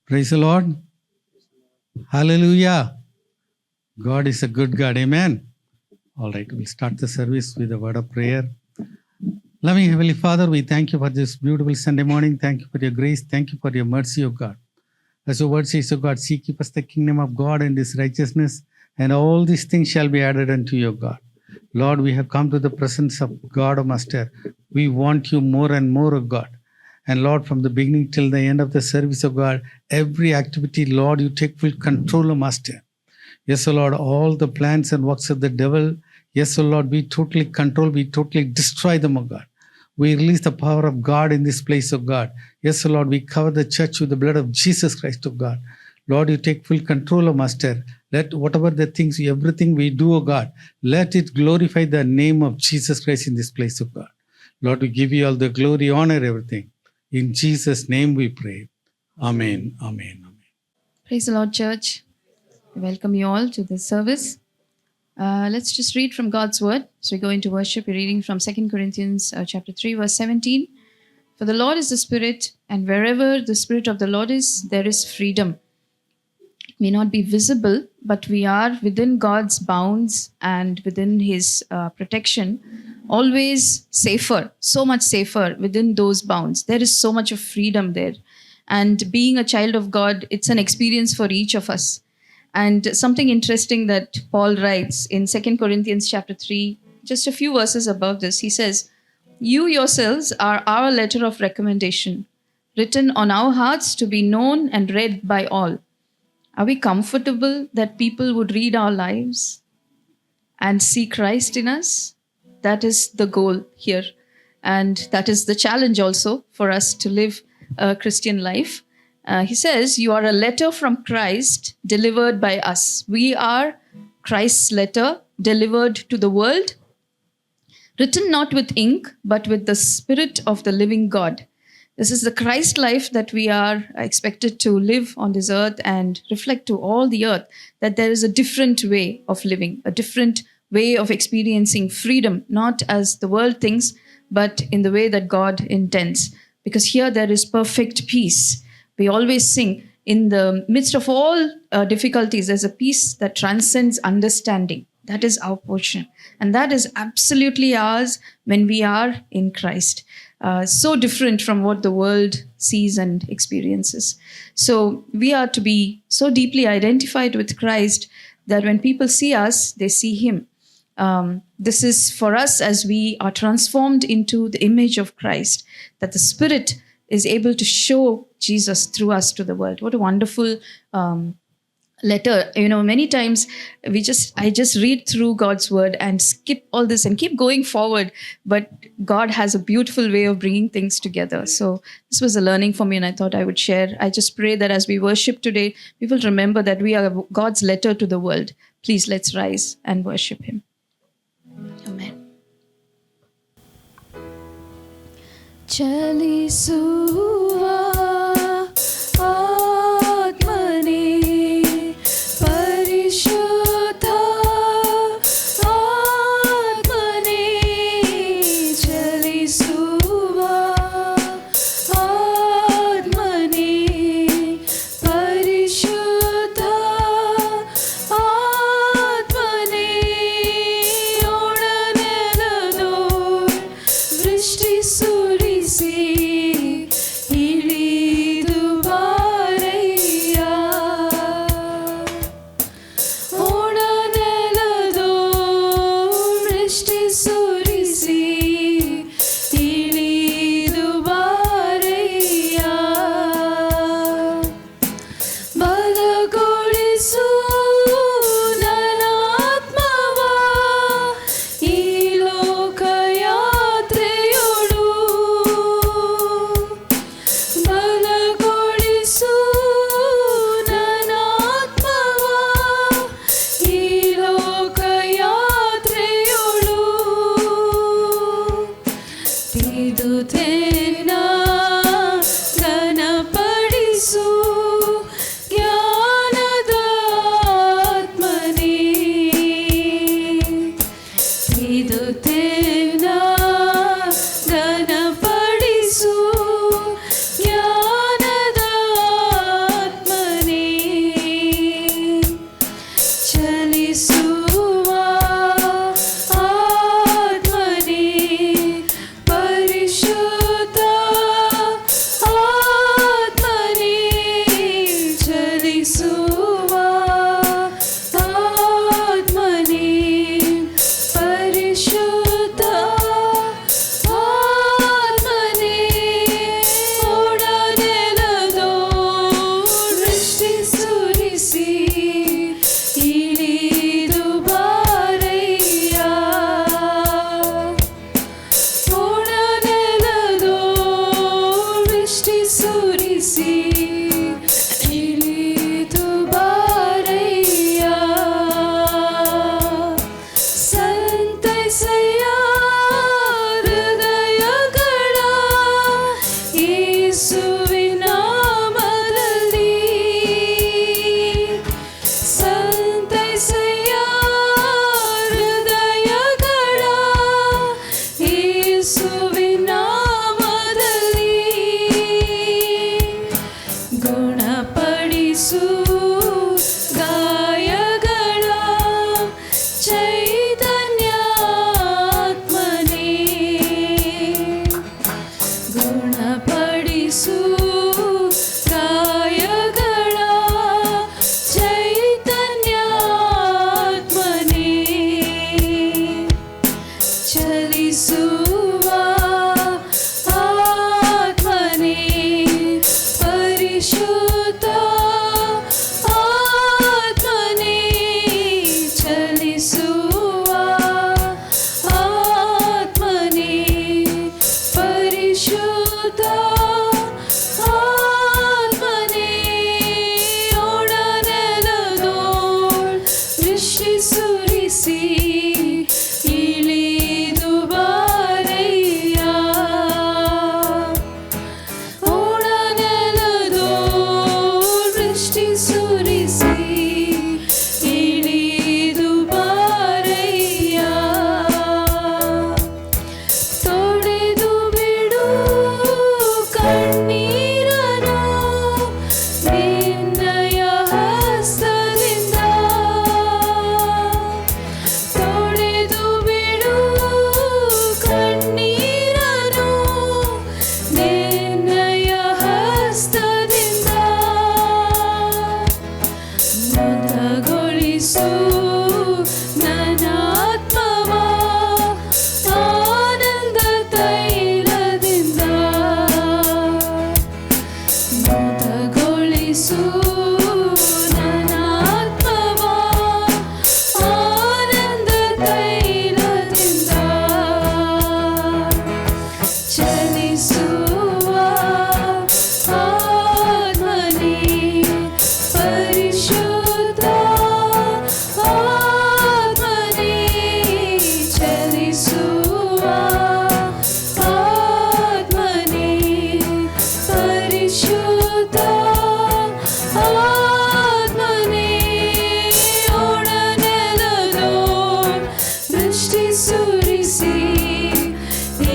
Praise the Lord. Hallelujah. God is a good God. Amen. All right, we'll start the service with a word of prayer. Loving Heavenly Father, we thank you for this beautiful Sunday morning. Thank you for your grace. Thank you for your mercy, O God. As your word says, O God, seek ye first the kingdom of God and his righteousness, and all these things shall be added unto you, God. Lord, we have come to the presence of God, O Master. We want you more and more, O God. And Lord, from the beginning till the end of the service, O God, every activity, Lord, you take full control, O Master. Yes, O Lord, all the plans and works of the devil, yes, O Lord, we totally control, we totally destroy them, O God. We release the power of God in this place, O God. Yes, O Lord, we cover the church with the blood of Jesus Christ, O God. Lord, you take full control, O Master. Let whatever the things, everything we do, O God, let it glorify the name of Jesus Christ in this place, O God. Lord, we give you all the glory, honor, everything. In Jesus' name we pray. Amen. Amen. Amen. Praise the Lord, church. I welcome you all to this service. Let's just read from God's word. So we go into worship. We're reading from 2 Corinthians chapter 3, verse 17. For the Lord is the Spirit, and wherever the Spirit of the Lord is, there is freedom. It may not be visible, but we are within God's bounds and within His protection, always safer, so much safer within those bounds. There is so much of freedom there. And being a child of God, it's an experience for each of us. And something interesting that Paul writes in 2 Corinthians chapter 3, just a few verses above this, he says, "You yourselves are our letter of recommendation, written on our hearts to be known and read by all." Are we comfortable that people would read our lives and see Christ in us? That is the goal here. And that is the challenge also for us to live a Christian life. He says, you are a letter from Christ delivered by us. We are Christ's letter delivered to the world, written not with ink, but with the Spirit of the living God. This is the Christ life that we are expected to live on this earth and reflect to all the earth, that there is a different way of living, a different way of experiencing freedom, not as the world thinks, but in the way that God intends. Because here there is perfect peace. We always sing, in the midst of all difficulties, there's a peace that transcends understanding. That is our portion. And that is absolutely ours when we are in Christ. So different from what the world sees and experiences. So we are to be so deeply identified with Christ that when people see us, they see Him. This is for us as we are transformed into the image of Christ, that the Spirit is able to show Jesus through us to the world. What a wonderful letter. Many times I just read through God's word and skip all this and keep going forward. But God has a beautiful way of bringing things together. So this was a learning for me, and I thought I would share. I just pray that as we worship today, we will remember that we are God's letter to the world. Please, let's rise and worship Him. Amen. ಚಲಿಸುವ ಆತ್ಮನೇ ಪರಿಶುದ್ಧ ಆತ್ಮನೇ ಚಲಿಸುವ ಆತ್ಮನೇ ಪರಿಶುದ್ಧ ಆತ್ಮನೇ ಒಡನೆಲದೋ ವೃಷ್ಟಿ ಸುರಿಸಿ ಚಲಿಸು ಗಾಯಗಳ ಚೈತನ್ಯಾತ್ಮನೇ ಗುಣಪಡಿಸು ಗಾಯಗಳ ಚೈತನ್ಯಾತ್ಮನೇ ಚಲಿಸುವ ಆತ್ಮನೇ ಪರಿಶುದ್ಧ ಆತ್ಮನೇ ಚಲಿಸುವ ಆತ್ಮನೇ ಪರಿಶುದ್ಧ ಆತ್ಮನೇ ಒಡನೆಲದೋಳ್ ದೃಷ್ಟಿ ಸುರಿಸಿ ಇಳಿದು ಬಾರಯ್ಯ ಒಡನೆಲದೋಳ್ ದೃಷ್ಟಿ ಸುರಿಸಿ ಇಳಿದು ಬಾರಯ್ಯ ತೊಡೆದು ಬಿಡು ಕಣ್ಣೀರನು ನಿನ್ನಯ ಹಸ್ತದಿಂದ ತೊಡೆದು ಬಿಡು ಕಣ್ಣೀರನು ನಿನ್ನಯ ಹಸ್ತದಿಂದ ಮುದಗೊಳಿಸು ನನಾತ್ಮವ ಆನಂದ ತೈಲದಿಂದ ಮುದಗೊಳಿಸು ನನಾತ್ಮವ ಆನಂದ ತೈಲದಿಂದ ಚಲಿಸುವ ಆತ್ಮನೇ ಪರಿಶುದ್ಧ ಆತ್ಮನೇ ಚಲಿಸುವ ಆತ್ಮನೇ ಪರಿಶುದ್ಧ ಆತ್ಮನೇ ಒಡನೆಲದೋಳ್ ದೃಷ್ಟಿ ಸುರಿಸಿ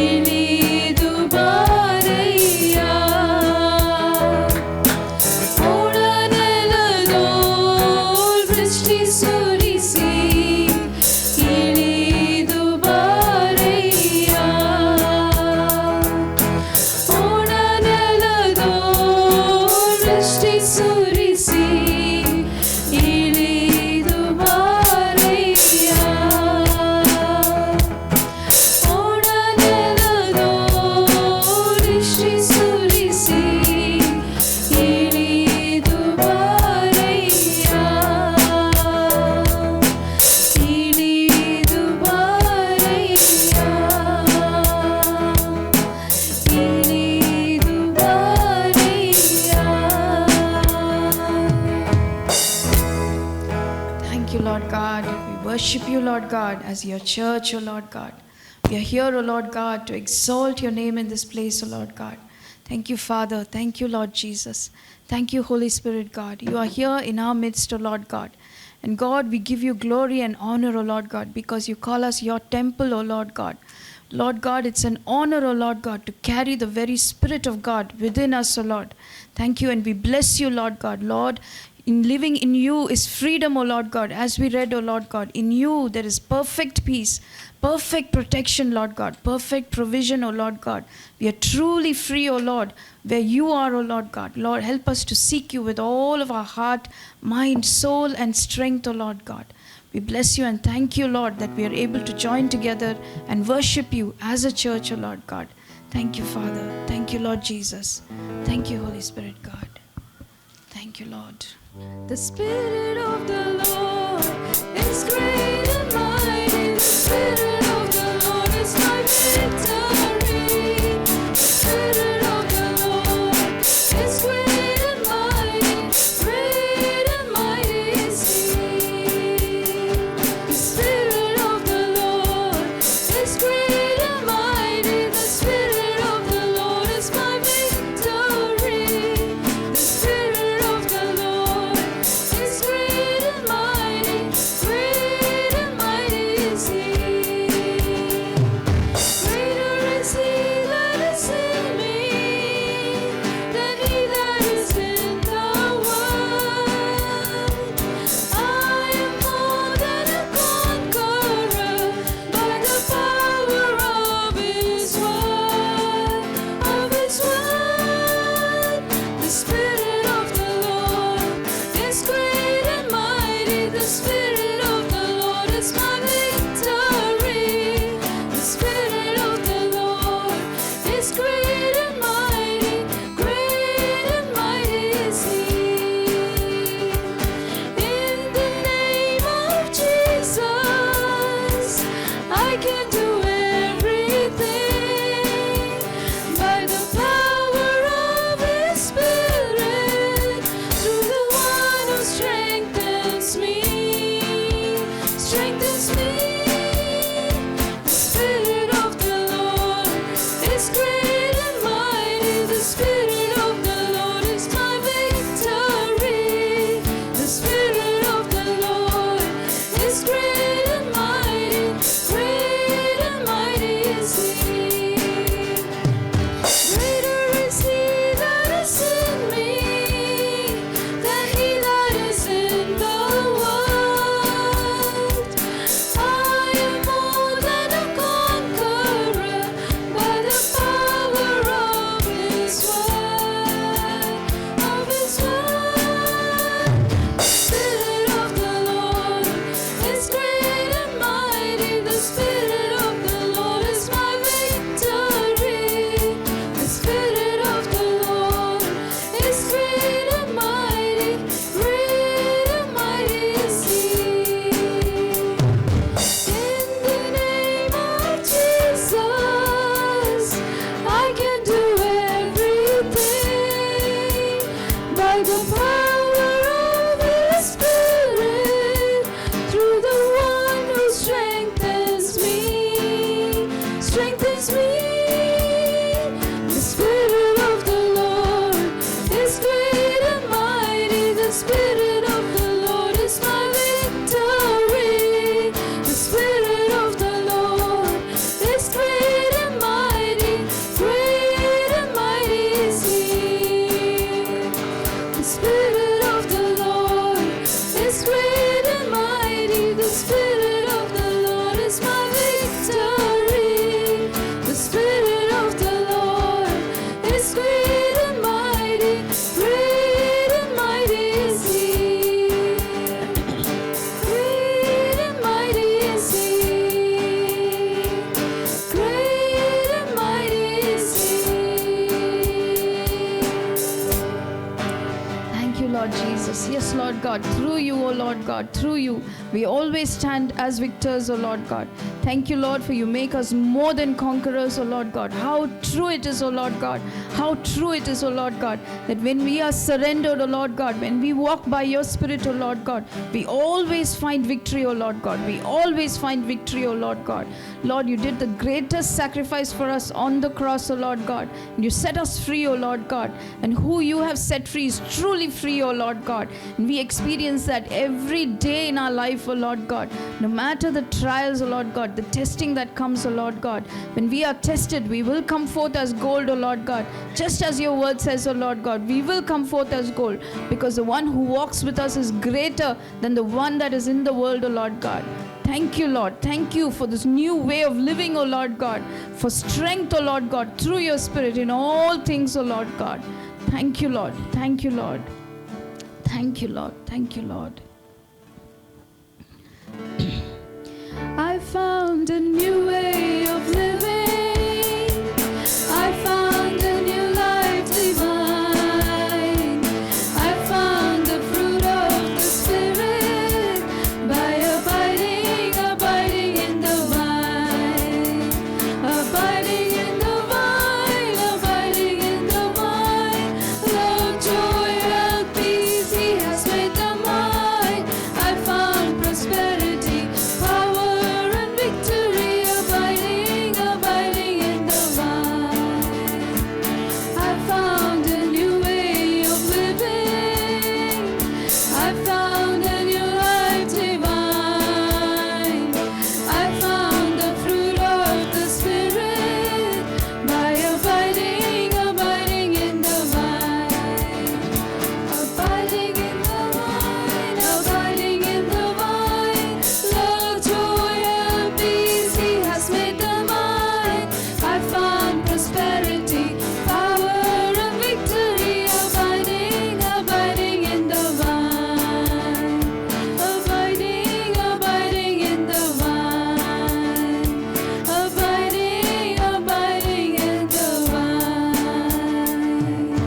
ಇಳಿದು ಬಾರಯ್ಯ ಒಡನೆಲದೋಳ್ ದೃಷ್ಟಿ ಸುರಿಸಿ ಇಳಿದು ಬಾರಯ್ಯ ಒಡನೆಲದೋಳ್ ದೃಷ್ಟಿ ಸುರಿಸಿ ಇಳಿದು ಬಾರಯ್ಯ ಒಡನೆಲದೋಳ್ ದೃಷ್ಟಿ ಸುರಿಸಿ ಇಳಿದು ಬಾರಯ್ಯ ಇಳಿದು ಬಾರಯ್ಯ ಇಳಿದು ಬಾರಯ್ಯ. Thank you, Lord God. We worship you, Lord God, as your church, O Lord God. We are here, O Lord God, to exalt your name in this place, O Lord God. Thank you, Father. Thank you, Lord Jesus. Thank you, Holy Spirit, God. You are here in our midst, O Lord God. And God, we give you glory and honor, O Lord God, because you call us your temple, O Lord God. Lord God, it's an honor, O Lord God, to carry the very Spirit of God within us, O Lord. Thank you, and we bless you, Lord God. Lord, in living in you is freedom, O Lord God. As we read, O Lord God, in you there is perfect peace, perfect protection, Lord God, perfect provision, O Lord God. We are truly free, O Lord, where you are, O Lord God. Lord, help us to seek you with all of our heart, mind, soul, and strength, O Lord God. We bless you and thank you, Lord, that we are able to join together and worship you as a church, O Lord God. Thank you, Father. Thank you, Lord Jesus. Thank you, Holy Spirit, God. Thank you, Lord. The Spirit of the Lord is great and mighty. The Spirit of the Lord is my victory. The Spirit of the Lord is great and mighty. Great and mighty is He. The Spirit of the Lord is great and mighty. The Spirit of the Lord is my victory. The Spirit of the Lord is great and mighty. by the power of His Spirit, through the one who strengthens me. The Spirit of the Lord is great and mighty. The Spirit of the Lord is my victory. The Spirit of the Lord is great and mighty. Great and mighty is He. The Spirit of the Lord is great and mighty. The Spirit of the Lord is my victory. The Spirit of the Lord is great and mighty. Great and mighty is He. Great and mighty is He. Great and mighty is He. Thank you, Lord Jesus. Yes, Lord God, through you, O Lord God, through you, we always stand as victors, O Lord God. Thank you, Lord, for you make us more than conquerors, O Lord God. How true it is, O Lord God. How true it is, O Lord God, that when we are surrendered, O Lord God, when we walk by your Spirit, O Lord God, we always find victory, O Lord God. We always find victory, O Lord God. Lord, you did the greatest sacrifice for us on the cross, O Lord God. And you set us free, O Lord God. And who you have set free is truly free, O Lord God. And we experience that every day in our life, O Lord God. No matter the trials, O Lord God, the testing that comes, O Lord God. When we are tested, we will come forth as gold, O Lord God. Just as your word says, O Lord God, we will come forth as gold. Because the one who walks with us is greater than the one that is in the world, O Lord God. Thank you, Lord. Thank you for this new way of living, O Lord God. For strength, O Lord God, through your Spirit in all things, O Lord God. Thank you, Lord. Thank you, Lord. Thank you, Lord. Thank you, Lord. I found a new way of living. I found a new life divine. I found the fruit of the Spirit by abiding in the vine. Abiding in the vine, abiding in the vine. Love, joy, and peace, He has made them mine. I found prosperity, power, and victory, abiding in the vine. I found a new way of living. I found a new life divine. I found the fruit of the Spirit by abiding in the vine. Abiding in the vine, abiding in the vine. Love, joy, and peace, He has made them mine. I found prosperity, power, and victory, abiding in the vine. Abiding in the vine. Abiding in the vine.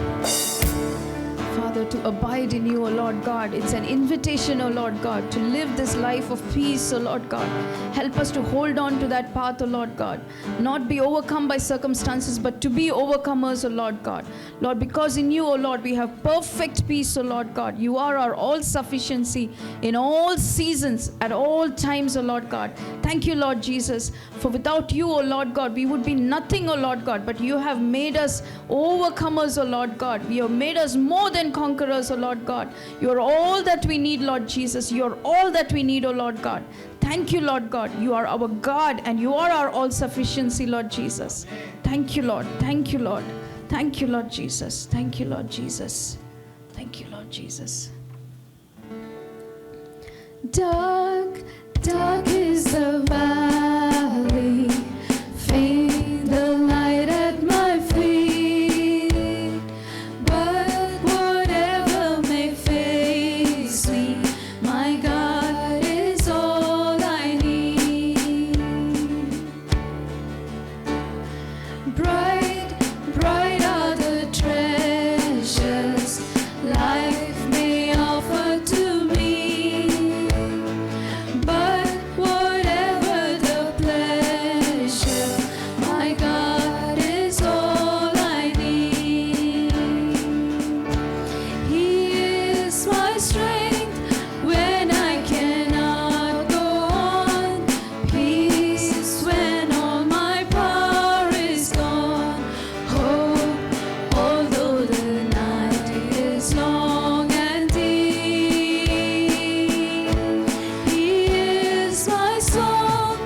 Father, to abide in you, O Lord God. It's an invitation, O Lord God, to live this life of peace, O Lord God. Help us to hold on to that path, O Lord God. Not be overcome by circumstances, but to be overcomers, O Lord God. Lord, because in you, O Lord, we have perfect peace, O Lord God. You are our all-sufficiency in all seasons, at all times, O Lord God. Thank you, Lord Jesus, for without you, O Lord God, we would be nothing, O Lord God, but you have made us overcomers, O Lord God. You have made us more than conquerors, O Lord God. You are all that we need, Lord Jesus. You are all that we need, O Lord God. Thank you, Lord God. You are our God and you are our all-sufficiency, Lord Jesus. Thank you, Lord. Thank you, Lord. Thank you, Lord Jesus. Thank you, Lord Jesus. Thank you, Lord Jesus. Dark, dark is the valley, faint the light at my feet. But whatever may face me, my God is all I need. Bright, bright are the treasures life may offer to me. But whatever my strength when I cannot go on. Peace when all my power is gone. Hope, although the night is long and deep. He is my song,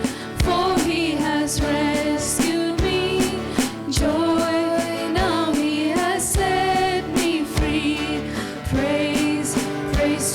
for He has rescued me. Joy, now He has set me free. Praise, praise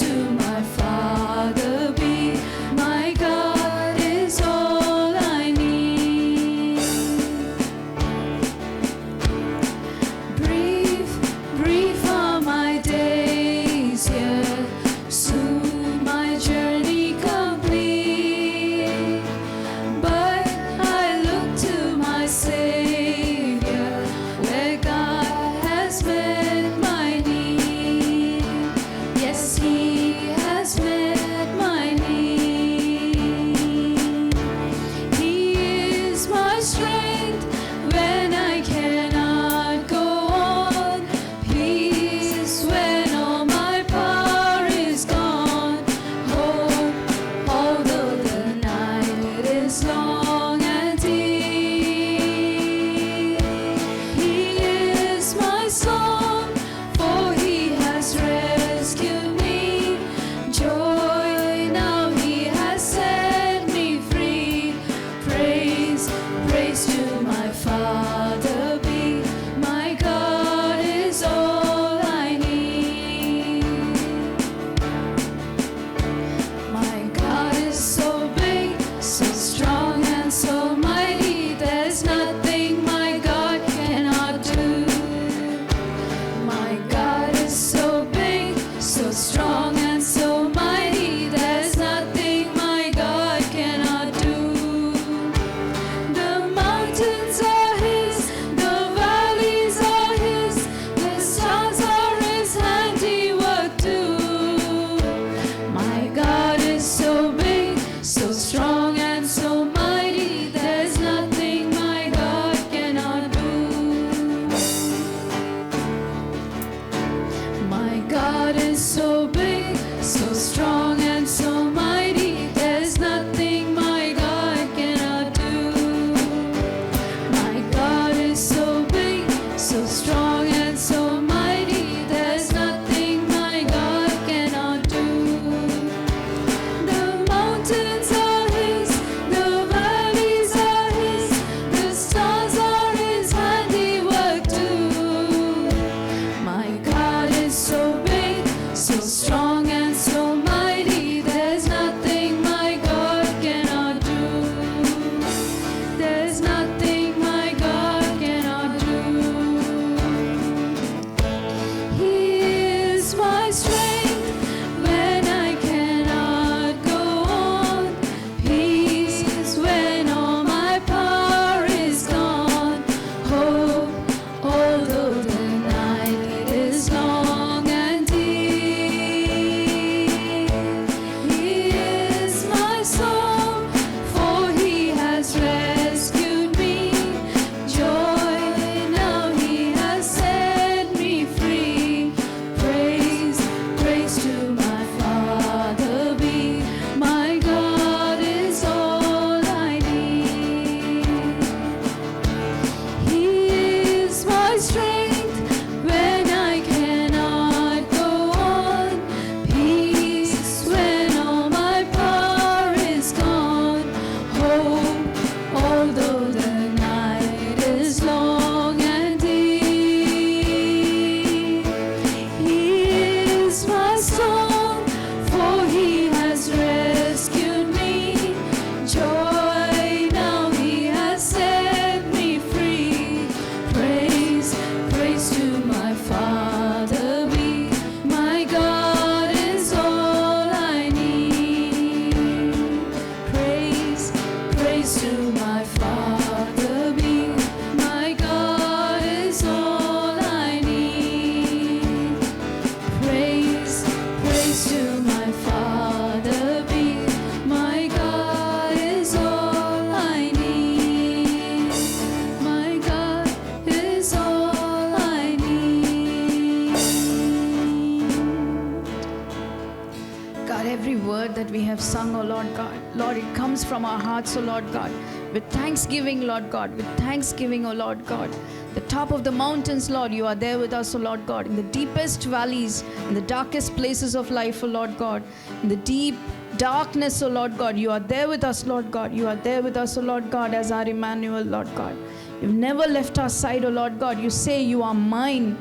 God, every word that we have sung, oh Lord God, Lord, it comes from our hearts, oh Lord God, with thanksgiving, Lord God, with thanksgiving, oh Lord God. The top of the mountains, Lord, you are there with us, oh Lord God. In the deepest valleys, in the darkest places of life, oh Lord God, in the deep darkness, oh Lord God, you are there with us, Lord God. You are there with us, oh Lord God, as our Emmanuel, Lord God. You've never left our side, oh Lord God. You say you are mine.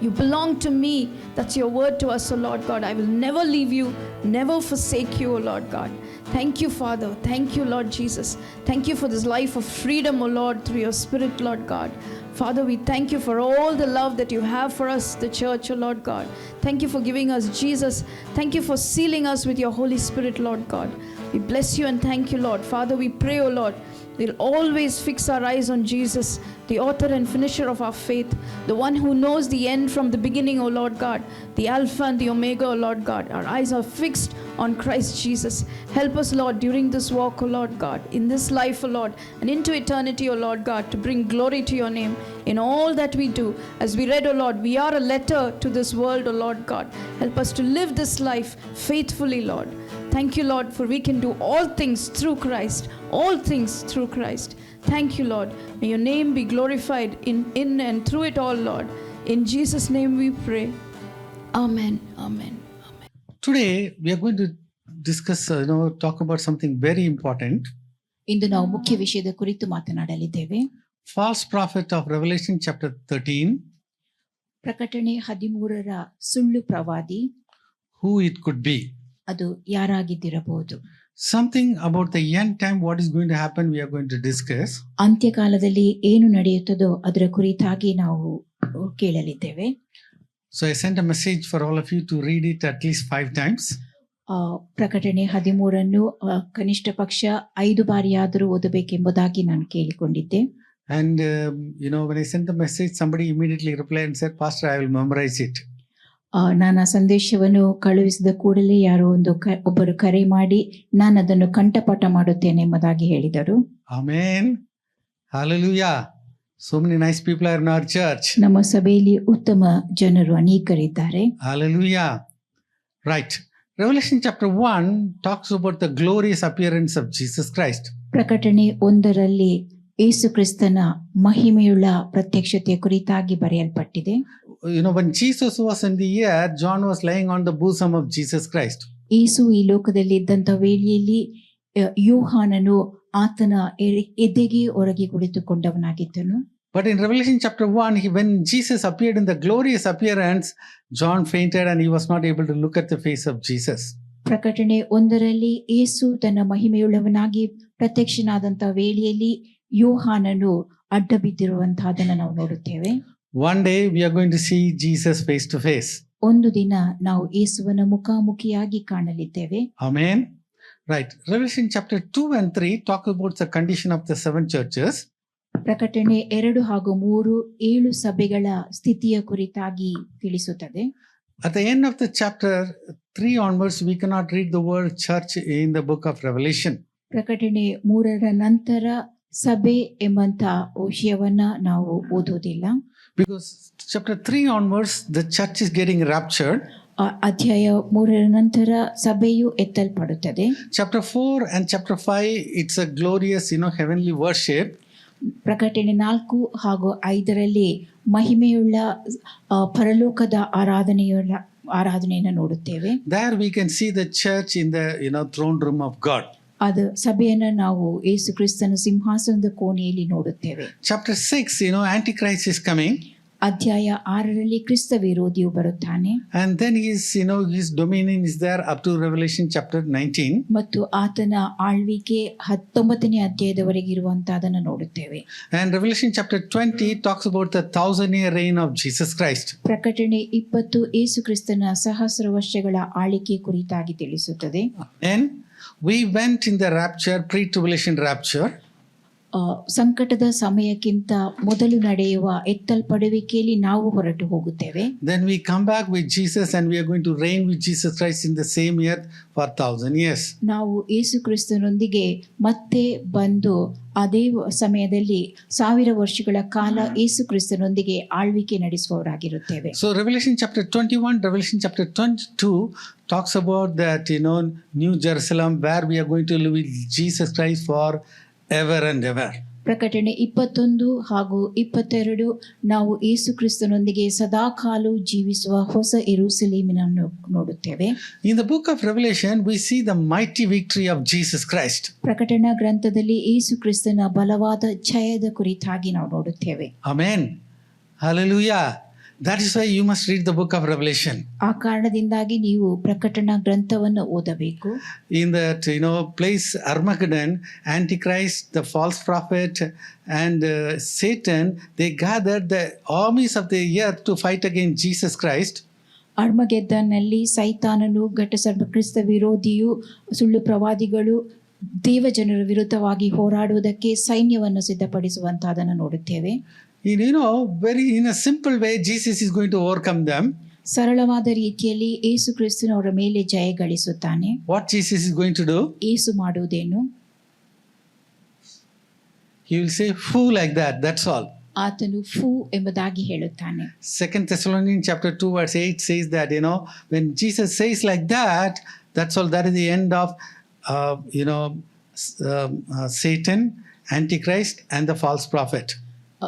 You belong to me. That's your word to us, O Lord God. I will never leave you, never forsake you, O Lord God. Thank you, Father. Thank you, Lord Jesus. Thank you for this life of freedom, O Lord, through your Spirit, Lord God. Father, we thank you for all the love that you have for us, the church, O Lord God. Thank you for giving us Jesus. Thank you for sealing us with your Holy Spirit, Lord God. We bless you and thank you, Lord. Father, we pray, O Lord, we'll always fix our eyes on Jesus, the author and finisher of our faith, the one who knows the end from the beginning, O Lord God, the Alpha and the Omega, O Lord God. Our eyes are fixed on Christ Jesus. Help us, Lord, during this walk, O Lord God, in this life, O Lord, and into eternity, O Lord God, to bring glory to your name in all that we do. As we read, O Lord, we are a letter to this world, O Lord God. Help us to live this life faithfully, Lord. Thank you, Lord, for we can do all things through Christ, all things through Christ. Thank you, Lord. May your name be glorified in and through it all, Lord. In Jesus' name we pray. Amen. Amen. Amen. Today, we are going to discuss, talk about something very important. ಇಂದು ನಾವು ಮುಖ್ಯ ವಿಷಯದ ಕುರಿತು ಮಾತನಾಡಲಿದ್ದೇವೆ. False prophet of Revelation chapter 13. ಪ್ರಕಟಣೆ 13ರ ಸುಳ್ಳು ಪ್ರವಾದಿ. Who it could be. ಅದು ಯಾರಾಗಿದ್ದಿರಬಹುದು. Something about the end time, what is going to happen, we are going to discuss. ಅಂತ್ಯಕಾಲದಲ್ಲಿ ಏನು ನಡೆಯುತ್ತದೋ ಅದರ ಕುರಿತಾಗಿ ನಾವು ಕೇಳಲಿದ್ದೇವೆ. So I sent a message for all of you to read it at least 5 times. ಪ್ರಕಟಣೆ 13 ಕನಿಷ್ಠ ಪಕ್ಷ 5 ಬಾರಿಯಾದರೂ ಓದಬೇಕೆಂಬುದಾಗಿ ನಾನು ಕೇಳಿಕೊಂಡಿದ್ದೆ. And when I sent the message, somebody immediately replied and said, Pastor, I will memorize it. ನಾನು ಆ ಸಂದೇಶವನ್ನು ಕಳುಹಿಸಿದ ಕೂಡಲೇ ಯಾರೋ ಒಬ್ಬರು ಕರೆ ಮಾಡಿ ನಾನು ಅದನ್ನು ಕಂಠಪಾಠ ಮಾಡುತ್ತೇನೆ ಎಂಬುದಾಗಿ ಹೇಳಿದರು. Amen. Hallelujah. So many nice people are in our church. ನಮ್ಮ ಸಭೆಯಲ್ಲಿ ಉತ್ತಮ ಜನರು ಅನೇಕರಿದ್ದಾರೆ. Hallelujah. Right. Revelation chapter 1 talks about the glorious appearance of Jesus Christ. ಪ್ರಕಟಣೆ 1ರಲ್ಲಿ ಯೇಸು ಕ್ರಿಸ್ತನ ಮಹಿಮೆಯುಳ್ಳ ಪ್ರತ್ಯಕ್ಷತೆಯ ಕುರಿತಾಗಿ ಬರೆಯಲ್ಪಟ್ಟಿದೆ. When Jesus was in the air, John was lying on the bosom of Jesus Christ. ಯೇಸು ಈ ಲೋಕದಲ್ಲಿ ಇದ್ದಂತ ವೇಳೆಯಲ್ಲಿ ಯೋಹಾನನು ಆತನ ಎದೆಗೆ ಹೊರಗೆ ಕುಳಿತುಕೊಂಡವನಾಗಿದ್ದನು. But in Revelation chapter 1, when Jesus appeared in the glorious appearance, John fainted and he was not able to look at the face of Jesus. ಪ್ರಕಟಣೆ 1ರಲ್ಲಿ ಯೇಸು ತನ್ನ ಮಹಿಮೆಯುಳ್ಳವನಾಗಿ ಪ್ರತ್ಯಕ್ಷನಾದಂತ ವೇಳೆಯಲ್ಲಿ ಯೋಹಾನನು ಅಡ್ಡ ಬಿದ್ದಿರುವಂತಹದನ್ನು ನಾವು ನೋಡುತ್ತೇವೆ. One day we are going to see Jesus face to face. ಒಂದು ದಿನ ನಾವು ಯೇಸುವನ ಮುಖಾಮುಖಿಯಾಗಿ ಕಾಣಲಿದ್ದೇವೆ. Amen. Right. Revelation chapter 2 and 3 talk about the condition of the 7 churches. ಪ್ರಕಟಣೆ 2 ಹಾಗೂ 3 7 ಸಭೆಗಳ ಸ್ಥಿತಿಯ ಕುರಿತಾಗಿ ತಿಳಿಸುತ್ತದೆ. At the end of the chapter 3 onwards, we cannot read the word church in the book of Revelation. ಪ್ರಕಟಣೆ 3ರ ನಂತರ ಸಭೆ ಎಂಬಂತ ವಿಷಯವನ್ನ ನಾವು ಓದೋದಿಲ್ಲ. Because chapter 3 onwards, the church is getting raptured. ಅಧ್ಯಾಯ 3ರ ನಂತರ ಸಭೆಯು ಎತ್ತಲ್ಪಡುತ್ತದೆ. Chapter 4 and chapter 5, it's a glorious, heavenly worship. ಪ್ರಕಟಣೆ 4 ಹಾಗೂ 5ರಲ್ಲಿ ಮಹಿಮೆಯುಳ್ಳ ಪರಲೋಕದ ಆರಾಧನೆಯನ್ನು ನೋಡುತ್ತೇವೆ. There we can see the church in the throne room of God. ಅದು ಸಭೆಯನ್ನು ನಾವು ಯೇಸು ಕ್ರಿಸ್ತನ ಸಿಂಹಾಸನದ ಕೋಣೆಯಲ್ಲಿ ನೋಡುತ್ತೇವೆ. Chapter 6, Antichrist is coming. ಅಧ್ಯಾಯ 6ರಲ್ಲಿ ಕ್ರಿಸ್ತ ವಿರೋಧಿಯು ಬರುತ್ತಾನೆ. And then his dominion is there up to Revelation chapter 19. ಮತ್ತು ಆತನ ಆಳ್ವಿಕೆ 19ನೇ ಅಧ್ಯಾಯದವರೆಗೆ ಇರುವಂತಹದನ್ನು ನೋಡುತ್ತೇವೆ. And Revelation chapter 20 talks about the 1000-year reign of Jesus Christ. ಪ್ರಕಟಣೆ 20 ಯೇಸು ಕ್ರಿಸ್ತನ 1000 ವರ್ಷಗಳ ಆಳ್ವಿಕೆ ಕುರಿತಾಗಿ ತಿಳಿಸುತ್ತದೆ. And we went in the rapture, pre-tribulation rapture. ಸಂಕಟದ ಸಮಯಕ್ಕಿಂತ ಮೊದಲು ನಡೆಯುವ ಎತ್ತಲ್ಪಡುವಿಕೆಯಲ್ಲಿ ನಾವು ಹೊರಟು ಹೋಗುತ್ತೇವೆ. Then we come back with Jesus and we are going to reign with Jesus Christ in the same earth for 1,000 years. ನಾವು ಯೇಸು ಕ್ರಿಸ್ತನೊಂದಿಗೆ ಮತ್ತೆ ಬಂದು ಅದೇ ಸಮಯದಲ್ಲಿ 1000 ವರ್ಷಗಳ ಕಾಲ ಯೇಸು ಕ್ರಿಸ್ತನೊಂದಿಗೆ ಆಳ್ವಿಕೆ ನಡೆಸುವವರಾಗಿರುತ್ತೇವೆ. So Revelation chapter 21, Revelation chapter 22 talks about that, New Jerusalem where we are going to live with Jesus Christ for ever and ever. ಪ್ರಕಟಣೆ 21 ಹಾಗೂ 22 ನಾವು ಯೇಸು ಕ್ರಿಸ್ತನೊಂದಿಗೆ ಸದಾಕಾಲ ಜೀವಿಸುವ ಹೊಸ ಯೆರೂಸಲೇಮಿನನ್ನು ನೋಡುತ್ತೇವೆ. In the book of Revelation we see the mighty victory of Jesus Christ. ಪ್ರಕಟಣಾ ಗ್ರಂಥದಲ್ಲಿ ಯೇಸು ಕ್ರಿಸ್ತನ ಬಲವಾದ ಜಯದ ಕುರಿತಾಗಿ ನಾವು ನೋಡುತ್ತೇವೆ. Amen. Hallelujah. That is why you must read the book of Revelation. ಆ ಕಾರಣದಿಂದಾಗಿ ನೀವು ಪ್ರಕಟಣಾ ಗ್ರಂಥವನ್ನು ಓದಬೇಕು. In that, place Armageddon, Antichrist, the false prophet, and Satan, they gathered the armies of the earth to fight against Jesus Christ. ಅರ್ಮಗೆದ್ದನ್ನಲ್ಲಿ ಸೈತಾನನು ಘಟಸರ್ಪ ಕ್ರಿಸ್ತ ವಿರೋಧಿಯು ಸುಳ್ಳು ಪ್ರವಾದಿಗಳು ದೇವಜನರ ವಿರುದ್ಧವಾಗಿ ಹೋರಾಡುವುದಕ್ಕೆ ಸೈನ್ಯವನ್ನು ಸಿದ್ಧಪಡಿಸುವಂತಹದನ್ನು ನೋಡುತ್ತೇವೆ. Very in a simple way, Jesus is going to overcome them. ಸರಳವಾದ ರೀತಿಯಲ್ಲಿ ಯೇಸು ಕ್ರಿಸ್ತನು ಅವರ ಮೇಲೆ ಜಯ ಗಳಿಸುತ್ತಾನೆ. What Jesus is going to do? ಯೇಸು ಮಾಡುವುದೇನು? He will say, "Fool," like that. That's all. ಆತನು ಫೂ ಎಂಬುದಾಗಿ ಹೇಳುತ್ತಾನೆ. 2 Thessalonians chapter 2 verse 8 says that, when Jesus says like that, that's all. That is the end of, Satan, Antichrist, and the false prophet.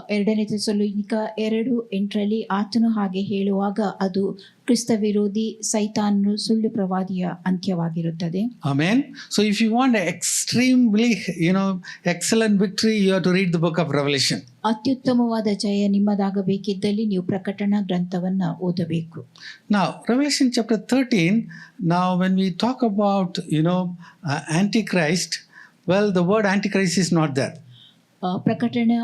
2 Thessalonica 2:8 ಆತನು ಹಾಗೆ ಹೇಳುವಾಗ ಅದು ಕ್ರಿಸ್ತ ವಿರೋಧಿ ಸೈತಾನನು ಸುಳ್ಳು ಪ್ರವಾದಿಯ ಅಂತ್ಯವಾಗಿರುತ್ತದೆ. Amen. So if you want an extremely, excellent victory, you have to read the book of Revelation. ಅತ್ಯುತ್ತಮವಾದ ಜಯ ನಿಮ್ಮದಾಗಬೇಕಿದ್ದಲ್ಲಿ ನೀವು ಪ್ರಕಟಣಾ ಗ್ರಂಥವನ್ನ ಓದಬೇಕು. Now, Revelation chapter 13, now when we talk about, Antichrist, well, the word Antichrist is not there. ಪ್ರಕಟಣಾ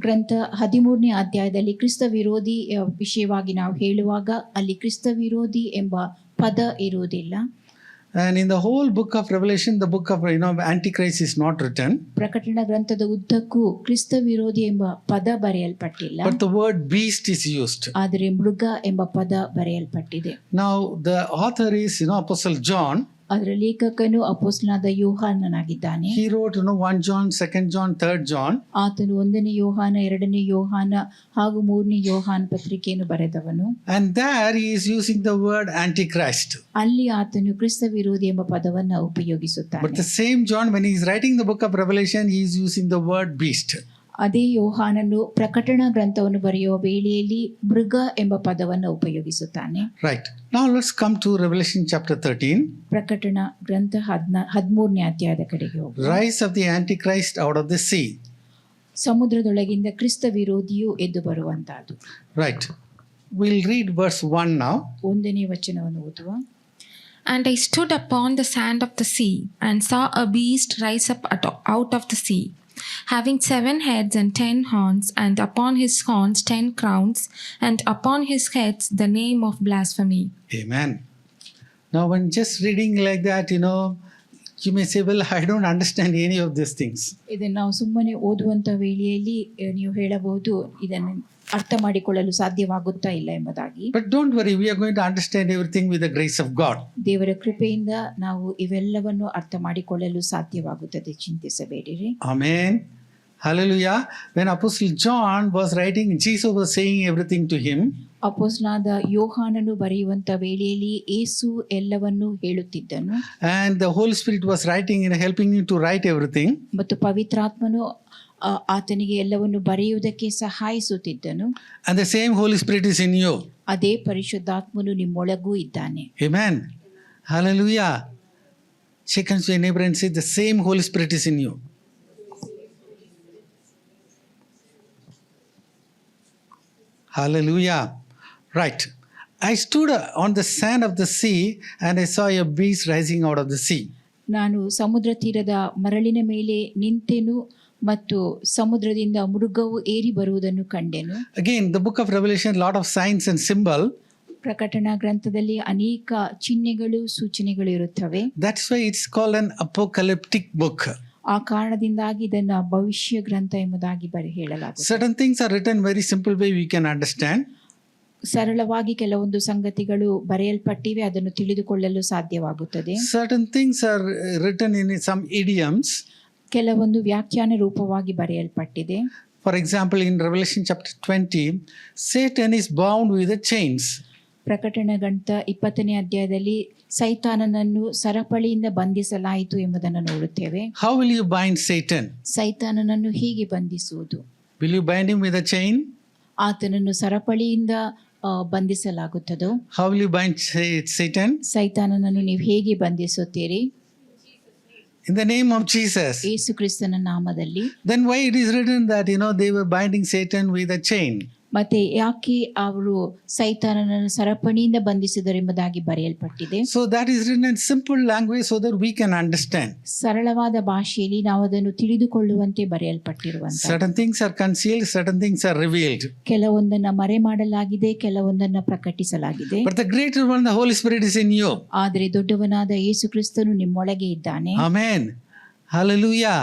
ಗ್ರಂಥ 13ನೇ ಅಧ್ಯಾಯದಲ್ಲಿ ಕ್ರಿಸ್ತ ವಿರೋಧಿ ವಿಷಯವಾಗಿ ನಾವು ಹೇಳುವಾಗ ಅಲ್ಲಿ ಕ್ರಿಸ್ತ ವಿರೋಧಿ ಎಂಬ ಪದ ಇರುವುದಿಲ್ಲ. And in the whole book of Revelation, the book of, Antichrist is not written. ಪ್ರಕಟಣಾ ಗ್ರಂಥದ ಉದ್ದಕ್ಕೂ ಕ್ರಿಸ್ತ ವಿರೋಧಿ ಎಂಬ ಪದ ಬರೆಯಲ್ಪಟ್ಟಿಲ್ಲ. But the word beast is used. ಆದರೆ ಮೃಗ ಎಂಬ ಪದ ಬರೆಯಲ್ಪಟ್ಟಿದೆ. Now, the author is, Apostle John. ಅದರ ಲೇಖಕನು ಅಪೊಸ್ತಲನಾದ ಯೋಹಾನನಾಗಿದ್ದಾನೆ. He wrote, 1 John, 2 John, 3 John. ಆತನು 1ನೇ ಯೋಹಾನ, 2ನೇ ಯೋಹಾನ ಹಾಗೂ 3ನೇ ಯೋಹಾನ ಪತ್ರಿಕೆಯನ್ನು ಬರೆದವನು. And there he is using the word Antichrist. ಅಲ್ಲಿ ಆತನು ಕ್ರಿಸ್ತ ವಿರೋಧಿ ಎಂಬ ಪದವನ್ನು ಉಪಯೋಗಿಸುತ್ತಾನೆ. But the same John, when he is writing the book of Revelation, he is using the word beast. ಅದೇ ಯೋಹಾನನು ಪ್ರಕಟಣಾ ಗ್ರಂಥವನ್ನು ಬರೆಯುವ ವೇಳೆಯಲ್ಲಿ ಮೃಗ ಎಂಬ ಪದವನ್ನು ಉಪಯೋಗಿಸುತ್ತಾನೆ. Right. Now let's come to Revelation chapter 13. ಪ್ರಕಟಣಾ ಗ್ರಂಥ 13ನೇ ಅಧ್ಯಾಯದ ಕಡೆಗೆ ಹೋಗೋಣ. Rise of the Antichrist out of the sea. ಸಮುದ್ರದೊಳಗಿಂದ ಕ್ರಿಸ್ತ ವಿರೋಧಿಯು ಎದ್ದು ಬರುವಂತಹದ್ದು. Right. We'll read verse 1 now. 1ನೇ ವಚನವನ್ನು ಓದುವ. And I stood upon the sand of the sea, and saw a beast rise up out of the sea, having 7 heads and 10 horns, and upon his horns 10 crowns, and upon his heads the name of blasphemy. Amen. Now when just reading like that, you may say, well, I don't understand any of these things. ಇದನ್ನು ನಾವು ಸುಮ್ಮನೆ ಓದುವಂತ ವೇಳೆಯಲ್ಲಿ ನೀವು ಹೇಳಬಹುದು ಇದನ್ನು ಅರ್ಥ ಮಾಡಿಕೊಳ್ಳಲು ಸಾಧ್ಯವಾಗುತ್ತಾ ಇಲ್ಲ ಎಂಬುದಾಗಿ. But don't worry, we are going to understand everything with the grace of God. ದೇವರ ಕೃಪೆಯಿಂದ ನಾವು ಇವೆಲ್ಲವನ್ನು ಅರ್ಥ ಮಾಡಿಕೊಳ್ಳಲು ಸಾಧ್ಯವಾಗುತ್ತದೆ, ಚಿಂತಿಸಬೇಡಿರಿ. Amen. Hallelujah. When Apostle John was writing, Jesus was saying everything to him. ಅಪೊಸ್ತಲನಾದ ಯೋಹಾನನು ಬರೆಯುವಂತ ವೇಳೆಯಲ್ಲಿ ಯೇಸು ಎಲ್ಲವನ್ನೂ ಹೇಳುತ್ತಿದ್ದನು. And the Holy Spirit was writing and helping him to write everything. ಮತ್ತು ಪವಿತ್ರಾತ್ಮನು ಆತನಿಗೆ ಎಲ್ಲವನ್ನು ಬರೆಯುವುದಕ್ಕೆ ಸಹಾಯಿಸುತ್ತಿದ್ದನು. And the same Holy Spirit is in you. ಅದೇ ಪರಿಶುದ್ಧಾತ್ಮನು ನಿಮ್ಮೊಳಗೂ ಇದ್ದಾನೆ. Amen. Hallelujah. Shake hands with your neighbor and say, the same Holy Spirit is in you. Hallelujah. Right. I stood on the sand of the sea and I saw a beast rising out of the sea. ನಾನು ಸಮುದ್ರ ತೀರದ ಮರಳಿನ ಮೇಲೆ ನಿಂತೆನು ಮತ್ತು ಸಮುದ್ರದಿಂದ ಮೃಗವು ಏರಿ ಬರುವುದನ್ನು ಕಂಡೆನು. Again, the book of Revelation, lot of signs and symbol. ಪ್ರಕಟಣಾ ಗ್ರಂಥದಲ್ಲಿ ಅನೇಕ ಚಿಹ್ನೆಗಳು ಸೂಚನೆಗಳು ಇರುತ್ತವೆ. That's why it's called an apocalyptic book. ಆ ಕಾರಣದಿಂದಾಗಿ ಇದನ್ನ ಭವಿಷ್ಯ ಗ್ರಂಥ ಎಂಬುದಾಗಿ ಹೇಳಲಾಗುತ್ತದೆ. Certain things are written very simple way we can understand. ಸರಳವಾಗಿ ಕೆಲವೊಂದು ಸಂಗತಿಗಳು ಬರೆಯಲ್ಪಟ್ಟಿವೆ, ಅದನ್ನು ತಿಳಿದುಕೊಳ್ಳಲು ಸಾಧ್ಯವಾಗುತ್ತದೆ. Certain things are written in some idioms. ಕೆಲವೊಂದು ವ್ಯಾಖ್ಯಾನ ರೂಪವಾಗಿ ಬರೆಯಲ್ಪಟ್ಟಿದೆ. For example, in Revelation chapter 20, Satan is bound with the chains. ಪ್ರಕಟಣೆ ಗ್ರಂಥ 20ನೇ ಅಧ್ಯಾಯದಲ್ಲಿ ಸೈತಾನನನ್ನು ಸರಪಳಿಯಿಂದ ಬಂಧಿಸಲಾಯಿತು ಎಂಬುದನ್ನು ನೋಡುತ್ತೇವೆ. How will you bind Satan? ಸೈತಾನನನ್ನು ಹೀಗೆ ಬಂಧಿಸುವುದು. Will you bind him with a chain? ಆತನನ್ನು ಸರಪಳಿಯಿಂದ ಬಂಧಿಸಲಾಗುತ್ತದೋ? How will you bind Satan? ಸೈತಾನನನ್ನು ನೀವು ಹೇಗೆ ಬಂಧಿಸುತ್ತೀರಿ? In the name of Jesus. ಯೇಸು ಕ್ರಿಸ್ತನ ನಾಮದಲ್ಲಿ. Then why it is written that they were binding Satan with a chain? ಮತ್ತೆ ಯಾಕೆ ಅವರು ಸೈತಾನನನ್ನು ಸರಪಣಿಯಿಂದ ಬಂಧಿಸಿದರು ಎಂಬುದಾಗಿ ಬರೆಯಲ್ಪಟ್ಟಿದೆ. So that is written in simple language so that we can understand. ಸರಳವಾದ ಭಾಷೆಯಲ್ಲಿ ನಾವು ಅದನ್ನು ತಿಳಿದುಕೊಳ್ಳುವಂತೆ ಬರೆಯಲ್ಪಟ್ಟಿರುವಂತ. Certain things are concealed, certain things are revealed. ಕೆಲವೊಂದನ್ನ ಮರೆ ಮಾಡಲಾಗಿದೆ, ಕೆಲವೊಂದನ್ನ ಪ್ರಕಟಿಸಲಾಗಿದೆ. But the greater one, the Holy Spirit is in you. ಆದರೆ ದೊಡ್ಡವನಾದ ಯೇಸು ಕ್ರಿಸ್ತನು ನಿಮ್ಮೊಳಗೆ ಇದ್ದಾನೆ. Amen. Hallelujah.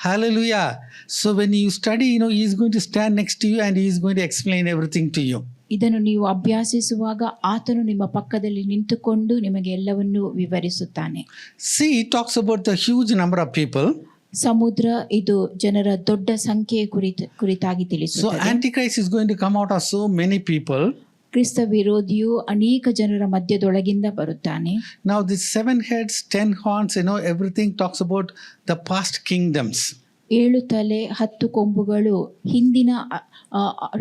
Hallelujah. So when you study, he is going to stand next to you and he is going to explain everything to you. ಇದನ್ನು ನೀವು ಅಭ್ಯಾಸಿಸುವಾಗ ಆತನು ನಿಮ್ಮ ಪಕ್ಕದಲ್ಲಿ ನಿಂತುಕೊಂಡು ನಿಮಗೆ ಎಲ್ಲವನ್ನೂ ವಿವರಿಸುತ್ತಾನೆ. See, it talks about the huge number of people. ಸಮುದ್ರ ಇದು ಜನರ ದೊಡ್ಡ ಸಂಖ್ಯೆಯ ಕುರಿತಾಗಿ So ತಿಳಿಸುತ್ತದೆ. Antichrist is going to come out of so many people. ಕ್ರಿಸ್ತ ವಿರೋಧಿಯು ಅನೇಕ ಜನರ ಮಧ್ಯದೊಳಗಿಂದ ಬರುತ್ತಾನೆ. Now these 7 heads, 10 horns, everything talks about the past kingdoms. 7 ತಲೆ 10 ಕೊಂಬುಗಳು ಹಿಂದಿನ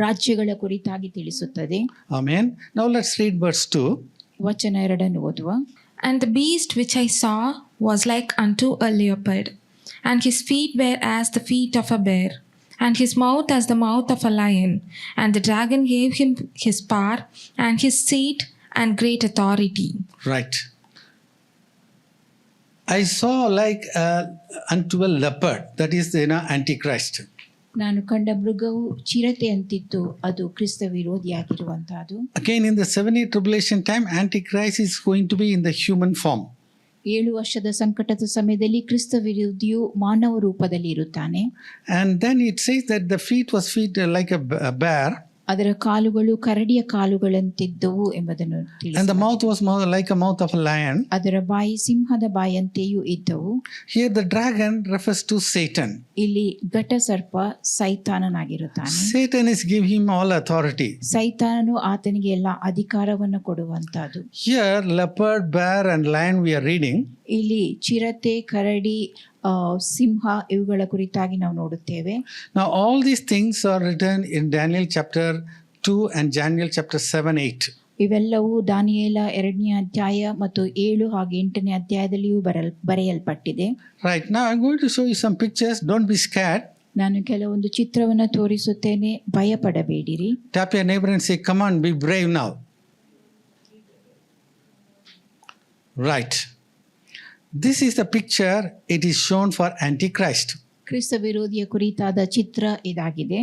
ರಾಜ್ಯಗಳ ಕುರಿತಾಗಿ ತಿಳಿಸುತ್ತದೆ. Amen. Now let's read verse 2. ವಚನ 2 ಓದುವ. And the beast which I saw was like unto a leopard, and his feet were as the feet of a bear, and his mouth as the mouth of a lion. And the dragon gave him his power and his seat and great authority. Right. I saw like unto a leopard, that is Antichrist. ನಾನು ಕಂಡ ಮೃಗವು ಚಿರತೆಯಂತಿತ್ತು, ಅದು ಕ್ರಿಸ್ತ ವಿರೋಧಿಯಾಗಿರುವಂತಹದ್ದು. Again in the 7-year tribulation time, Antichrist is going to be in the human form. 7 ವರ್ಷದ ಸಂಕಟದ ಸಮಯದಲ್ಲಿ ಕ್ರಿಸ್ತ ವಿರೋಧಿಯು ಮಾನವ ರೂಪದಲ್ಲಿ ಇರುತ್ತಾನೆ. And then it says that the feet like a bear. ಅದರ ಕಾಲುಗಳು ಕರಡಿಯ ಕಾಲುಗಳಂತಿದ್ದವು ಎಂಬುದನ್ನು And the ತಿಳಿಸುತ್ತದೆ. mouth was like a mouth of a lion. ಅದರ ಬಾಯಿ ಸಿಂಹದ ಬಾಯಿಯಂತೆಯೂ ಇದ್ದವು. Here the dragon refers to Satan. ಇಲ್ಲಿ ಘಟ ಸರ್ಪ ಸೈತಾನನಾಗಿರುತ್ತಾನೆ. Satan is giving him all authority. ಸೈತಾನನು ಆತನಿಗೆ ಎಲ್ಲ ಅಧಿಕಾರವನ್ನು ಕೊಡುವಂತಹದ್ದು. Here leopard, bear and lion we are reading. ಇಲ್ಲಿ ಚಿರತೆ, ಕರಡಿ, ಸಿಂಹ ಇವುಗಳ ಕುರಿತಾಗಿ ನಾವು ನೋಡುತ್ತೇವೆ. Now all these things are written in Daniel chapter 2 and Daniel chapter 7, 8. ಇವೆಲ್ಲವೂ ದಾನಿಯೇಲ 2ನೇ ಅಧ್ಯಾಯ ಮತ್ತು 7 ಹಾಗೂ 8ನೇ ಅಧ್ಯಾಯದಲ್ಲಿಯೂ ಬರೆಯಲ್ಪಟ್ಟಿದೆ. Right, now I'm going to show you some pictures. Don't be scared. ನಾನು ಕೆಲವೊಂದು ಚಿತ್ರವನ್ನು ತೋರಿಸುತ್ತೇನೆ, ಭಯಪಡಬೇಡಿರಿ. Tap your neighbor and say, come on, be brave now. Right. This is the picture it is shown for Antichrist. ಕ್ರಿಸ್ತ ವಿರೋಧಿಯ ಕುರಿತಾದ ಚಿತ್ರ ಇದಾಗಿದೆ.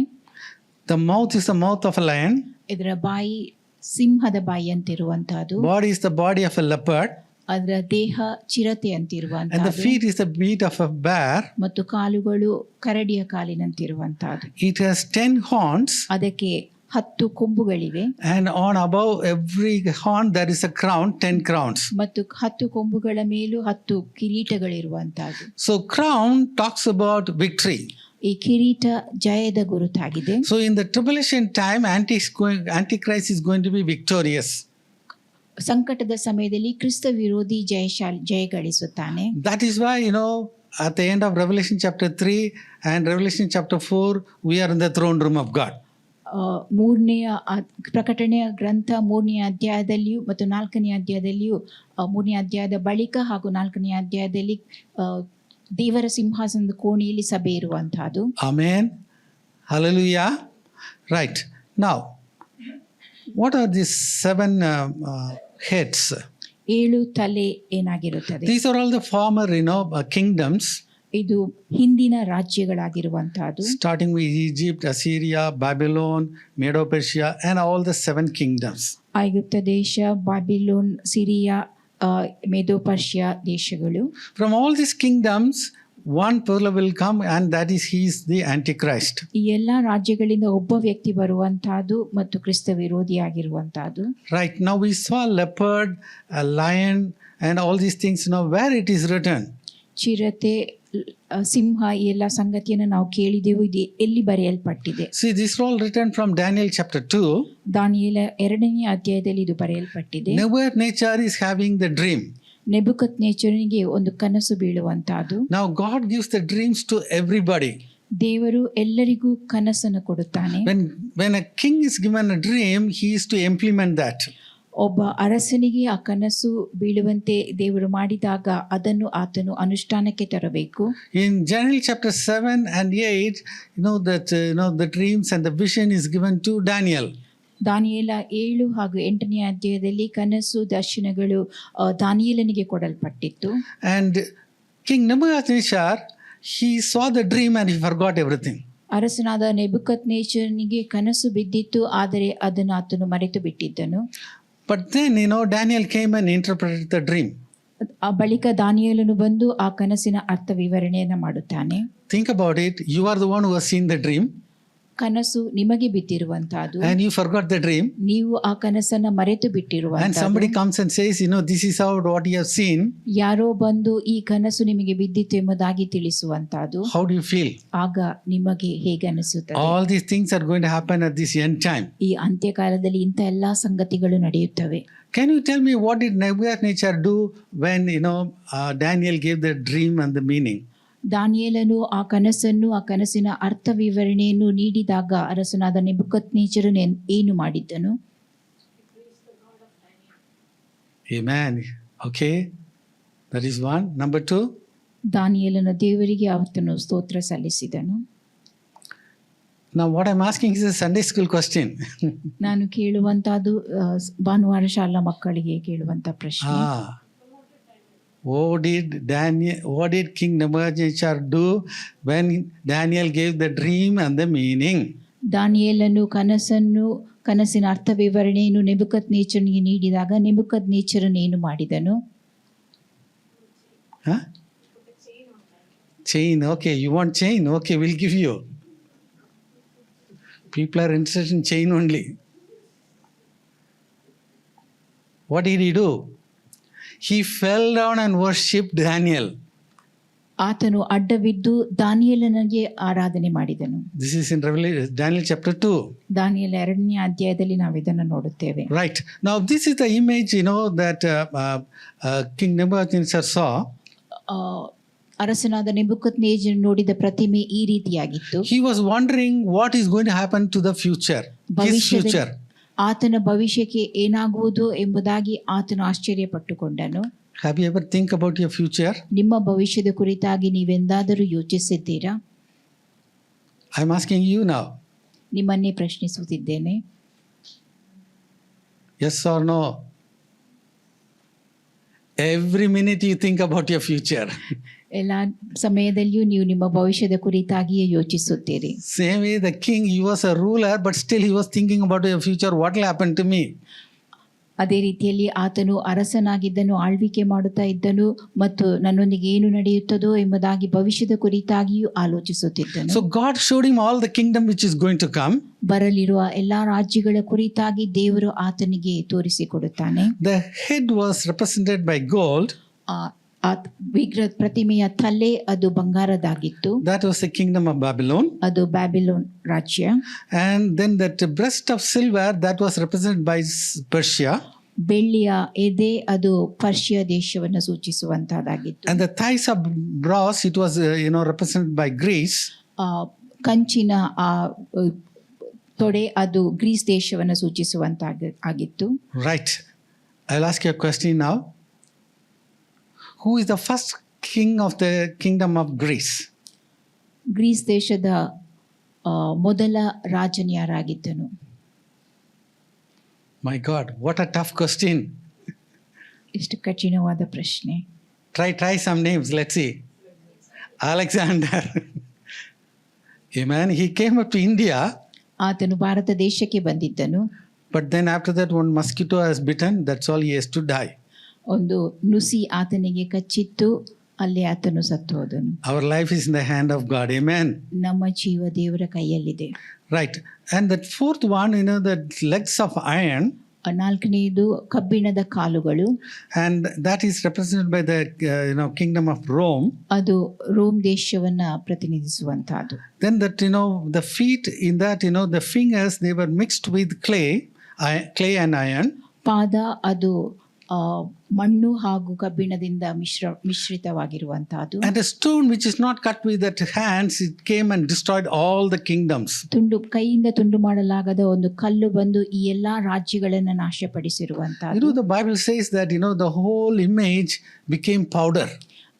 The mouth is the mouth of a lion. ಇದರ ಬಾಯಿ ಸಿಂಹದ ಬಾಯಿಯಂತಿರುವಂತಹದ್ದು. Body is the body of a leopard. ಅದರ ದೇಹ And the ಚಿರತೆಯಂತಿರುವಂತಹದ್ದು feet is the feet of a bear. ಮತ್ತು ಕಾಲುಗಳು ಕರಡಿಯ ಕಾಲಿನಂತಿರುವಂತಹದ್ದು. It has 10 horns. ಅದಕ್ಕೆ 10 ಕೊಂಬುಗಳಿವೆ. And on above every horn there is a crown, 10 crowns. ಮತ್ತು 10 ಕೊಂಬುಗಳ ಮೇಲೂ 10 ಕಿರೀಟಗಳಿರುವಂತಹದ್ದು. So crown talks about victory. ಈ ಕಿರೀಟ ಜಯದ ಗುರುತಾಗಿದೆ. So in the tribulation time, Antichrist is going to be victorious. ಸಂಕಟದ ಸಮಯದಲ್ಲಿ ಕ್ರಿಸ್ತ ವಿರೋಧಿ ಜಯಗಳಿಸುತ್ತಾನೆ. That is why, at the end of Revelation chapter 3 and Revelation chapter 4, we are in the throne room of God. ಪ್ರಕಟಣೆಯ ಗ್ರಂಥ 3ನೇ ಅಧ್ಯಾಯದಲ್ಲಿಯೂ ಮತ್ತು 4ನೇ ಅಧ್ಯಾಯದಲ್ಲಿಯೂ 3ನೇ ಅಧ್ಯಾಯದ ಬಳಿಕ ಹಾಗೂ 4ನೇ ಅಧ್ಯಾಯದಲ್ಲಿ ದೇವರ ಸಿಂಹಾಸನದ ಕೋಣೆಯಲ್ಲಿ ಸಭೆ ಇರುವಂತಹದ್ದು. Amen. Hallelujah. Right. Now, what are these 7 heads? 7 ತಲೆ ಏನಾಗಿರುತ್ತದೆ? These are all the former, kingdoms. ಇದು ಹಿಂದಿನ ರಾಜ್ಯಗಳಾಗಿರುವಂತಹದ್ದು. Starting with Egypt, Assyria, Babylon, Medo-Persia and all the 7 kingdoms. ಐಗುಪ್ತ ದೇಶ, ಬಾಬಿಲೋನ್, ಸಿರಿಯಾ, ಮೆದೋ ಪರ್ಷಿಯಾ ದೇಶಗಳು. From all these kingdoms, one ruler will come, and that is he is the Antichrist. ಈ ಎಲ್ಲ ರಾಜ್ಯಗಳಿಂದ ಒಬ್ಬ ವ್ಯಕ್ತಿ ಬರುವಂತಹದ್ದು ಮತ್ತು ಕ್ರಿಸ್ತ ವಿರೋಧಿಯಾಗಿರುವಂತಹದ್ದು. Right, now we saw leopard, a lion, and all these things. Now where it is written? ಚಿರತೆ, ಸಿಂಹ, ಈ ಎಲ್ಲ ಸಂಗತಿಯನ್ನು ನಾವು ಕೇಳಿದೆವು. ಇದು ಎಲ್ಲಿ ಬರೆಯಲ್ಪಟ್ಟಿದೆ? See, this is all written from Daniel chapter 2. ದಾನಿಯೇಲ 2ನೇ ಅಧ್ಯಾಯದಲ್ಲಿ ಇದು ಬರೆಯಲ್ಪಟ್ಟಿದೆ. Nebuchadnezzar is having the dream. ನೆಬೂಕದ್ನೆಚ್ಚರನಿಗೆ ಒಂದು ಕನಸು ಬೀಳುವಂತಹದ್ದು. Now God gives the dreams to everybody. ದೇವರು ಎಲ್ಲರಿಗೂ ಕನಸನ್ನು ಕೊಡುತ್ತಾನೆ. When a king is given a dream, he is to implement that. ಒಬ್ಬ ಅರಸನಿಗೆ ಆ ಕನಸು ಬೀಳುವಂತೆ ದೇವರು ಮಾಡಿದಾಗ ಅದನ್ನು ಆತನು ಅನುಷ್ಠಾನಕ್ಕೆ ತರಬೇಕು. In Daniel chapter 7 and 8, the dreams and the vision is given to Daniel. ದಾನಿಯೇಲ 7 ಹಾಗೂ 8ನೇ ಅಧ್ಯಾಯದಲ್ಲಿ ಕನಸು ದರ್ಶನಗಳು ದಾನಿಯೇಲನಿಗೆ ಕೊಡಲ್ಪಟ್ಟಿತ್ತು. And King Nebuchadnezzar, he saw the dream and he forgot everything. ಅರಸನಾದ ನೆಬೂಕದ್ನೆಚ್ಚರನಿಗೆ ಕನಸು ಬಿದ್ದಿತ್ತು, ಆದರೆ ಅದನ್ನು ಆತನು ಮರೆತು ಬಿಟ್ಟಿದ್ದನು. But then, Daniel came and interpreted the dream. ಆ ಬಳಿಕ ದಾನಿಯೇಲನು ಬಂದು ಆ ಕನಸಿನ ಅರ್ಥ ವಿವರಣೆಯನ್ನು ಮಾಡುತ್ತಾನೆ. Think about it. You are the one who has seen the dream. ಕನಸು ನಿಮಗೆ ಬಿದ್ದಿರುವಂತಹದ್ದು, And you forgot the dream. ನೀವು ಆ ಕನಸನ್ನ ಮರೆತು And ಬಿಟ್ಟಿರುವಂತಹದ್ದು. somebody comes and says, this is what you have seen. ಯಾರೋ ಬಂದು ಈ ಕನಸು ನಿಮಗೆ ಬಿದ್ದಿತ್ತು ಎಂಬುದಾಗಿ ತಿಳಿಸುವಂತಹದ್ದು. How do you feel? ಆಗ ನಿಮಗೆ ಹೇಗೆ ಅನಿಸುತ್ತದೆ? All these things are going to happen at this end time. ಈ ಅಂತ್ಯಕಾಲದಲ್ಲಿ ಇಂಥ ಎಲ್ಲಾ ಸಂಗತಿಗಳು ನಡೆಯುತ್ತವೆ. Can you tell me what did Nebuchadnezzar do when, Daniel gave the dream and the meaning? ದಾನಿಯೇಲನು ಆ ಕನಸನ್ನು, ಆ ಕನಸಿನ ಅರ್ಥ ವಿವರಣೆಯನ್ನು ನೀಡಿದಾಗ ಅರಸನಾದ ನೆಬೂಕದ್ನೆಚ್ಚರನು ಏನು ಮಾಡಿದ್ದನು? Amen. Okay. That is one. Number 2. ದಾನಿಯೇಲನು ದೇವರಿಗೆ ಆತನು ಸ್ತೋತ್ರ ಸಲ್ಲಿಸಿದನು. Now what I'm asking is a Sunday school question. ನಾನು ಕೇಳುವಂತಹದ್ದು ಭಾನುವಾರ ಶಾಲಾ ಮಕ್ಕಳಿಗೆ ಕೇಳುವಂತ ಪ್ರಶ್ನೆ. What did King Nebuchadnezzar do when Daniel gave the dream and the meaning? ದಾನಿಯೇಲನು ಕನಸಿನ ಅರ್ಥ ವಿವರಣೆಯನ್ನು ನೆಬೂಕದ್ನೆಚ್ಚರನಿಗೆ ನೀಡಿದಾಗ ನೆಬೂಕದ್ನೆಚ್ಚರನು ಏನು ಮಾಡಿದನು? Chain. Okay, you want chain? Okay, we'll give you. People are interested in chain only. What did he do? He fell down and worshipped Daniel. ಆತನು ಅಡ್ಡ ಬಿದ್ದು ದಾನಿಯೇಲನಿಗೆ ಆರಾಧನೆ ಮಾಡಿದನು. This is in Daniel chapter 2. ದಾನಿಯೇಲ 2ನೇ ಅಧ್ಯಾಯದಲ್ಲಿ ನಾವು ಇದನ್ನು ನೋಡುತ್ತೇವೆ. Right. Now this is the image, that King Nebuchadnezzar saw. ಅರಸನಾದ ನೆಬೂಕದ್ನೆಚ್ಚರನು ನೋಡಿದ ಪ್ರತಿಮೆ ಈ ರೀತಿಯಾಗಿತ್ತು. He was wondering what is going to happen to the future, his future. ಆತನ ಭವಿಷ್ಯಕ್ಕೆ ಏನಾಗುವುದು ಎಂಬುದಾಗಿ ಆತನು ಆಶ್ಚರ್ಯಪಟ್ಟುಕೊಂಡನು. Have you ever think about your future? ನಿಮ್ಮ ಭವಿಷ್ಯದ ಕುರಿತಾಗಿ ನೀವೆಂದಾದರೂ ಯೋಚಿಸಿದ್ದೀರಾ? I'm asking you now. ನಿಮ್ಮನ್ನೇ ಪ್ರಶ್ನಿಸುತ್ತಿದ್ದೇನೆ. Yes or no? Every minute you think about your future. ಎಲ್ಲ ಸಮಯದಲ್ಲಿಯೂ ನೀವು ನಿಮ್ಮ ಭವಿಷ್ಯದ ಕುರಿತಾಗಿಯೇ ಯೋಚಿಸುತ್ತೀರಿ. Same way the king, he was a ruler, but still he was thinking about your future. What will happen to me? ಅದೇ ರೀತಿಯಲ್ಲಿ ಆತನು ಅರಸನಾಗಿದ್ದನು, ಆಳ್ವಿಕೆ ಮಾಡುತ್ತಾ ಇದ್ದನು ಮತ್ತು ನನ್ನೊಂದಿಗೆ ಏನು ನಡೆಯುತ್ತದೋ ಎಂಬುದಾಗಿ ಭವಿಷ್ಯದ ಕುರಿತಾಗಿಯೂ ಆಲೋಚಿಸುತ್ತಿದ್ದನು. So God showed him all the kingdom which is going to come. ಬರಲಿರುವ ಎಲ್ಲಾ ರಾಜ್ಯಗಳ ಕುರಿತಾಗಿ ದೇವರು ಆತನಿಗೆ ತೋರಿಸಿಕೊಡುತ್ತಾನೆ. The head was represented by gold. ವಿಗ್ರಹ ಪ್ರತಿಮೆಯ ತಲೆ ಅದು ಬಂಗಾರದಾಗಿತ್ತು. That was the kingdom of Babylon. ಅದು ಬ್ಯಾಬಿಲೋನ್ ರಾಜ್ಯ. And then that breast of silver, that was represented by Persia. ಬೆಳ್ಳಿಯ ಎದೆ ಅದು ಪರ್ಷಿಯ ದೇಶವನ್ನು ಸೂಚಿಸುವಂತಹದ್ದಾಗಿತ್ತು. And the thighs of brass, it was represented by Greece. ಕಂಚಿನ ಆ ತೊಡೆ ಅದು ಗ್ರೀಸ್ ದೇಶವನ್ನು ಸೂಚಿಸುವಂತಾಗಿತ್ತು. Right. I'll ask you a question now. Who is the first king of the kingdom of Greece? Greece ದೇಶದ ಮೊದಲ ರಾಜನು ಯಾರಾಗಿದ್ದನು? My God, what a tough question. ಎಷ್ಟು ಕಠಿಣವಾದ ಪ್ರಶ್ನೆ. Try some names. Let's see. Alexander. Amen. He came up to India. ಆತನು ಭಾರತ ದೇಶಕ್ಕೆ ಬಂದಿದ್ದನು. But then after that, one mosquito has bitten. That's all, he has to die. ಒಂದು ನುಸಿ ಆತನಿಗೆ ಕಚ್ಚಿತ್ತು, ಅಲ್ಲಿ ಆತನು ಸತ್ತು ಹೋದನು. Our life is in the hand of God. Amen. ನಮ್ಮ ಜೀವ ದೇವರ ಕೈಯಲ್ಲಿದೆ. Right. And that fourth one, the legs of iron. ನಾಲ್ಕನೆಯದು ಕಬ್ಬಿಣದ ಕಾಲುಗಳು. And that is represented by the, kingdom of Rome. ಅದು ರೋಮ್ ದೇಶವನ್ನ ಪ್ರತಿನಿಧಿಸುವಂತಹದ್ದು. Then that, the feet in that, the fingers, they were mixed with clay and iron. ಪಾದ ಅದು ಮಣ್ಣು ಹಾಗೂ ಕಬ್ಬಿಣದಿಂದ ಮಿಶ್ರಿತವಾಗಿರುವಂತಹದ್ದು. And a stone which is not cut with that hands, it came and destroyed all the kingdoms. ಕೈಯಿಂದ ತುಂಡು ಮಾಡಲಾಗದ ಒಂದು ಕಲ್ಲು ಬಂದು ಈ ಎಲ್ಲಾ ರಾಜ್ಯಗಳನ್ನ ನಾಶಪಡಿಸಿರುವಂತಹದ್ದು. The Bible says that, the whole image became powder.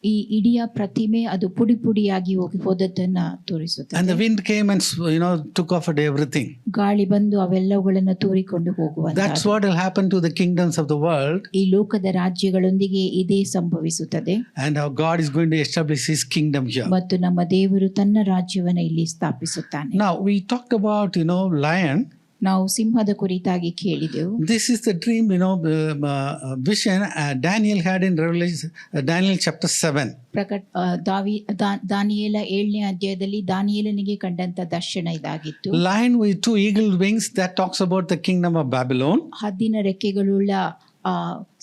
ಈ ಇಡೀ ಪ್ರತಿಮೆ ಅದು ಪುಡಿ ಪುಡಿಯಾಗಿ ಹೋದದ್ದನ್ನ ತೋರಿಸುತ್ತದೆ. And the wind came and, took off everything. ಗಾಳಿ ಬಂದು ಅವೆಲ್ಲವುಗಳನ್ನು ತೂರಿಕೊಂಡು ಹೋಗುವಂತ. That's what will happen to the kingdoms of the world. ಈ ಲೋಕದ ರಾಜ್ಯಗಳೊಂದಿಗೆ ಇದೇ ಸಂಭವಿಸುತ್ತದೆ. And our God is going to establish his kingdom here. ಮತ್ತು ನಮ್ಮ ದೇವರು ತನ್ನ ರಾಜ್ಯವನ್ನ ಇಲ್ಲಿ ಸ್ಥಾಪಿಸುತ್ತಾನೆ. Now we talked about, lion. ನಾವು ಸಿಂಹದ ಕುರಿತಾಗಿ ಕೇಳಿದೆವು. This is the dream, vision Daniel had in Revelation, Daniel chapter 7. ದಾನಿಯೇಲ 7ನೇ ಅಧ್ಯಾಯದಲ್ಲಿ ದಾನಿಯೇಲನಿಗೆ ಕಂಡಂತ ದರ್ಶನ ಇದಾಗಿತ್ತು. Lion with 2 eagle wings, that talks about the kingdom of Babylon. ಹದ್ದಿನ ರೆಕ್ಕೆಗಳುಳ್ಳ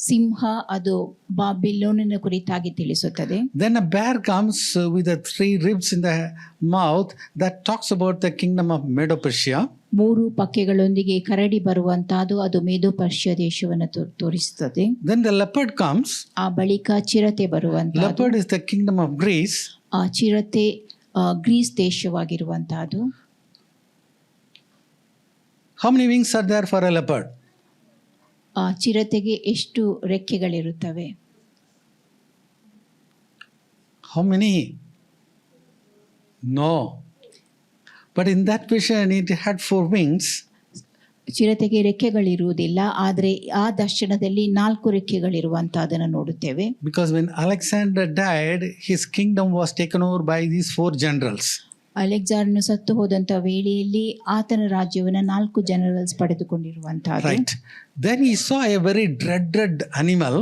ಸಿಂಹ ಅದು ಬಾಬಿಲೋನಿನ ಕುರಿತಾಗಿ ತಿಳಿಸುತ್ತದೆ. Then a bear comes with the 3 ribs in the mouth, that talks about the kingdom of Medo-Persia. 3 ಪಕ್ಕೆಗಳೊಂದಿಗೆ ಕರಡಿ ಬರುವಂತಹದ್ದು ಅದು ಮೇದೋ ಪರ್ಷಿಯ ದೇಶವನ್ನು ತೋರಿಸುತ್ತದೆ. Then the leopard comes. ಆ ಬಳಿಕ ಚಿರತೆ ಬರುವಂತಹದ್ದು. Leopard is the kingdom of Greece. ಆ ಚಿರತೆ Greece ದೇಶವಾಗಿರುವಂತಹದ್ದು. How many wings are there for a leopard? ಆ ಚಿರತೆಗೆ ಎಷ್ಟು ರೆಕ್ಕೆಗಳಿರುತ್ತವೆ? How many? No. But in that vision it had 4 wings. ಚಿರತೆಗೆ ರೆಕ್ಕೆಗಳಿರುವುದಿಲ್ಲ, ಆದರೆ ಆ ದರ್ಶನದಲ್ಲಿ 4 ರೆಕ್ಕೆಗಳಿರುವಂತಹದನ್ನು ನೋಡುತ್ತೇವೆ. Because when Alexander died, his kingdom was taken over by these 4 generals. ಅಲೆಕ್ಸಾಂಡರ್ನು ಸತ್ತು ಹೋದಂತ ವೇಳೆಯಲ್ಲಿ ಆತನ ರಾಜ್ಯವನ್ನು 4 generals ಪಡೆದುಕೊಂಡಿರುವಂತಹದ್ದು. Right. Then he saw a very dreaded animal.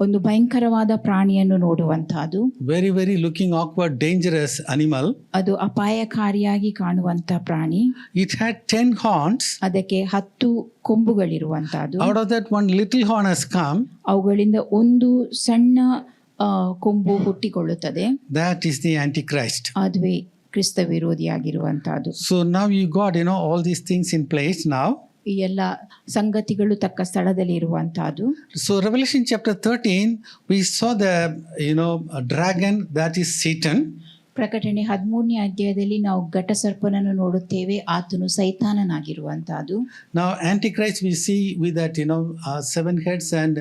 ಒಂದು ಭಯಂಕರವಾದ ಪ್ರಾಣಿಯನ್ನು ನೋಡುವಂತಹದ್ದು. Very, very looking awkward, dangerous animal. ಅದು ಅಪಾಯಕಾರಿಯಾಗಿ ಕಾಣುವಂತ ಪ್ರಾಣಿ. It had 10 horns. ಅದಕ್ಕೆ 10 ಕೊಂಬುಗಳಿರುವಂತಹದ್ದು. Out of that, 1 little horn has come. ಅವುಗಳಿಂದ ಒಂದು ಸಣ್ಣ ಕೊಂಬು ಹುಟ್ಟಿಕೊಳ್ಳುತ್ತದೆ. That is the Antichrist. ಅದುವೇ ಕ್ರಿಸ್ತ ವಿರೋಧಿಯಾಗಿರುವಂತಹದ್ದು. So now you got, all these things in place now. ಈ ಎಲ್ಲ ಸಂಗತಿಗಳು ತಕ್ಕ ಸ್ಥಳದಲ್ಲಿ ಇರುವಂತಹದ್ದು. So Revelation chapter 13, we saw the, a dragon, that is Satan. ಪ್ರಕಟಣೆ 13ನೇ ಅಧ್ಯಾಯದಲ್ಲಿ ನಾವು ಘಟಸರ್ಪನನ್ನು ನೋಡುತ್ತೇವೆ, ಆತನು ಸೈತಾನನಾಗಿರುವಂತಹದ್ದು. Now Antichrist we see with that, 7 heads and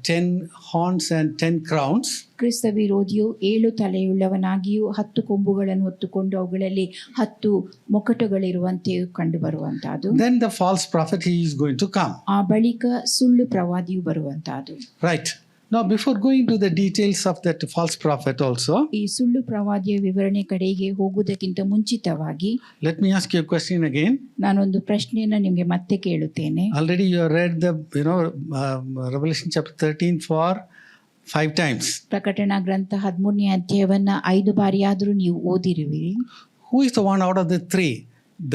10 horns and 10 crowns. ಕ್ರಿಸ್ತ ವಿರೋಧಿಯು 7 ತಲೆಯುಳ್ಳವನಾಗಿಯೂ 10 ಕೊಂಬುಗಳನ್ನು ಹೊತ್ತುಕೊಂಡು ಅವುಗಳಲ್ಲಿ 10 ಮೊಕಟುಗಳಿರುವಂತೆಯೂ ಕಂಡು ಬರುವಂತಹದ್ದು. Then the false prophet, he is going to come. ಆ ಬಳಿಕ ಸುಳ್ಳು ಪ್ರವಾದಿಯು ಬರುವಂತಹದ್ದು. Right. Now before going to the details of that false prophet also, ಈ ಸುಳ್ಳು ಪ್ರವಾದಿಯ ವಿವರಣೆ ಕಡೆಗೆ ಹೋಗುವುದಕ್ಕಿಂತ ಮುಂಚಿತವಾಗಿ let me ask you a question again. ನಾನೊಂದು ಪ್ರಶ್ನೆಯನ್ನು ನಿಮಗೆ ಮತ್ತೆ ಕೇಳುತ್ತೇನೆ. Already you have read the, Revelation chapter 13 for 5 times. ಪ್ರಕಟಣಾ ಗ್ರಂಥ 13ನೇ ಅಧ್ಯಾಯವನ್ನ 5 ಬಾರಿಯಾದರೂ ನೀವು ಓದಿರುವಿರಿ. Who is the one out of the 3?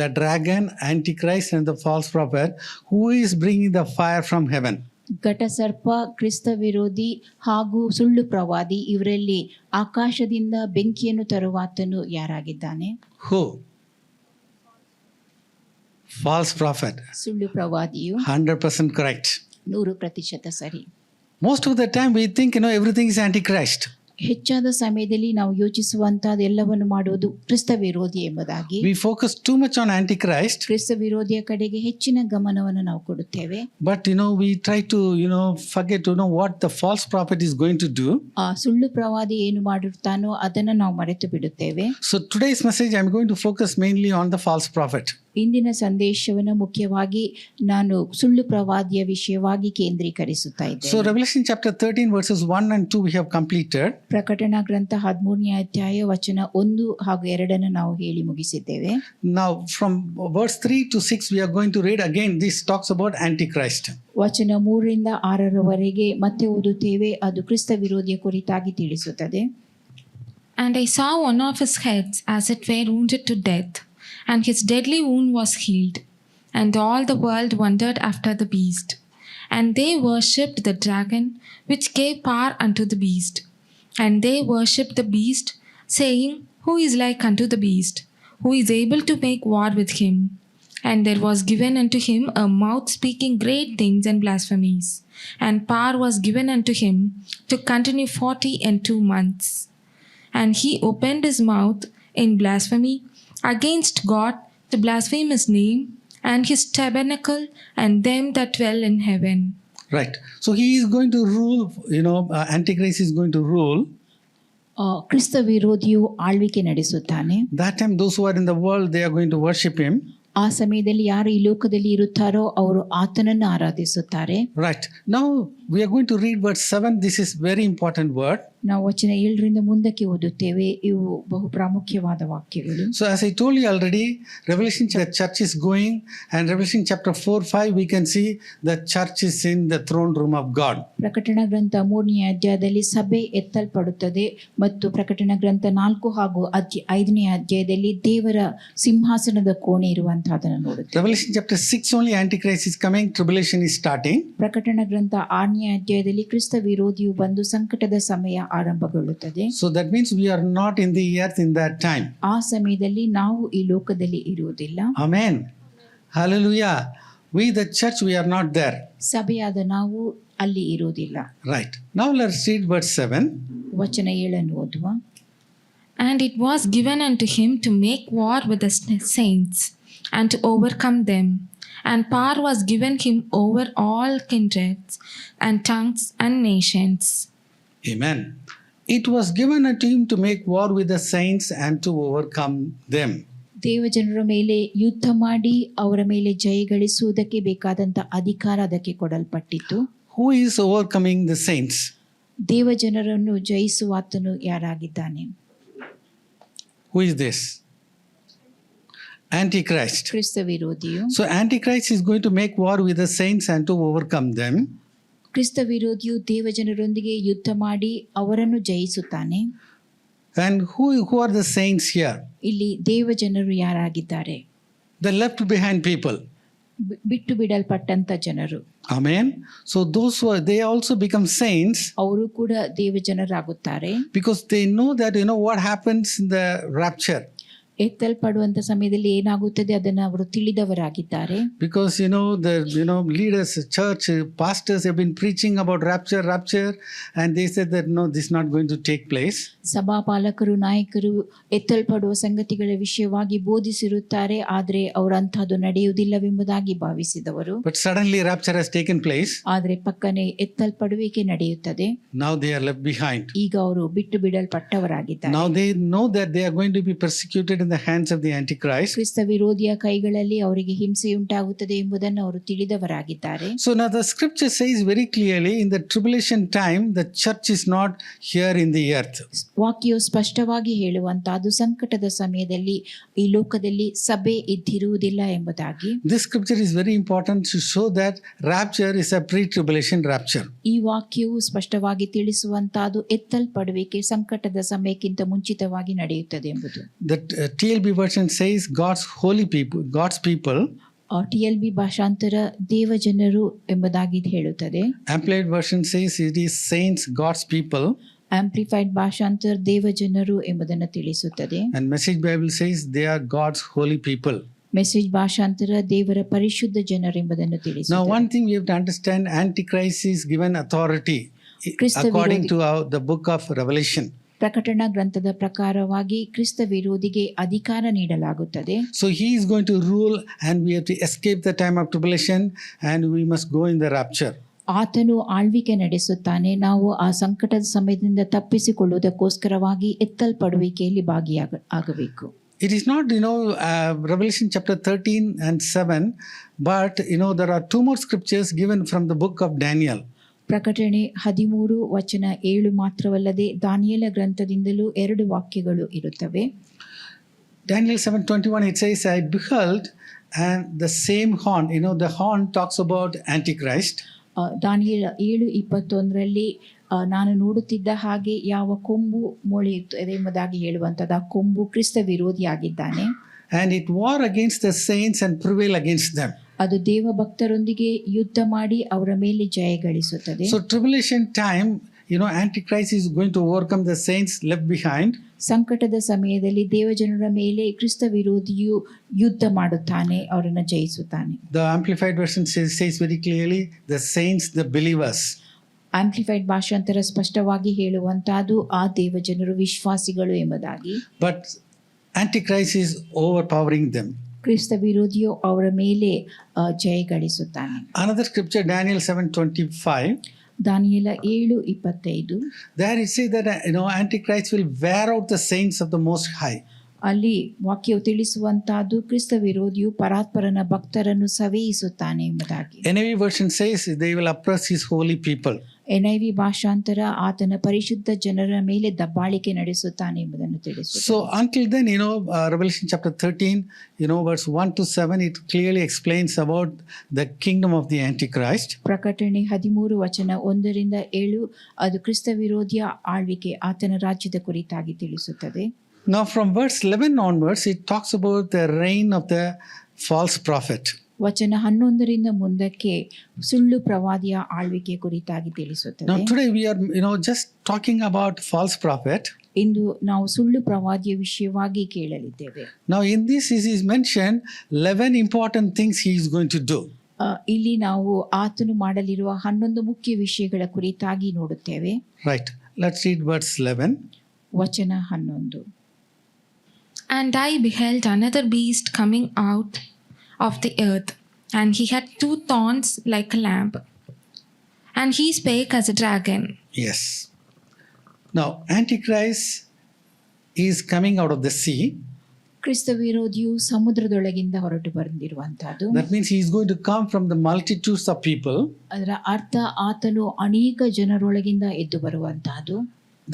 The dragon, Antichrist and the false prophet. Who is bringing the fire from heaven? ಘಟಸರ್ಪ, ಕ್ರಿಸ್ತ ವಿರೋಧಿ ಹಾಗೂ ಸುಳ್ಳು ಪ್ರವಾದಿ, ಇವರಲ್ಲಿ ಆಕಾಶದಿಂದ ಬೆಂಕಿಯನ್ನು ತರುವಾತನು ಯಾರಾಗಿದ್ದಾನೆ? Who? False prophet. ಸುಳ್ಳು ಪ್ರವಾದಿಯು 100% correct. 100% ಸರಿ. Most of the time we think, everything is Antichrist. ಹೆಚ್ಚಾದ ಸಮಯದಲ್ಲಿ ನಾವು ಯೋಚಿಸುವಂತಹದ್ದು ಎಲ್ಲವನ್ನು ಮಾಡುವುದು ಕ್ರಿಸ್ತ ವಿರೋಧಿ ಎಂಬುದಾಗಿ. We focus too much on Antichrist. ಕ್ರಿಸ್ತ ವಿರೋಧಿಯ ಕಡೆಗೆ ಹೆಚ್ಚಿನ ಗಮನವನ್ನು ನಾವು ಕೊಡುತ್ತೇವೆ. But we try to forget what the false prophet is going to do. ಆ ಸುಳ್ಳು ಪ್ರವಾದಿ ಏನು ಮಾಡಿರ್ತಾನೋ ಅದನ್ನು ನಾವು ಮರೆತು ಬಿಡುತ್ತೇವೆ. So today's message I'm going to focus mainly on the false prophet. ಇಂದಿನ ಸಂದೇಶವನ್ನು ಮುಖ್ಯವಾಗಿ ನಾನು ಸುಳ್ಳು ಪ್ರವಾದಿಯ ವಿಷಯವಾಗಿ ಕೇಂದ್ರೀಕರಿಸುತ್ತಾ So ಇದ್ದೇನೆ. Revelation chapter 13 verses 1 and 2 we have completed. ಪ್ರಕಟಣಾ ಗ್ರಂಥ 13ನೇ ಅಧ್ಯಾಯ ವಚನ 1 ಹಾಗೂ 2 ನಾವು ಹೇಳಿ ಮುಗಿಸಿದ್ದೇವೆ. Now from verse 3 to 6 we are going to read again. This talks about Antichrist. ವಚನ 3ರಿಂದ 6ರವರೆಗೆ ಮತ್ತೆ ಓದುತ್ತೇವೆ. ಅದು ಕ್ರಿಸ್ತ ವಿರೋಧಿಯ ಕುರಿತಾಗಿ ತಿಳಿಸುತ್ತದೆ. And I saw one of his heads as it were wounded to death, and his deadly wound was healed. And all the world wondered after the beast. And they worshipped the dragon, which gave power unto the beast. And they worshipped the beast, saying, Who is like unto the beast? Who is able to make war with him? And there was given unto him a mouth speaking great things and blasphemies. And power was given unto him to continue 42 months. And he opened his mouth in blasphemy against God, to blaspheme his name and his tabernacle and them that dwell in heaven. Right. So he is going to rule, Antichrist is going to rule. ಕ್ರಿಸ್ತ ವಿರೋಧಿಯು ಆಳ್ವಿಕೆ ನಡೆಸುತ್ತಾನೆ. That time those who are in the world, they are going to worship him. ಆ ಸಮಯದಲ್ಲಿ ಯಾರು ಈ ಲೋಕದಲ್ಲಿ ಇರುತ್ತಾರೋ ಅವರು ಆತನನ್ನು ಆರಾಧಿಸುತ್ತಾರೆ. Right. Now we are going to read verse 7. This is very important word. ನಾವು ವಚನ 7ರಿಂದ ಮುಂದಕ್ಕೆ ಓದುತ್ತೇವೆ. ಇವು ಬಹು ಪ್ರಾಮುಖ್ಯವಾದ ವಾಕ್ಯಗಳು. So as I told you already, Revelation the church is going, and Revelation chapter 4-5 we can see the church is in the throne room of God. ಪ್ರಕಟಣಾ ಗ್ರಂಥ 3ನೇ ಅಧ್ಯಾಯದಲ್ಲಿ ಸಭೆ ಎತ್ತಲ್ಪಡುತ್ತದೆ ಮತ್ತು ಪ್ರಕಟಣಾ ಗ್ರಂಥ 4 ಹಾಗೂ 5ನೇ ಅಧ್ಯಾಯದಲ್ಲಿ ದೇವರ ಸಿಂಹಾಸನದ ಕೋಣೆ ಇರುವಂತಹದನ್ನು ನೋಡುತ್ತೇವೆ. Revelation chapter 6 only Antichrist is coming, tribulation is starting. ಪ್ರಕಟಣಾ ಗ್ರಂಥ 6ನೇ ಅಧ್ಯಾಯದಲ್ಲಿ ಕ್ರಿಸ್ತ ವಿರೋಧಿಯು ಬಂದು ಸಂಕಟದ ಸಮಯ ಆರಂಭಗೊಳ್ಳುತ್ತದೆ. So that means we are not in the earth in that time. ಆ ಸಮಯದಲ್ಲಿ ನಾವು ಈ ಲೋಕದಲ್ಲಿ ಇರುವುದಿಲ್ಲ. Amen. Hallelujah. We the church, we are not there. ಸಭೆಯಾದ ನಾವು ಅಲ್ಲಿ ಇರುವುದಿಲ್ಲ. Right. Now let's read verse 7. ವಚನ 7 ಓದುವ. And it was given unto him to make war with the saints and to overcome them. And power was given him over all kindreds and tongues and nations. Amen. It was given unto him to make war with the saints and to overcome them. ದೇವಜನರ ಮೇಲೆ ಯುದ್ಧ ಮಾಡಿ ಅವರ ಮೇಲೆ ಜಯಗಳಿಸುವುದಕ್ಕೆ ಬೇಕಾದಂತ ಅಧಿಕಾರ ಅದಕ್ಕೆ ಕೊಡಲ್ಪಟ್ಟಿತು. Who is overcoming the saints? ದೇವಜನರನ್ನು ಜಯಿಸುವಾತನು ಯಾರಾಗಿದ್ದಾನೆ? Who is this? Antichrist. ಕ್ರಿಸ್ತ ವಿರೋಧಿಯು. So Antichrist is going to make war with the saints and to overcome them. ಕ್ರಿಸ್ತ ವಿರೋಧಿಯು ದೇವಜನರೊಂದಿಗೆ ಯುದ್ಧ ಮಾಡಿ ಅವರನ್ನು ಜಯಿಸುತ್ತಾನೆ. And who are the saints here? ಇಲ್ಲಿ ದೇವಜನರು ಯಾರಾಗಿದ್ದಾರೆ? The left behind people. ಬಿಟ್ಟು ಬಿಡಲ್ಪಟ್ಟಂತ ಜನರು. Amen. So those who are, they also become saints. ಅವರು ಕೂಡ ದೇವಜನರಾಗುತ್ತಾರೆ. Because they know that what happens in the rapture. ಎತ್ತಲ್ಪಡುವಂತ ಸಮಯದಲ್ಲಿ ಏನಾಗುತ್ತದೆ ಅದನ್ನು ಅವರು ತಿಳಿದವರಾಗಿದ್ದಾರೆ. Because the leaders, church pastors have been preaching about rapture, and they said that no, this is not going to take place. ಸಭಾಪಾಲಕರು ನಾಯಕರು ಎತ್ತಲ್ಪಡುವ ಸಂಗತಿಗಳ ವಿಷಯವಾಗಿ ಬೋಧಿಸಿರುತ್ತಾರೆ, ಆದರೆ ಅವರಂತಹದ್ದು ನಡೆಯುವುದಿಲ್ಲವೆಂಬುದಾಗಿ ಭಾವಿಸಿದವರು. But suddenly rapture has taken place. ಆದರೆ ಪಕ್ಕನೆ ಎತ್ತಲ್ಪಡುವಿಕೆ ನಡೆಯುತ್ತದೆ. Now they are left behind. ಈಗ ಅವರು ಬಿಟ್ಟು ಬಿಡಲ್ಪಟ್ಟವರಾಗಿದ್ದಾರೆ. Now they know that they are going to be persecuted in the hands of the Antichrist. ಕ್ರಿಸ್ತ ವಿರೋಧಿಯ ಕೈಗಳಲ್ಲಿ ಅವರಿಗೆ ಹಿಂಸೆಯುಂಟಾಗುತ್ತದೆ ಎಂಬುದನ್ನು ಅವರು ತಿಳಿದವರಾಗಿದ್ದಾರೆ. So now the scripture says very clearly, in the tribulation time, the church is not here in the earth. ವಾಕ್ಯವು ಸ್ಪಷ್ಟವಾಗಿ ಹೇಳುವಂತಹದ್ದು ಸಂಕಟದ ಸಮಯದಲ್ಲಿ ಈ ಲೋಕದಲ್ಲಿ ಸಭೆ ಇದ್ದಿರುವುದಿಲ್ಲ ಎಂಬುದಾಗಿ. This scripture is very important to show that rapture is a pre-tribulation rapture. ಈ ವಾಕ್ಯವು ಸ್ಪಷ್ಟವಾಗಿ ತಿಳಿಸುವಂತಹದ್ದು ಎತ್ತಲ್ಪಡುವಿಕೆ ಸಂಕಟದ ಸಮಯಕ್ಕಿಂತ ಮುಂಚಿತವಾಗಿ ನಡೆಯುತ್ತದೆ ಎಂಬುದು. The TLB version says God's holy people, God's people. TLB ಭಾಷಾಂತರ ದೇವಜನರು ಎಂಬುದಾಗಿ ಹೇಳುತ್ತದೆ. Amplified version says it is saints, God's people. Amplified ಭಾಷಾಂತರ ದೇವಜನರು ಎಂಬುದನ್ನು ತಿಳಿಸುತ್ತದೆ. And Message Bible says they are God's holy people. Message ಭಾಷಾಂತರ ದೇವರ ಪರಿಶುದ್ಧ ಜನರು ಎಂಬುದನ್ನು ತಿಳಿಸುತ್ತದೆ. Now one thing we have to understand, Antichrist is given authority according to the book of Revelation. ಪ್ರಕಟಣಾ ಗ್ರಂಥದ ಪ್ರಕಾರವಾಗಿ ಕ್ರಿಸ್ತ ವಿರೋಧಿಗೆ ಅಧಿಕಾರ ನೀಡಲಾಗುತ್ತದೆ. So he is going to rule, and we have to escape the time of tribulation, and we must go in the rapture. ಆತನು ಆಳ್ವಿಕೆ ನಡೆಸುತ್ತಾನೆ. ನಾವು ಆ ಸಂಕಟದ ಸಮಯದಿಂದ ತಪ್ಪಿಸಿಕೊಳ್ಳುವುದಕ್ಕೋಸ್ಕರವಾಗಿ ಎತ್ತಲ್ಪಡುವಿಕೆಯಲ್ಲಿ ಭಾಗಿಯಾಗಬೇಕು. it is not, Revelation chapter 13 and 7, but, there are two more scriptures given from the book of Daniel. ಪ್ರಕಟಣೆ 13:7 ಮಾತ್ರವಲ್ಲದೆ ದಾನಿಯೇಲ ಗ್ರಂಥದಿಂದಲೂ 2 ವಾಕ್ಯಗಳು ಇರುತ್ತವೆ. Daniel 7:21, it says, I beheld, and the same horn, the horn talks about Antichrist. ದಾನಿಯೇಲ 7:21 ನಾನು ನೋಡುತ್ತಿದ್ದ ಹಾಗೆ ಯಾವ ಕೊಂಬು ಮೊಳೆಯುತ್ತದೆ ಎಂಬುದಾಗಿ ಹೇಳುವಂಥದ್ದು ಆ ಕೊಂಬು ಕ್ರಿಸ್ತ ವಿರೋಧಿಯಾಗಿದ್ದಾನೆ. And it war against the saints and prevail against them. ಅದು ದೇವ ಭಕ್ತರೊಂದಿಗೆ ಯುದ್ಧ ಮಾಡಿ ಅವರ ಮೇಲೆ ಜಯ ಗಳಿಸುತ್ತದೆ. So tribulation time, Antichrist is going to overcome the saints left behind. ಸಂಕಟದ ಸಮಯದಲ್ಲಿ ದೇವಜನರ ಮೇಲೆ ಕ್ರಿಸ್ತ ವಿರೋಧಿಯು ಯುದ್ಧ ಮಾಡುತ್ತಾನೆ, ಅವರನ್ನು ಜಯಿಸುತ್ತಾನೆ. The amplified version says very clearly, the saints, the believers. Amplified ಭಾಷಾಂತರ ಸ್ಪಷ್ಟವಾಗಿ ಹೇಳುವಂತಹದ್ದು ಆ ದೇವಜನರು ವಿಶ್ವಾಸಿಗಳು ಎಂಬುದಾಗಿ. But Antichrist is overpowering them. ಕ್ರಿಸ್ತ ವಿರೋಧಿಯು ಅವರ ಮೇಲೆ ಜಯ ಗಳಿಸುತ್ತಾನೆ. Another scripture, Daniel 7:25. ದಾನಿಯೇಲ 7:25. There it says that Antichrist will wear out the saints of the Most High. ಅಲ್ಲಿ ವಾಕ್ಯವು ತಿಳಿಸುವಂತಹದ್ದು ಕ್ರಿಸ್ತ ವಿರೋಧಿಯು ಪರಾತ್ಪರನ ಭಕ್ತರನ್ನು ಸವೆಯಿಸುತ್ತಾನೆ ಎಂಬುದಾಗಿ. NIV version says they will oppress his holy people. NIV ಭಾಷಾಂತರ ಆತನ ಪರಿಶುದ್ಧ ಜನರ ಮೇಲೆ ದಬ್ಬಾಳಿಕೆ ನಡೆಸುತ್ತಾನೆ ಎಂಬುದನ್ನು ತಿಳಿಸುತ್ತದೆ. So until then, Revelation chapter 13, verse 1 to 7, it clearly explains about the kingdom of the Antichrist. ಪ್ರಕಟಣೆ 13:1-7 ಅದು ಕ್ರಿಸ್ತ ವಿರೋಧಿಯ ಆಳ್ವಿಕೆ, ಆತನ ರಾಜ್ಯದ ಕುರಿತಾಗಿ ತಿಳಿಸುತ್ತದೆ. Now from verse 11 onwards, it talks about the reign of the false prophet. ವಚನ 11ರಿಂದ ಮುಂದಕ್ಕೆ ಸುಳ್ಳು ಪ್ರವಾದಿಯ ಆಳ್ವಿಕೆ ಕುರಿತಾಗಿ ತಿಳಿಸುತ್ತದೆ. Now today we are, just talking about false prophet. ಇಂದು ನಾವು ಸುಳ್ಳು ಪ್ರವಾದಿಯ ವಿಷಯವಾಗಿ ಕೇಳಲಿದ್ದೇವೆ. Now in this is mentioned 11 important things he is going to do. ಇಲ್ಲಿ ನಾವು ಆತನು ಮಾಡಲಿರುವ 11 ಮುಖ್ಯ ವಿಷಯಗಳ ಕುರಿತಾಗಿ ನೋಡುತ್ತೇವೆ. Right. Let's read verse 11. ವಚನ 11. And I beheld another beast coming out of the earth, and he had 2 thorns like a lamp, and he spake as a dragon. Yes. Now Antichrist is coming out of the sea. ಕ್ರಿಸ್ತ ವಿರೋಧಿಯು ಸಮುದ್ರದೊಳಗಿಂದ ಹೊರಟು ಬಂದಿರುವಂತಹದ್ದು. That means he is going to come from the multitudes of people. ಅದರ ಅರ್ಥ ಆತನು ಅನೇಕ ಜನರೊಳಗಿಂದ ಎದ್ದು ಬರುವಂತಹದ್ದು.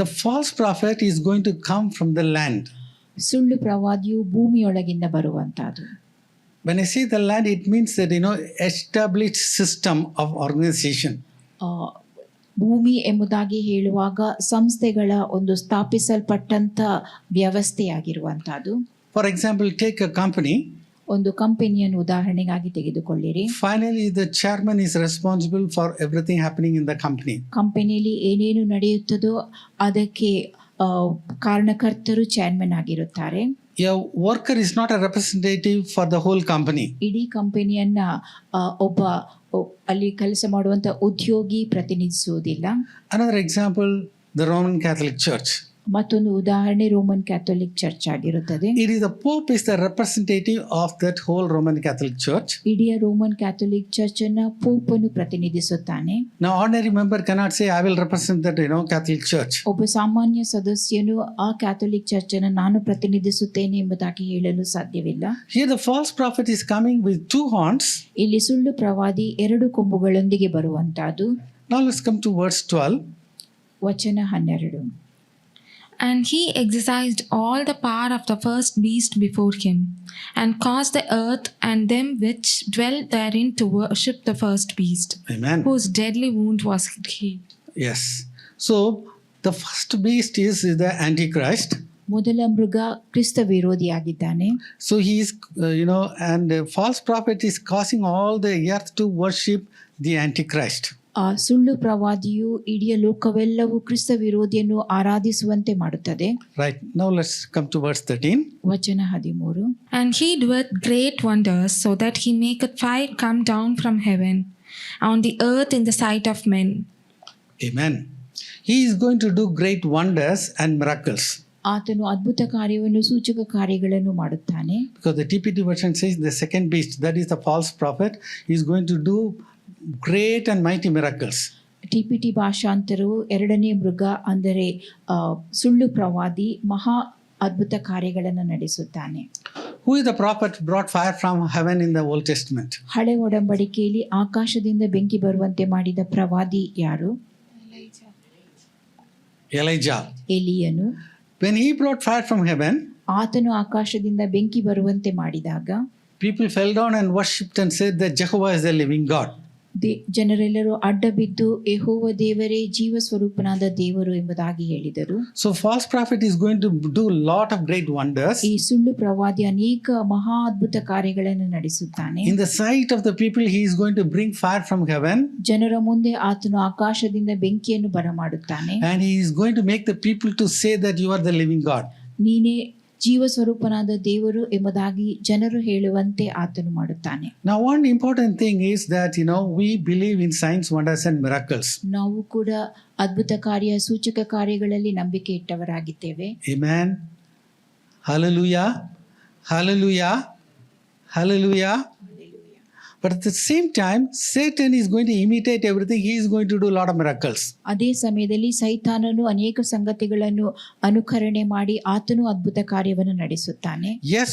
The false prophet is going to come from the land. ಸುಳ್ಳು ಪ್ರವಾದಿಯು ಭೂಮಿಯೊಳಗಿಂದ ಬರುವಂತಹದ್ದು. When I say the land, it means that established system of organization. ಭೂಮಿ ಎಂಬುದಾಗಿ ಹೇಳುವಾಗ ಸಂಸ್ಥೆಗಳ ಒಂದು ಸ್ಥಾಪಿಸಲ್ಪಟ್ಟಂತ ವ್ಯವಸ್ಥೆಯಾಗಿರುವಂತಹದ್ದು. For example, take a company. ಒಂದು ಕಂಪನಿಯನ್ನು ಉದಾಹರಣೆಗಾಗಿ ತೆಗೆದುಕೊಳ್ಳಿರಿ. Finally, the chairman is responsible for everything happening in the company. ಕಂಪನಿಯಲ್ಲಿ ಏನೇನು ನಡೆಯುತ್ತದೋ ಅದಕ್ಕೆ ಕಾರಣಕರ್ತರು ಚೇರ್ಮನ್ ಆಗಿರುತ್ತಾರೆ. A worker is not a representative for the whole company. ಇಡೀ ಕಂಪನಿಯನ್ನ ಒಬ್ಬ ಅಲ್ಲಿ ಕೆಲಸ ಮಾಡುವಂತ ಉದ್ಯೋಗಿ ಪ್ರತಿನಿಧಿಸುವುದಿಲ್ಲ. Another example, the Roman Catholic Church. ಮತ್ತೊಂದು ಉದಾಹರಣೆ ರೋಮನ್ ಕ್ಯಾಥೋಲಿಕ್ ಚರ್ಚ್ ಆಗಿರುತ್ತದೆ. It is the Pope is the representative of that whole Roman Catholic Church. ಇಡೀ ರೋಮನ್ ಕ್ಯಾಥೋಲಿಕ್ ಚರ್ಚ್ ಅನ್ನ ಪೋಪನು ಪ್ರತಿನಿಧಿಸುತ್ತಾನೆ. Now ordinary member cannot say I will represent that Catholic Church. ಒಬ್ಬ ಸಾಮಾನ್ಯ ಸದಸ್ಯನು ಆ Catholic church ಅನ್ನು ನಾನು ಪ್ರತಿನಿಧಿಸುತ್ತೇನೆ ಎಂಬುದಾಗಿ ಹೇಳಲು ಸಾಧ್ಯವಿಲ್ಲ. Here the false prophet is coming with 2 horns. ಇಲ್ಲಿ ಸುಳ್ಳು ಪ್ರವಾದಿ 2 ಕೊಂಬುಗಳೊಂದಿಗೆ ಬರುವಂತಹದ್ದು. Now let's come to verse 12. ವಚನ 12. And he exercised all the power of the first beast before him, and caused the earth and them which dwell therein to worship the first beast, Amen. whose deadly wound was healed. Yes. So the first beast is the Antichrist. ಮೊದಲ ಮೃಗ ಕ್ರಿಸ್ತ ವಿರೋಧಿಯಾಗಿದ್ದಾನೆ. So he is, and the false prophet is causing all the earth to worship the Antichrist. ಆ ಸುಳ್ಳು ಪ್ರವಾದಿಯು ಇಡೀ ಲೋಕವೆಲ್ಲವೂ ಕ್ರಿಸ್ತ ವಿರೋಧಿಯನ್ನು ಆರಾಧಿಸುವಂತೆ ಮಾಡುತ್ತದೆ. Right. Now let's come to verse 13. ವಚನ 13. And he doeth great wonders, so that he maketh fire come down from heaven on the earth in the sight of men. Amen. He is going to do great wonders and miracles. ಆತನು ಅದ್ಭುತ ಕಾರ್ಯವನ್ನು ಸೂಚಕ ಕಾರ್ಯಗಳನ್ನು ಮಾಡುತ್ತಾನೆ. Because the TPT version says the second beast, that is the false prophet, is going to do great and mighty miracles. TPT ಭಾಷಾಂತರವು 2ನೇ ಮೃಗ ಅಂದರೆ ಸುಳ್ಳು ಪ್ರವಾದಿ ಮಹಾ ಅದ್ಭುತ ಕಾರ್ಯಗಳನ್ನು ನಡೆಸುತ್ತಾನೆ. Who is the prophet brought fire from heaven in the Old Testament? ಹಳೆ ಒಡಂಬಡಿಕೆಯಲ್ಲಿ ಆಕಾಶದಿಂದ ಬೆಂಕಿ ಬರುವಂತೆ ಮಾಡಿದ ಪ್ರವಾದಿ ಯಾರು? Elijah. ಎಲಿಯನು. When he brought fire from heaven, ಆತನು ಆಕಾಶದಿಂದ ಬೆಂಕಿ ಬರುವಂತೆ ಮಾಡಿದಾಗ people fell down and worshipped and said that Jehovah is the living God. ಜನರೆಲ್ಲರೂ ಅಡ್ಡ ಬಿದ್ದು ಯೆಹೋವ ದೇವರೇ ಜೀವ ಸ್ವರೂಪನಾದ ದೇವರು ಎಂಬುದಾಗಿ ಹೇಳಿದರು. So false prophet is going to do a lot of great wonders. ಈ ಸುಳ್ಳು ಪ್ರವಾದಿ ಅನೇಕ ಮಹಾ ಅದ್ಭುತ ಕಾರ್ಯಗಳನ್ನು ನಡೆಸುತ್ತಾನೆ. In the sight of the people, he is going to bring fire from heaven. ಜನರ ಮುಂದೆ ಆತನು ಆಕಾಶದಿಂದ ಬೆಂಕಿಯನ್ನು ಬರಮಾಡುತ್ತಾನೆ. And he is going to make the people to say that you are the living God. ನೀನೇ ಜೀವ ಸ್ವರೂಪನಾದ ದೇವರು ಎಂಬುದಾಗಿ ಜನರು ಹೇಳುವಂತೆ ಆತನು ಮಾಡುತ್ತಾನೆ. Now one important thing is that we believe in signs, wonders and miracles. ನಾವು ಕೂಡ ಅದ್ಭುತ ಕಾರ್ಯ ಸೂಚಕ ಕಾರ್ಯಗಳಲ್ಲಿ ನಂಬಿಕೆ ಇಟ್ಟವರಾಗಿದ್ದೇವೆ. Amen. Hallelujah. Hallelujah. Hallelujah. But at the same time, Satan is going to imitate everything. He is going to do a lot of miracles. ಅದೇ ಸಮಯದಲ್ಲಿ ಸೈತಾನನು ಅನೇಕ ಸಂಗತಿಗಳನ್ನು ಅನುಕರಣೆ ಮಾಡಿ ಆತನು ಅದ್ಭುತ ಕಾರ್ಯವನ್ನು ನಡೆಸುತ್ತಾನೆ. Yes,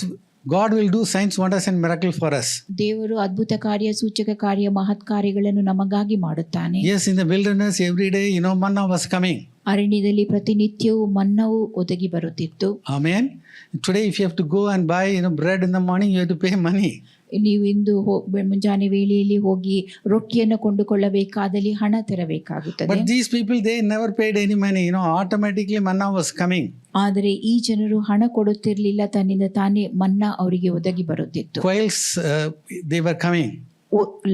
God will do signs, wonders and miracles for us. ದೇವರು ಅದ್ಭುತ ಕಾರ್ಯ ಸೂಚಕ ಕಾರ್ಯ ಮಹತ್ ಕಾರ್ಯಗಳನ್ನು ನಮಗಾಗಿ ಮಾಡುತ್ತಾನೆ. Yes, in the wilderness every day, manna was coming. ಅರಣ್ಯದಲ್ಲಿ ಪ್ರತಿನಿತ್ಯವೂ ಮನ್ನವು ಒದಗಿ ಬರುತ್ತಿತ್ತು. Amen. Today if you have to go and buy bread in the morning, you have to pay money. ನೀವು ಇಂದು ಮುಂಜಾನೆ ವೇಳೆಯಲ್ಲಿ ಹೋಗಿ ರೊಟ್ಟಿಯನ್ನು ಕೊಂಡುಕೊಳ್ಳಬೇಕಾದಲ್ಲಿ ಹಣ ತೆರಬೇಕಾಗುತ್ತದೆ. But these people, they never paid any money. Automatically manna was coming. ಆದರೆ ಈ ಜನರು ಹಣ ಕೊಡುತ್ತಿರಲಿಲ್ಲ, ತನ್ನಿಂದ ತಾನೇ ಮನ್ನಾ ಅವರಿಗೆ ಒದಗಿ ಬರುತ್ತಿತ್ತು. Quails, they were coming.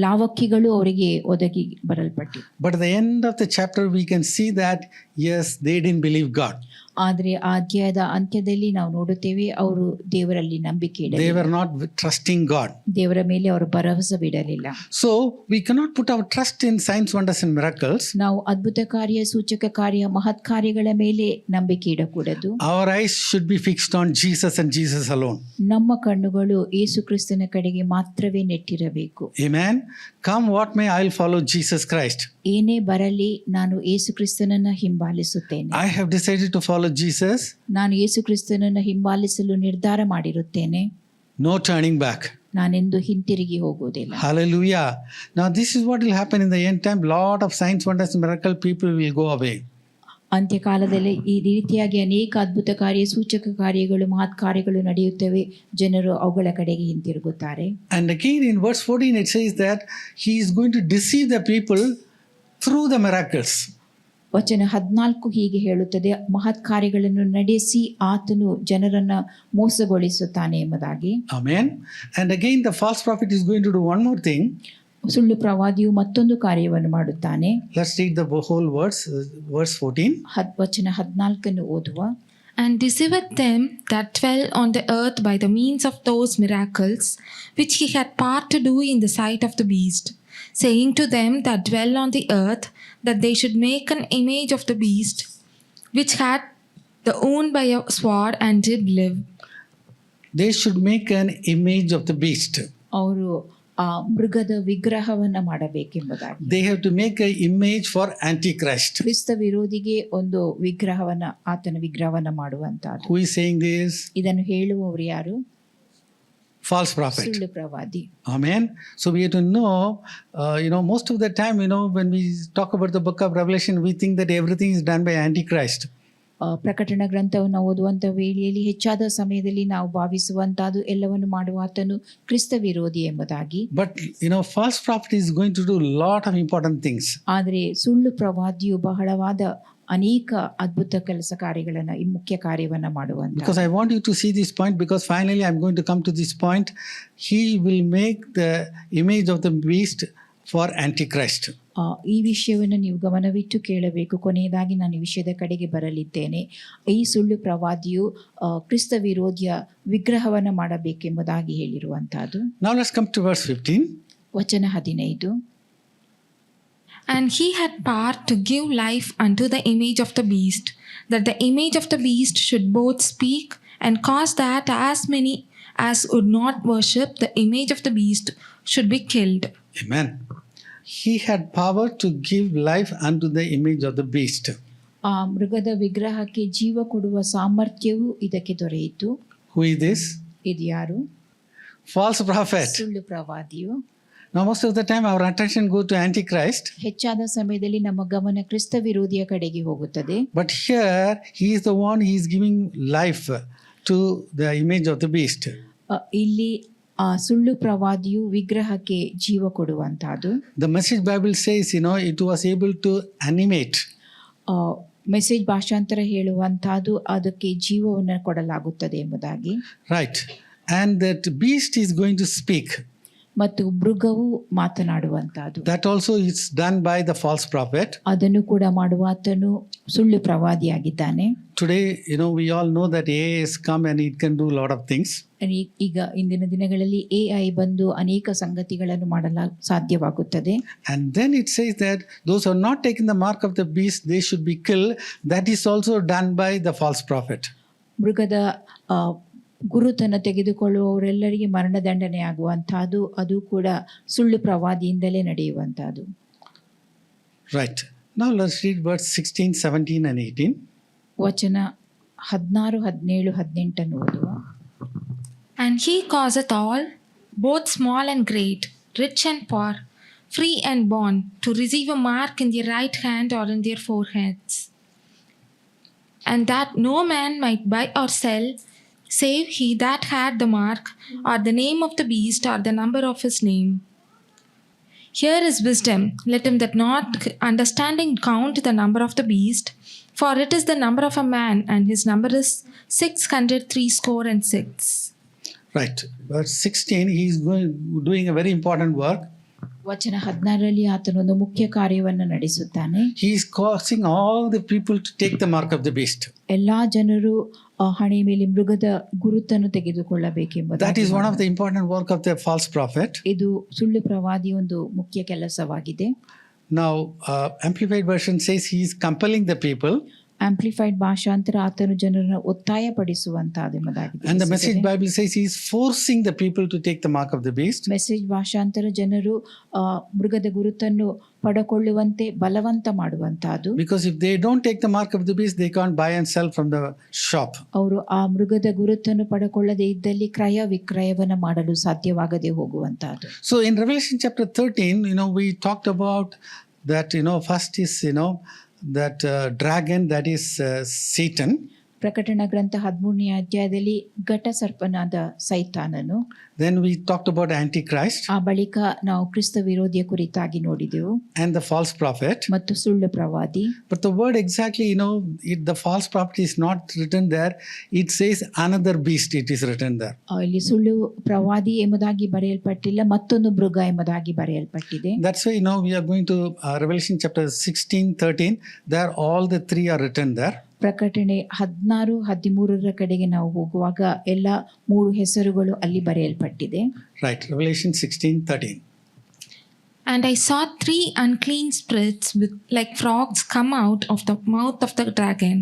ಲಾವಕ್ಕಿಗಳು ಅವರಿಗೆ ಒದಗಿ ಬರಲ್ಪಟ್ಟಿತ್ತು. But at the end of the chapter, we can see that, yes, they didn't believe God. ಆದರೆ ಆ ಅಧ್ಯಾಯದ ಅಂತ್ಯದಲ್ಲಿ ನಾವು ನೋಡುತ್ತೇವೆ, ಅವರು ದೇವರಲ್ಲಿ ನಂಬಿಕೆ They ಇಡಲಿಲ್ಲ. were not trusting God. ದೇವರ ಮೇಲೆ ಅವರು ಭರವಸೆ ಬಿಡಲಿಲ್ಲ. So, we cannot put our trust in signs, wonders and miracles. ನಾವು ಅದ್ಭುತ ಕಾರ್ಯ ಸೂಚಕ ಕಾರ್ಯ ಮಹತ್ ಕಾರ್ಯಗಳ ಮೇಲೆ ನಂಬಿಕೆ ಇಡಕೂಡದು. Our eyes should be fixed on Jesus and Jesus alone. ನಮ್ಮ ಕಣ್ಣುಗಳು ಯೇಸು ಕ್ರಿಸ್ತನ ಕಡೆಗೆ ಮಾತ್ರವೇ ನೆಟ್ಟಿರಬೇಕು. Amen. Come what may, I will follow Jesus Christ. ಏನೇ ಬರಲಿ ನಾನು ಯೇಸು ಕ್ರಿಸ್ತನನ್ನ ಹಿಂಬಾಲಿಸುತ್ತೇನೆ. I have decided to follow Jesus. ನಾನು ಯೇಸು ಕ್ರಿಸ್ತನನ್ನ ಹಿಂಬಾಲಿಸಲು ನಿರ್ಧಾರ ಮಾಡಿರುತ್ತೇನೆ. No turning back. ನಾನೆಂದು ಹಿಂತಿರುಗಿ ಹೋಗುವುದಿಲ್ಲ. Hallelujah. Now this is what will happen in the end time. Lot of signs, wonders and miracle people will go away. ಅಂತ್ಯಕಾಲದಲ್ಲಿ ಈ ರೀತಿಯಾಗಿ ಅನೇಕ ಅದ್ಭುತ ಕಾರ್ಯ ಸೂಚಕ ಕಾರ್ಯಗಳು ಮಹತ್ ಕಾರ್ಯಗಳು ನಡೆಯುತ್ತವೆ, ಜನರು ಅವುಗಳ ಕಡೆಗೆ ಹಿಂತಿರುಗುತ್ತಾರೆ. And again in verse 14 it says that he is going to deceive the people through the miracles. ವಚನ 14 ಹೀಗೆ ಹೇಳುತ್ತದೆ, ಮಹತ್ ಕಾರ್ಯಗಳನ್ನು ನಡೆಸಿ ಆತನು ಜನರನ್ನ ಮೋಸಗೊಳಿಸುತ್ತಾನೆ ಎಂಬುದಾಗಿ. Amen. And again the false prophet is going to do one more thing. ಸುಳ್ಳು ಪ್ರವಾದಿಯು ಮತ್ತೊಂದು ಕಾರ್ಯವನ್ನು ಮಾಡುತ್ತಾನೆ. Let's read the whole verse 14. ವಚನ 14 ಓದುವ. And deceived them that dwell on the earth by the means of those miracles which he had part to do in the sight of the beast, saying to them that dwell on the earth that they should make an image of the beast, which had the wound by a sword and did live. They should make an image of the beast. ಅವರು ಆ ಮೃಗದ ವಿಗ್ರಹವನ್ನ ಮಾಡಬೇಕೆಂಬುದಾಗಿ. They have to make an image for Antichrist. ಕ್ರಿಸ್ತ ವಿರೋಧಿಗೆ ಒಂದು ವಿಗ್ರಹವನ್ನ, ಆತನ ವಿಗ್ರಹವನ್ನ ಮಾಡುವಂತದ್ದು. Who is saying this? ಇದನ್ನು ಹೇಳುವವರು ಯಾರು? False prophet. ಸುಳ್ಳು ಪ್ರವಾದಿ. Amen. So we have to know, most of the time, when we talk about the book of Revelation, we think that everything is done by Antichrist. ಪ್ರಕಟಣಾ ಗ್ರಂಥವನ್ನು ಓದುವಂತ ವೇಳೆಯಲ್ಲಿ ಹೆಚ್ಚಾದ ಸಮಯದಲ್ಲಿ ನಾವು ಭಾವಿಸುವಂತಹದ್ದು ಎಲ್ಲವನ್ನು ಮಾಡುವ ಆತನು ಕ್ರಿಸ್ತ ವಿರೋಧಿ ಎಂಬುದಾಗಿ. But false prophet is going to do a lot of important things. ಆದರೆ ಸುಳ್ಳು ಪ್ರವಾದಿಯು ಬಹಳವಾದ ಅನೇಕ ಅದ್ಭುತ ಕೆಲಸ ಕಾರ್ಯಗಳನ್ನ, ಈ ಮುಖ್ಯ ಕಾರ್ಯವನ್ನ ಮಾಡುವಂತ. Because I want you to see this point, because finally I'm going to come to this point. He will make the image of the beast for Antichrist. ಈ ವಿಷಯವನ್ನು ನೀವು ಗಮನವಿಟ್ಟು ಕೇಳಬೇಕು. ಕೊನೆಯದಾಗಿ ನಾನು ಈ ವಿಷಯದ ಕಡೆಗೆ ಬರಲಿದ್ದೇನೆ. ಈ ಸುಳ್ಳು ಪ್ರವಾದಿಯು ಕ್ರಿಸ್ತ ವಿರೋಧಿಯ ವಿಗ್ರಹವನ್ನು ಮಾಡಬೇಕೆಂಬುದಾಗಿ ಹೇಳಿರುವಂತಹದ್ದು. Now let's come to verse 15. ವಚನ 15. And he had power to give life unto the image of the beast, that the image of the beast should both speak and cause that as many as would not worship the image of the beast should be killed. Amen. He had power to give life unto the image of the beast. ಆ ಮೃಗದ ವಿಗ್ರಹಕ್ಕೆ ಜೀವ ಕೊಡುವ ಸಾಮರ್ಥ್ಯವೂ ಇದಕ್ಕೆ ದೊರೆಯಿತು. Who is this? ಇದು ಯಾರು? False prophet. ಸುಳ್ಳು ಪ್ರವಾದಿಯು. Now most of the time our attention go to Antichrist. ಹೆಚ್ಚಾದ ಸಮಯದಲ್ಲಿ ನಮ್ಮ ಗಮನ ಕ್ರಿಸ್ತ ವಿರೋಧಿಯ ಕಡೆಗೆ ಹೋಗುತ್ತದೆ. But here he is the one, he is giving life to the image of the beast. ಇಲ್ಲಿ ಆ ಸುಳ್ಳು ಪ್ರವಾದಿಯು ವಿಗ್ರಹಕ್ಕೆ ಜೀವ ಕೊಡುವಂತಹದ್ದು. The Message Bible says, it was able to animate. Message ಭಾಷಾಂತರ ಹೇಳುವಂತಹದ್ದು ಅದಕ್ಕೆ ಜೀವವನ್ನು ಕೊಡಲಾಗುತ್ತದೆ ಎಂಬುದಾಗಿ. Right. And that beast is going to speak. ಮತ್ತು ಮೃಗವು ಮಾತನಾಡುವಂತಹದ್ದು. That also is done by the false prophet. ಅದನ್ನು ಕೂಡ ಮಾಡುವ ಆತನು ಸುಳ್ಳು ಪ್ರವಾದಿಯಾಗಿದ್ದಾನೆ. Today, we all know that AI has come and it can do a lot of things. ಈಗ ಇಂದಿನ ದಿನಗಳಲ್ಲಿ AI ಬಂದು ಅನೇಕ ಸಂಗತಿಗಳನ್ನು ಮಾಡಲು ಸಾಧ್ಯವಾಗುತ್ತದೆ. And then it says that those who are not taking the mark of the beast, they should be killed. That is also done by the false prophet. ಮೃಗದ ಗುರುತನ್ನು ತೆಗೆದುಕೊಳ್ಳುವವರೆಲ್ಲರಿಗೆ ಮರಣದಂಡನೆ ಆಗುವಂತಹದ್ದು ಅದು ಕೂಡ ಸುಳ್ಳು ಪ್ರವಾದಿಯಿಂದಲೇ ನಡೆಯುವಂತಹದ್ದು. Right. Now let's read verse 16, 17 and 18. ವಚನ 16, 17, 18 ಓದುವ. And he causeth all, both small and great, rich and poor, free and bond, to receive a mark in their right hand or in their foreheads, and that no man might buy or sell, save he that had the mark, or the name of the beast, or the number of his name. Here is wisdom. Let him that not understanding count the number of the beast, for it is the number of a man, and his number is 666. Right. Verse 16, he is doing a very important work. ವಚನ 16ರಲ್ಲಿ ಆತನೊಂದು ಮುಖ್ಯ ಕಾರ್ಯವನ್ನು ನಡೆಸುತ್ತಾನೆ. He is causing all the people to take the mark of the beast. ಎಲ್ಲಾ ಜನರು ಹಣೆ ಮೇಲೆ ಮೃಗದ ಗುರುತನ್ನು ತೆಗೆದುಕೊಳ್ಳಬೇಕೆಂಬುದು. That is one of the important work of the false prophet. ಇದು ಸುಳ್ಳು ಪ್ರವಾದಿ ಒಂದು ಮುಖ್ಯ ಕೆಲಸವಾಗಿದೆ. Now, Amplified version says he is compelling the people. Amplified ಭಾಷಾಂತರ ಆತನು ಜನರನ್ನು ಒತ್ತಾಯಪಡಿಸುವಂತಹದ್ದಾಗಿದೆ. And the Message Bible says he is forcing the people to take the mark of the beast. Message ಭಾಷಾಂತರ ಜನರು ಮೃಗದ ಗುರುತನ್ನು ಪಡೆಕೊಳ್ಳುವಂತೆ ಬಲವಂತ ಮಾಡುವಂತಹದ್ದು. Because if they don't take the mark of the beast, they can't buy and sell from the shop. ಅವರು ಆ ಮೃಗದ ಗುರುತನ್ನು ಪಡೆಕೊಳ್ಳದೆ ಇದ್ದಲ್ಲಿ ಕ್ರಯ ವಿಕ್ರಯವನ್ನು ಮಾಡಲು ಸಾಧ್ಯವಾಗದೆ ಹೋಗುವಂತಹದ್ದು. So in Revelation chapter 13, we talked about that, first is, that dragon, that is Satan. ಪ್ರಕಟಣಾ ಗ್ರಂಥ 13ನೇ ಅಧ್ಯಾಯದಲ್ಲಿ ಘಟ ಸರ್ಪನಾದ ಸೈತಾನನು. Then we talked about Antichrist. ಆ ಬಳಿಕ ನಾವು ಕ್ರಿಸ್ತ ವಿರೋಧಿಯ ಕುರಿತಾಗಿ ನೋಡಿದೆವು. And the false prophet. ಮತ್ತು ಸುಳ್ಳು ಪ್ರವಾದಿ. But the word exactly, the false prophet is not written there. It says another beast, it is written there. ಇಲ್ಲಿ ಸುಳ್ಳು ಪ್ರವಾದಿ ಎಂಬುದಾಗಿ ಬರೆಯಲ್ಪಟ್ಟಿಲ್ಲ, ಮತ್ತೊಂದು ಮೃಗ ಎಂಬುದಾಗಿ ಬರೆಯಲ್ಪಟ್ಟಿದೆ. That's why we are going to Revelation chapter 16, 13. There all the three are written there. ಪ್ರಕಟಣೆ 16, 13 ಕಡೆಗೆ ನಾವು ಹೋಗುವಾಗ ಎಲ್ಲ 3 ಹೆಸರುಗಳು ಅಲ್ಲಿ ಬರೆಯಲ್ಪಟ್ಟಿದೆ. Right, Revelation 16, 13. And I saw 3 unclean spirits like frogs come out of the mouth of the dragon,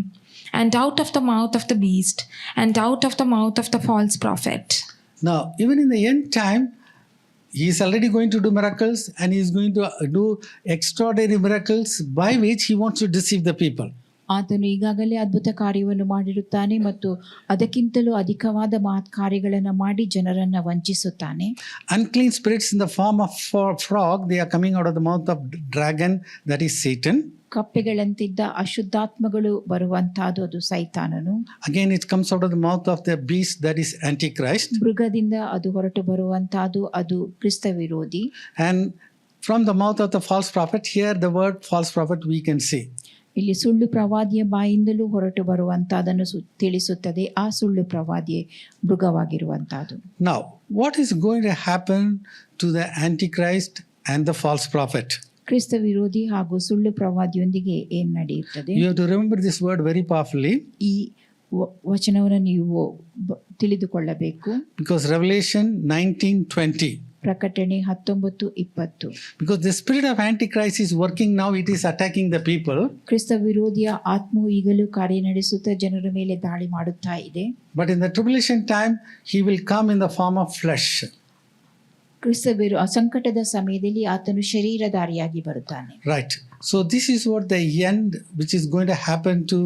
and out of the mouth of the beast, and out of the mouth of the false prophet. Now, even in the end time, he is already going to do miracles, and he is going to do extraordinary miracles by which he wants to deceive the people. ಆತನು ಈಗಾಗಲೇ ಅದ್ಭುತ ಕಾರ್ಯವನ್ನು ಮಾಡಿರುತ್ತಾನೆ ಮತ್ತು ಅದಕ್ಕಿಂತಲೂ ಅಧಿಕವಾದ ಮಹತ್ ಕಾರ್ಯಗಳನ್ನು ಮಾಡಿ ಜನರನ್ನು ವಂಚಿಸುತ್ತಾನೆ. Unclean spirits in the form of frog, they are coming out of the mouth of dragon, that is Satan. ಕಪ್ಪೆಗಳಂತಿದ್ದ ಅಶುದ್ಧಾತ್ಮಗಳು ಬರುವಂತಹದ್ದು ಅದು ಸೈತಾನನು. Again it comes out of the mouth of the beast, that is Antichrist. ಮೃಗದಿಂದ ಅದು ಹೊರಟು ಬರುವಂತಹದ್ದು ಅದು ಕ್ರಿಸ್ತ ವಿರೋಧಿ. And from the mouth of the false prophet, here the word false prophet we can see. ಇಲ್ಲಿ ಸುಳ್ಳು ಪ್ರವಾದಿಯ ಬಾಯಿಂದಲೂ ಹೊರಟು ಬರುವಂತಹದನ್ನು ತಿಳಿಸುತ್ತದೆ. ಆ ಸುಳ್ಳು ಪ್ರವಾದಿಯೇ ಮೃಗವಾಗಿರುವಂತಹದ್ದು. Now, what is going to happen to the Antichrist and the false prophet? ಕ್ರಿಸ್ತ ವಿರೋಧಿ ಹಾಗೂ ಸುಳ್ಳು ಪ್ರವಾದಿಯೊಂದಿಗೆ ಏನ್ ನಡೆಯುತ್ತದೆ? You have to remember this word very powerfully. ಈ ವಚನವನ್ನು ನೀವು ತಿಳಿದುಕೊಳ್ಳಬೇಕು. Because Revelation 19:20. ಪ್ರಕಟಣೆ 19:20. Because the spirit of Antichrist is working now, it is attacking the people. ಕ್ರಿಸ್ತ ವಿರೋಧಿಯ ಆತ್ಮವು ಈಗಲೂ ಕಾರ್ಯನಡೆಸುತ್ತಾ ಜನರ ಮೇಲೆ ದಾಳಿ ಮಾಡುತ್ತಾ ಇದೆ. But in the tribulation time, he will come in the form of flesh. ಕ್ರಿಸ್ತ ಸಂಕಟದ ಸಮಯದಲ್ಲಿ ಆತನು ಶರೀರಧಾರಿಯಾಗಿ ಬರುತ್ತಾನೆ. Right. So this is what the end which is going to happen to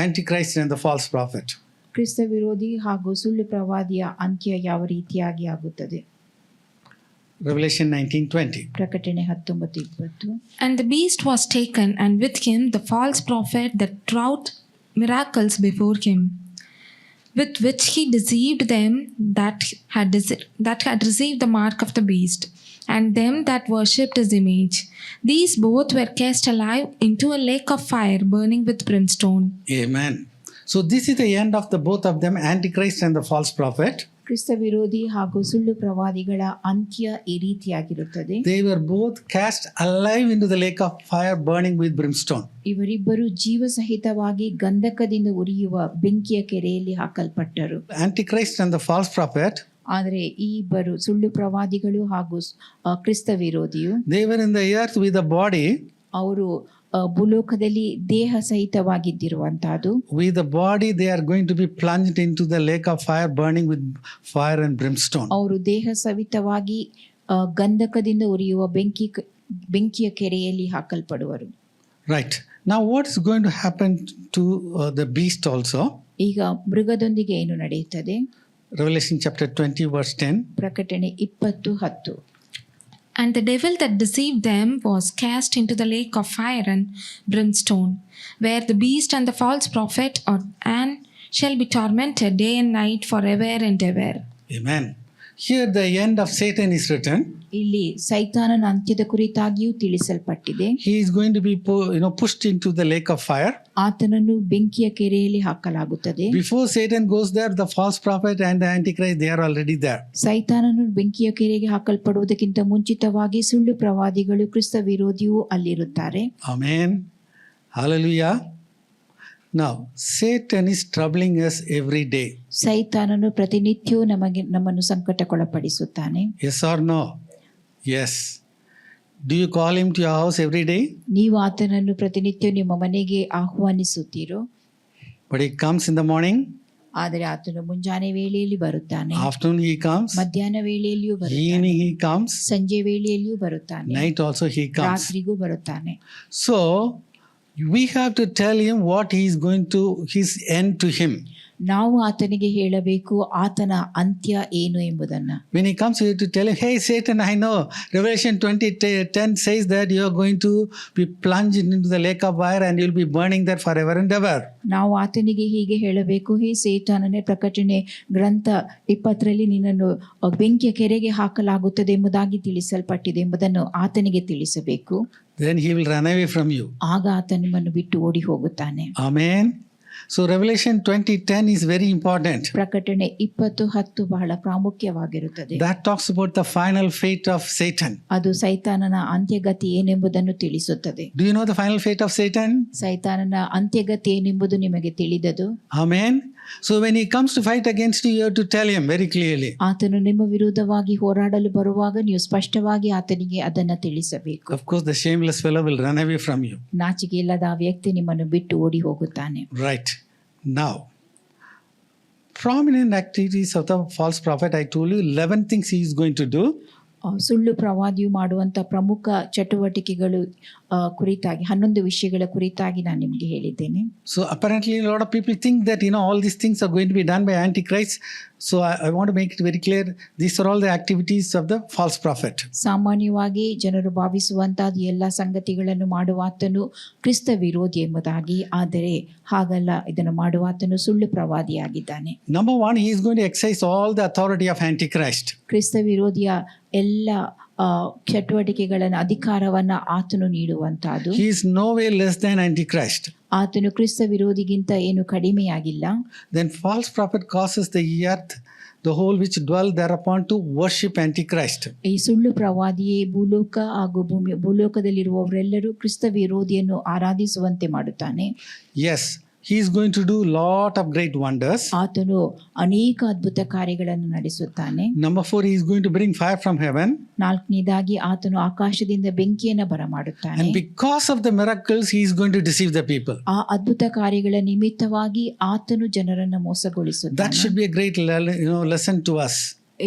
Antichrist and the false prophet. ಕ್ರಿಸ್ತ ವಿರೋಧಿ ಹಾಗೂ ಸುಳ್ಳು ಪ್ರವಾದಿಯ ಅಂತ್ಯ ಯಾವ ರೀತಿಯಾಗಿ ಆಗುತ್ತದೆ? Revelation 19:20. ಪ್ರಕಟಣೆ 19:20. And the beast was taken, and with him the false prophet that wrought miracles before him, with which he deceived them that had received the mark of the beast, and them that worshipped his image. These both were cast alive into a lake of fire burning with brimstone. Amen. So this is the end of the both of them, Antichrist and the false prophet. ಕ್ರಿಸ್ತ ವಿರೋಧಿ ಹಾಗೂ ಸುಳ್ಳು ಪ್ರವಾದಿಗಳ ಅಂತ್ಯ ಈ ರೀತಿಯಾಗಿರುತ್ತದೆ. They were both cast alive into the lake of fire burning with brimstone. ಇವರಿಬ್ಬರು ಜೀವಸಹಿತವಾಗಿ ಗಂಧಕದಿಂದ ಉರಿಯುವ ಬೆಂಕಿಯ ಕೆರೆಯಲ್ಲಿ ಹಾಕಲ್ಪಟ್ಟರು. Antichrist and the false prophet, ಆದರೆ ಈ ಇಬ್ಬರು ಸುಳ್ಳು ಪ್ರವಾದಿಗಳು ಹಾಗೂ ಕ್ರಿಸ್ತ ವಿರೋಧಿಯು, they were in the earth with a body. ಅವರು ಭೂಲೋಕದಲ್ಲಿ ದೇಹ ಸಹಿತವಾಗಿದ್ದಿರುವಂತಹದ್ದು. With the body they are going to be plunged into the lake of fire burning with fire and brimstone. ಅವರು ದೇಹ ಸಹಿತವಾಗಿ ಗಂಧಕದಿಂದ ಉರಿಯುವ ಬೆಂಕಿಯ ಕೆರೆಯಲ್ಲಿ ಹಾಕಲ್ಪಡುವರು. Right. Now what is going to happen to the beast also? ಈಗ ಮೃಗದೊಂದಿಗೆ ಏನು ನಡೆಯುತ್ತದೆ? Revelation chapter 20 verse 10. ಪ್ರಕಟಣೆ 20:10. And the devil that deceived them was cast into the lake of fire and brimstone, where the beast and the false prophet and shall be tormented day and night forever and ever. Amen. Here the end of Satan is written. ಇಲ್ಲಿ ಸೈತಾನನ ಅಂತ್ಯದ ಕುರಿತಾಗಿಯೂ ತಿಳಿಸಲ್ಪಟ್ಟಿದೆ. He is going to be pushed into the lake of fire. ಆತನನ್ನು ಬೆಂಕಿಯ ಕೆರೆಯಲ್ಲಿ ಹಾಕಲಾಗುತ್ತದೆ. Before Satan goes there, the false prophet and the Antichrist, they are already there. ಸೈತಾನನು ಬೆಂಕಿಯ ಕೆರೆಗೆ ಹಾಕಲ್ಪಡುವುದಕ್ಕಿಂತ ಮುಂಚಿತವಾಗಿ ಸುಳ್ಳು ಪ್ರವಾದಿಗಳು ಕ್ರಿಸ್ತ ವಿರೋಧಿಯೂ ಅಲ್ಲಿರುತ್ತಾರೆ. Amen. Hallelujah. Now, Satan is troubling us every day. ಸೈತಾನನು ಪ್ರತಿನಿತ್ಯವೂ ನಮ್ಮನ್ನು ಸಂಕಟಕ್ಕೊಳಪಡಿಸುತ್ತಾನೆ. Yes or no? Yes. Do you call him to your house every day? ನೀವು ಆತನನ್ನು ಪ್ರತಿನಿತ್ಯ ನಿಮ್ಮ ಮನೆಗೆ ಆಹ್ವಾನಿಸುತ್ತೀರೋ? But he comes in the morning. ಆದರೆ ಆತನು ಮುಂಜಾನೆ ವೇಳೆಯಲ್ಲಿ ಬರುತ್ತಾನೆ. Afternoon he comes. ಮಧ್ಯಾಹ್ನ ವೇಳೆಯಲ್ಲಿಯೂ ಬರುತ್ತಾನೆ. Evening he comes. ಸಂಜೆ ವೇಳೆಯಲ್ಲಿಯೂ ಬರುತ್ತಾನೆ. Night also he comes. ರಾತ್ರಿಗೂ ಬರುತ್ತಾನೆ. So we have to tell him what he is going to, his end to him. ನಾವು ಆತನಿಗೆ ಹೇಳಬೇಕು ಆತನ ಅಂತ್ಯ ಏನು ಎಂಬುದನ್ನು. When he comes here to tell him, hey Satan, I know Revelation 20:10 says that you are going to be plunged into the lake of fire and you will be burning there forever and ever. ನಾವು ಆತನಿಗೆ ಹೀಗೆ ಹೇಳಬೇಕು, ಹೇ ಸೇತಾನನೇ, ಪ್ರಕಟಣೆ ಗ್ರಂಥ 20ರಲ್ಲಿ ನಿನ್ನನ್ನು ಬೆಂಕಿಯ ಕೆರೆಗೆ ಹಾಕಲಾಗುತ್ತದೆ ಎಂಬುದಾಗಿ ತಿಳಿಸಲ್ಪಟ್ಟಿದೆ ಎಂಬುದನ್ನು ಆತನಿಗೆ ತಿಳಿಸಬೇಕು. Then he will run away from you. ಆಗ ಆತ ನಿಮ್ಮನ್ನು ಬಿಟ್ಟು ಓಡಿ ಹೋಗುತ್ತಾನೆ. Amen. So Revelation 20:10 is very important. ಪ್ರಕಟಣೆ 20:10 ಬಹಳ ಪ್ರಾಮುಖ್ಯವಾಗಿರುತ್ತದೆ. That talks about the final fate of Satan. ಅದು ಸೈತಾನನ ಅಂತ್ಯಗತಿ ಏನೆಂಬುದನ್ನು ತಿಳಿಸುತ್ತದೆ. Do you know the final fate of Satan? ಸೈತಾನನ ಅಂತ್ಯಗತಿ ಏನೆಂಬುದು ನಿಮಗೆ ತಿಳಿದದು. Amen. So when he comes to fight against you, you have to tell him very clearly. ಆತನು ನಿಮ್ಮ ವಿರುದ್ಧವಾಗಿ ಹೋರಾಡಲು ಬರುವಾಗ ನೀವು ಸ್ಪಷ್ಟವಾಗಿ ಆತನಿಗೆ ಅದನ್ನು ತಿಳಿಸಬೇಕು. Of course, the shameless fellow will run away from you. ನಾಚಿಕೆ ಇಲ್ಲದ ಆ ವ್ಯಕ್ತಿ ನಿಮ್ಮನ್ನು ಬಿಟ್ಟು ಓಡಿ ಹೋಗುತ್ತಾನೆ. Right. Now, prominent activities of the false prophet, I told you 11 things he is going to do. ಸುಳ್ಳು ಪ್ರವಾದಿಯು ಮಾಡುವಂಥ ಪ್ರಮುಖ ಚಟುವಟಿಕೆಗಳು ಕುರಿತಾಗಿ 11 ವಿಷಯಗಳ ಕುರಿತಾಗಿ ನಾನು ನಿಮಗೆ ಹೇಳಿದ್ದೇನೆ. So apparently a lot of people think that all these things are going to be done by Antichrist. So I want to make it very clear, these are all the activities of the false prophet. ಸಾಮಾನ್ಯವಾಗಿ ಜನರು ಭಾವಿಸುವಂತಹ ಎಲ್ಲ ಸಂಗತಿಗಳನ್ನು ಮಾಡುವಾತನು ಕ್ರಿಸ್ತ ವಿರೋಧಿ ಎಂಬುದಾಗಿ, ಆದರೆ ಹಾಗಲ್ಲ, ಇದನ್ನು ಮಾಡುವಾತನು ಸುಳ್ಳು ಪ್ರವಾದಿಯಾಗಿದ್ದಾನೆ. Number one, he is going to exercise all the authority of Antichrist. ಕ್ರಿಸ್ತ ವಿರೋಧಿಯ ಎಲ್ಲ ಚಟುವಟಿಕೆಗಳನ್ನು ಅಧಿಕಾರವನ್ನು ಆತನು ನೀಡುವಂತಹದ್ದು. He is no way less than Antichrist. ಆತನು ಕ್ರಿಸ್ತ ವಿರೋಧಿಗಿಂತ ಏನು ಕಡಿಮೆಯಾಗಿಲ್ಲ. Then false prophet causes the earth, the whole which dwell thereupon, to worship Antichrist. ಈ ಸುಳ್ಳು ಪ್ರವಾದಿಯೇ ಭೂಲೋಕ ಹಾಗೂ ಭೂಲೋಕದಲ್ಲಿರುವವರೆಲ್ಲರೂ ಕ್ರಿಸ್ತ ವಿರೋಧಿಯನ್ನು ಆರಾಧಿಸುವಂತೆ ಮಾಡುತ್ತಾನೆ. Yes, he is going to do lot of great wonders. ಆತನು ಅನೇಕ ಅದ್ಭುತ ಕಾರ್ಯಗಳನ್ನು ನಡೆಸುತ್ತಾನೆ. Number 4, he is going to bring fire from heaven. 4ನೇದಾಗಿ ಆತನು ಆಕಾಶದಿಂದ ಬೆಂಕಿಯನ್ನು ಬರಮಾಡುತ್ತಾನೆ. And because of the miracles, he is going to deceive the people. ಆ ಅದ್ಭುತ ಕಾರ್ಯಗಳ ನಿಮಿತ್ತವಾಗಿ ಆತನು ಜನರನ್ನು ಮೋಸಗೊಳಿಸುತ್ತಾನೆ. That should be a great lesson to us.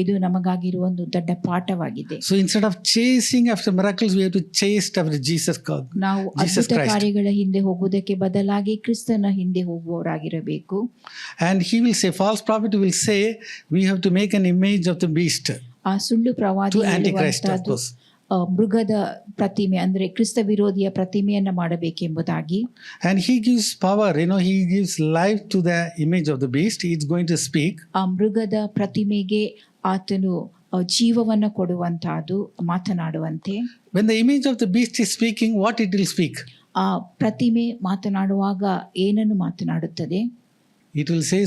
ಇದು ನಮಗಾಗಿರುವ ಒಂದು ದೊಡ್ಡ ಪಾಠವಾಗಿದೆ. So instead of chasing after miracles, we have to chase after Jesus ನಾವು ಅದ್ಭುತ Christ. ಕಾರ್ಯಗಳ ಹಿಂದೆ ಹೋಗುವುದಕ್ಕೆ ಬದಲಾಗಿ ಕ್ರಿಸ್ತನ ಹಿಂದೆ ಹೋಗುವವರಾಗಿರಬೇಕು. And he will say, false prophet will say, we have to make an image of the beast. ಆ ಸುಳ್ಳು ಪ್ರವಾದಿ To Antichrist, of ಹೇಳುವಂತಹದ್ದು course. ಮೃಗದ ಪ್ರತಿಮೆ ಅಂದ್ರೆ ಕ್ರಿಸ್ತ ವಿರೋಧಿಯ ಪ್ರತಿಮೆಯನ್ನ ಮಾಡಬೇಕೆಂಬುದಾಗಿ. And he gives power, he gives life to the image of the beast. He is going to speak. ಆ ಮೃಗದ ಪ್ರತಿಮೆಗೆ ಆತನು ಜೀವವನ್ನು ಕೊಡುವಂತಹದ್ದು, ಮಾತನಾಡುವಂತೆ. When the image of the beast is speaking, what it will speak? ಆ ಪ್ರತಿಮೆ ಮಾತನಾಡುವಾಗ ಏನನ್ನು ಮಾತನಾಡುತ್ತದೆ? It will say,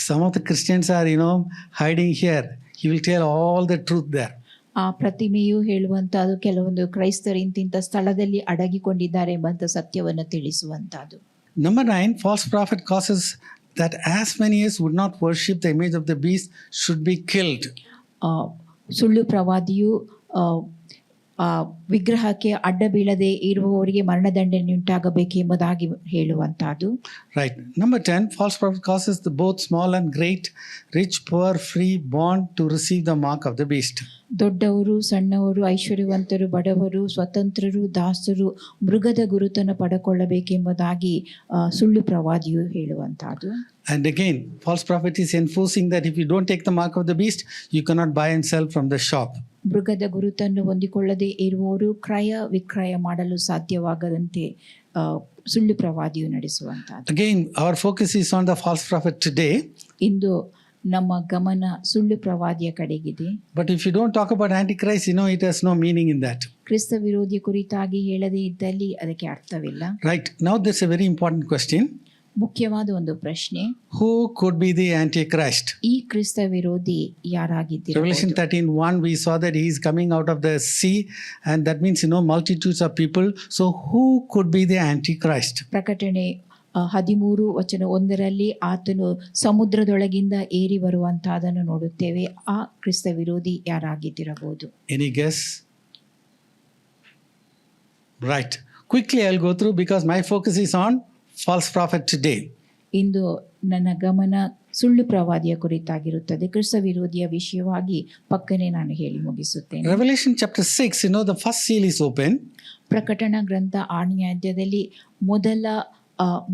some of the Christians are, hiding here. He will tell all the truth there. ಆ ಪ್ರತಿಮೆಯು ಹೇಳುವಂತಹದ್ದು ಕೆಲವೊಂದು ಕ್ರೈಸ್ತರು ಇಂತಿಂಥ ಸ್ಥಳದಲ್ಲಿ ಅಡಗಿಕೊಂಡಿದ್ದಾರೆ ಎಂಬಂತ ಸತ್ಯವನ್ನು ತಿಳಿಸುವಂತಹದ್ದು. Number 9, false prophet causes that as many as would not worship the image of the beast should be killed. ಸುಳ್ಳು ಪ್ರವಾದಿಯು ವಿಗ್ರಹಕ್ಕೆ ಅಡ್ಡ ಬೀಳದೆ ಇರುವವರಿಗೆ ಮರಣದಂಡನೆ ಉಂಟಾಗಬೇಕೆಂಬುದಾಗಿ ಹೇಳುವಂತಹದ್ದು. Right. Number 10, false prophet causes the both small and great, rich, poor, free, bond to receive the mark of the beast. ದೊಡ್ಡವರು, ಸಣ್ಣವರು, ಐಶ್ವರ್ಯವಂತರು, ಬಡವರು, ಸ್ವತಂತ್ರರು, ದಾಸರು ಮೃಗದ ಗುರುತನ್ನು ಪಡೆದುಕೊಳ್ಳಬೇಕೆಂಬುದಾಗಿ ಸುಳ್ಳು ಪ್ರವಾದಿಯು ಹೇಳುವಂತಹದ್ದು. And again, false prophet is enforcing that if you don't take the mark of the beast, you cannot buy and sell from the shop. ಮೃಗದ ಗುರುತನ್ನು ಹೊಂದಿಕೊಳ್ಳದೆ ಇರುವವರು ಕ್ರಯ ವಿಕ್ರಯ ಮಾಡಲು ಸಾಧ್ಯವಾಗದಂತೆ ಸುಳ್ಳು ಪ್ರವಾದಿಯು ನಡೆಸುವಂತಹದ್ದು. Again, our focus is on the false prophet today. ಇಂದು ನಮ್ಮ ಗಮನ ಸುಳ್ಳು ಪ್ರವಾದಿಯ ಕಡೆಗಿದೆ. But if you don't talk about Antichrist, it has no meaning in that. ಕ್ರಿಸ್ತ ವಿರೋಧಿ ಕುರಿತಾಗಿ ಹೇಳದೇ ಇದ್ದಲ್ಲಿ ಅದಕ್ಕೆ ಅರ್ಥವಿಲ್ಲ. Right. Now there's a very important question. ಮುಖ್ಯವಾದ ಒಂದು ಪ್ರಶ್ನೆ, Who could be the Antichrist? ಈ ಕ್ರಿಸ್ತ ವಿರೋಧಿ ಯಾರಾಗಿದ್ದೀರಾ? Revelation 13:1, we saw that he is coming out of the sea, and that means, multitudes of people. So who could be the Antichrist? ಪ್ರಕಟಣೆ 13:1 ಆತನು ಸಮುದ್ರದೊಳಗಿಂದ ಏರಿ ಬರುವಂತಹದನ್ನು ನೋಡುತ್ತೇವೆ. ಆ ಕ್ರಿಸ್ತ ವಿರೋಧಿ ಯಾರಾಗಿದ್ದಿರಬಹುದು? Any guess? Right. Quickly I'll go through because my focus is on false prophet today. ಇಂದು ನನ್ನ ಗಮನ ಸುಳ್ಳು ಪ್ರವಾದಿಯ ಕುರಿತಾಗಿರುತ್ತದೆ. ಕ್ರಿಸ್ತ ವಿರೋಧಿಯ ವಿಷಯವಾಗಿ ಪಕ್ಕನೆ ನಾನು ಹೇಳಿ ಮುಗಿಸುತ್ತೇನೆ. Revelation chapter 6, the first seal is open. ಪ್ರಕಟಣ ಗ್ರಂಥ 6ನೇ ಅಧ್ಯಾಯದಲ್ಲಿ ಮೊದಲ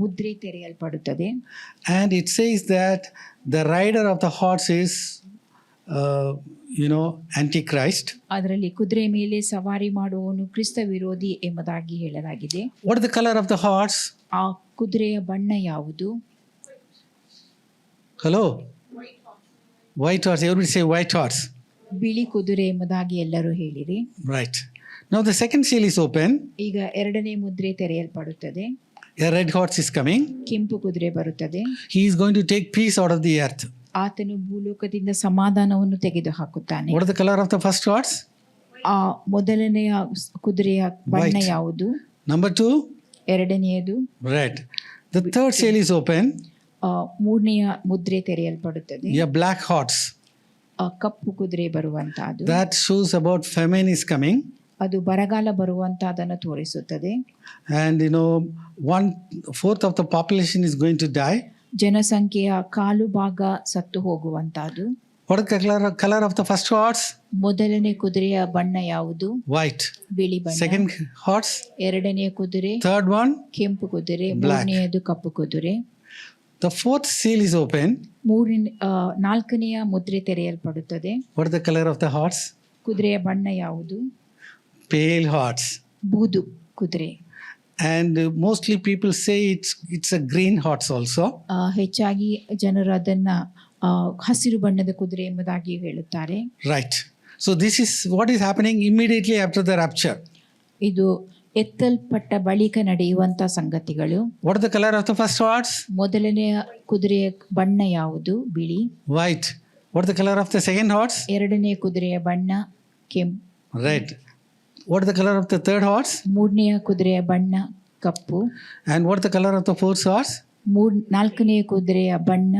ಮುದ್ರೆ ತೆರೆಯಲ್ಪಡುತ್ತದೆ. And it says that the rider of the horse is, Antichrist. ಅದರಲ್ಲಿ ಕುದುರೆ ಮೇಲೆ ಸವಾರಿ ಮಾಡುವವನು ಕ್ರಿಸ್ತ ವಿರೋಧಿ ಎಂಬುದಾಗಿ ಹೇಳಲಾಗಿದೆ. What is the color of the horse? ಆ ಕುದುರೆಯ ಬಣ್ಣ ಯಾವುದು? Hello? White horse. Everybody say white horse. ಬಿಳಿ ಕುದುರೆ ಎಂಬುದಾಗಿ ಎಲ್ಲರೂ ಹೇಳಿರಿ. Right. Now the second seal is open. ಈಗ ಎರಡನೇ ಮುದ್ರೆ ತೆರೆಯಲ್ಪಡುತ್ತದೆ. A red horse is coming. ಕೆಂಪು ಕುದುರೆ ಬರುತ್ತದೆ. He is going to take peace out of the earth. ಆತನು ಭೂಲೋಕದಿಂದ ಸಮಾಧಾನವನ್ನು ತೆಗೆದು ಹಾಕುತ್ತಾನೆ. What is the color of the first horse? ಆ ಮೊದಲನೆಯ ಕುದುರೆಯ ಬಣ್ಣ White. ಯಾವುದು? Number 2? ಎರಡನೆಯದು Red. The third seal is open. ಮೂರನೆಯ ಮುದ್ರೆ ತೆರೆಯಲ್ಪಡುತ್ತದೆ. A black horse. ಕಪ್ಪು ಕುದುರೆ ಬರುವಂತಹದ್ದು. That shows about famine is coming. ಅದು ಬರಗಾಲ ಬರುವಂತಹದನ್ನು ತೋರಿಸುತ್ತದೆ. And 1/4 of the population is going to die. ಜನಸಂಖ್ಯೆಯ ಕಾಲು ಭಾಗ ಸತ್ತು ಹೋಗುವಂತಹದ್ದು. What is the color of the first horse? ಮೊದಲನೇ ಕುದುರೆಯ ಬಣ್ಣ ಯಾವುದು? White. ಬಿಳಿ ಬಣ್ಣ. Second horse? ಎರಡನೆಯ ಕುದುರೆ Third one? ಕೆಂಪು ಕುದುರೆ. Black. ಮೂರನೆಯದು ಕಪ್ಪು ಕುದುರೆ. The fourth seal is open. ನಾಲ್ಕನೆಯ ಮುದ್ರೆ ತೆರೆಯಲ್ಪಡುತ್ತದೆ. What is the color of the horse? ಕುದುರೆಯ ಬಣ್ಣ ಯಾವುದು? Pale horse. ಬೂದು ಕುದುರೆ. And mostly people say it's a green horse also. ಹೆಚ್ಚಾಗಿ ಜನರು ಅದನ್ನ ಹಸಿರು ಬಣ್ಣದ ಕುದುರೆ ಎಂಬುದಾಗಿ ಹೇಳುತ್ತಾರೆ. Right. So this is what is happening immediately after the rapture. ಇದು ಎತ್ತಲ್ಪಟ್ಟ ಬಳಿಕ ನಡೆಯುವಂತ ಸಂಗತಿಗಳು. What is the color of the first horse? ಮೊದಲನೆಯ ಕುದುರೆಯ ಬಣ್ಣ ಯಾವುದು? ಬಿಳಿ. White. What is the color of the second horse? ಎರಡನೆಯ ಕುದುರೆಯ ಬಣ್ಣ ಕೆಂಪು. Red. What is the color of the third horse? ಮೂರನೆಯ ಕುದುರೆಯ ಬಣ್ಣ ಕಪ್ಪು. And what is the color of the fourth horse? ನಾಲ್ಕನೆಯ ಕುದುರೆಯ ಬಣ್ಣ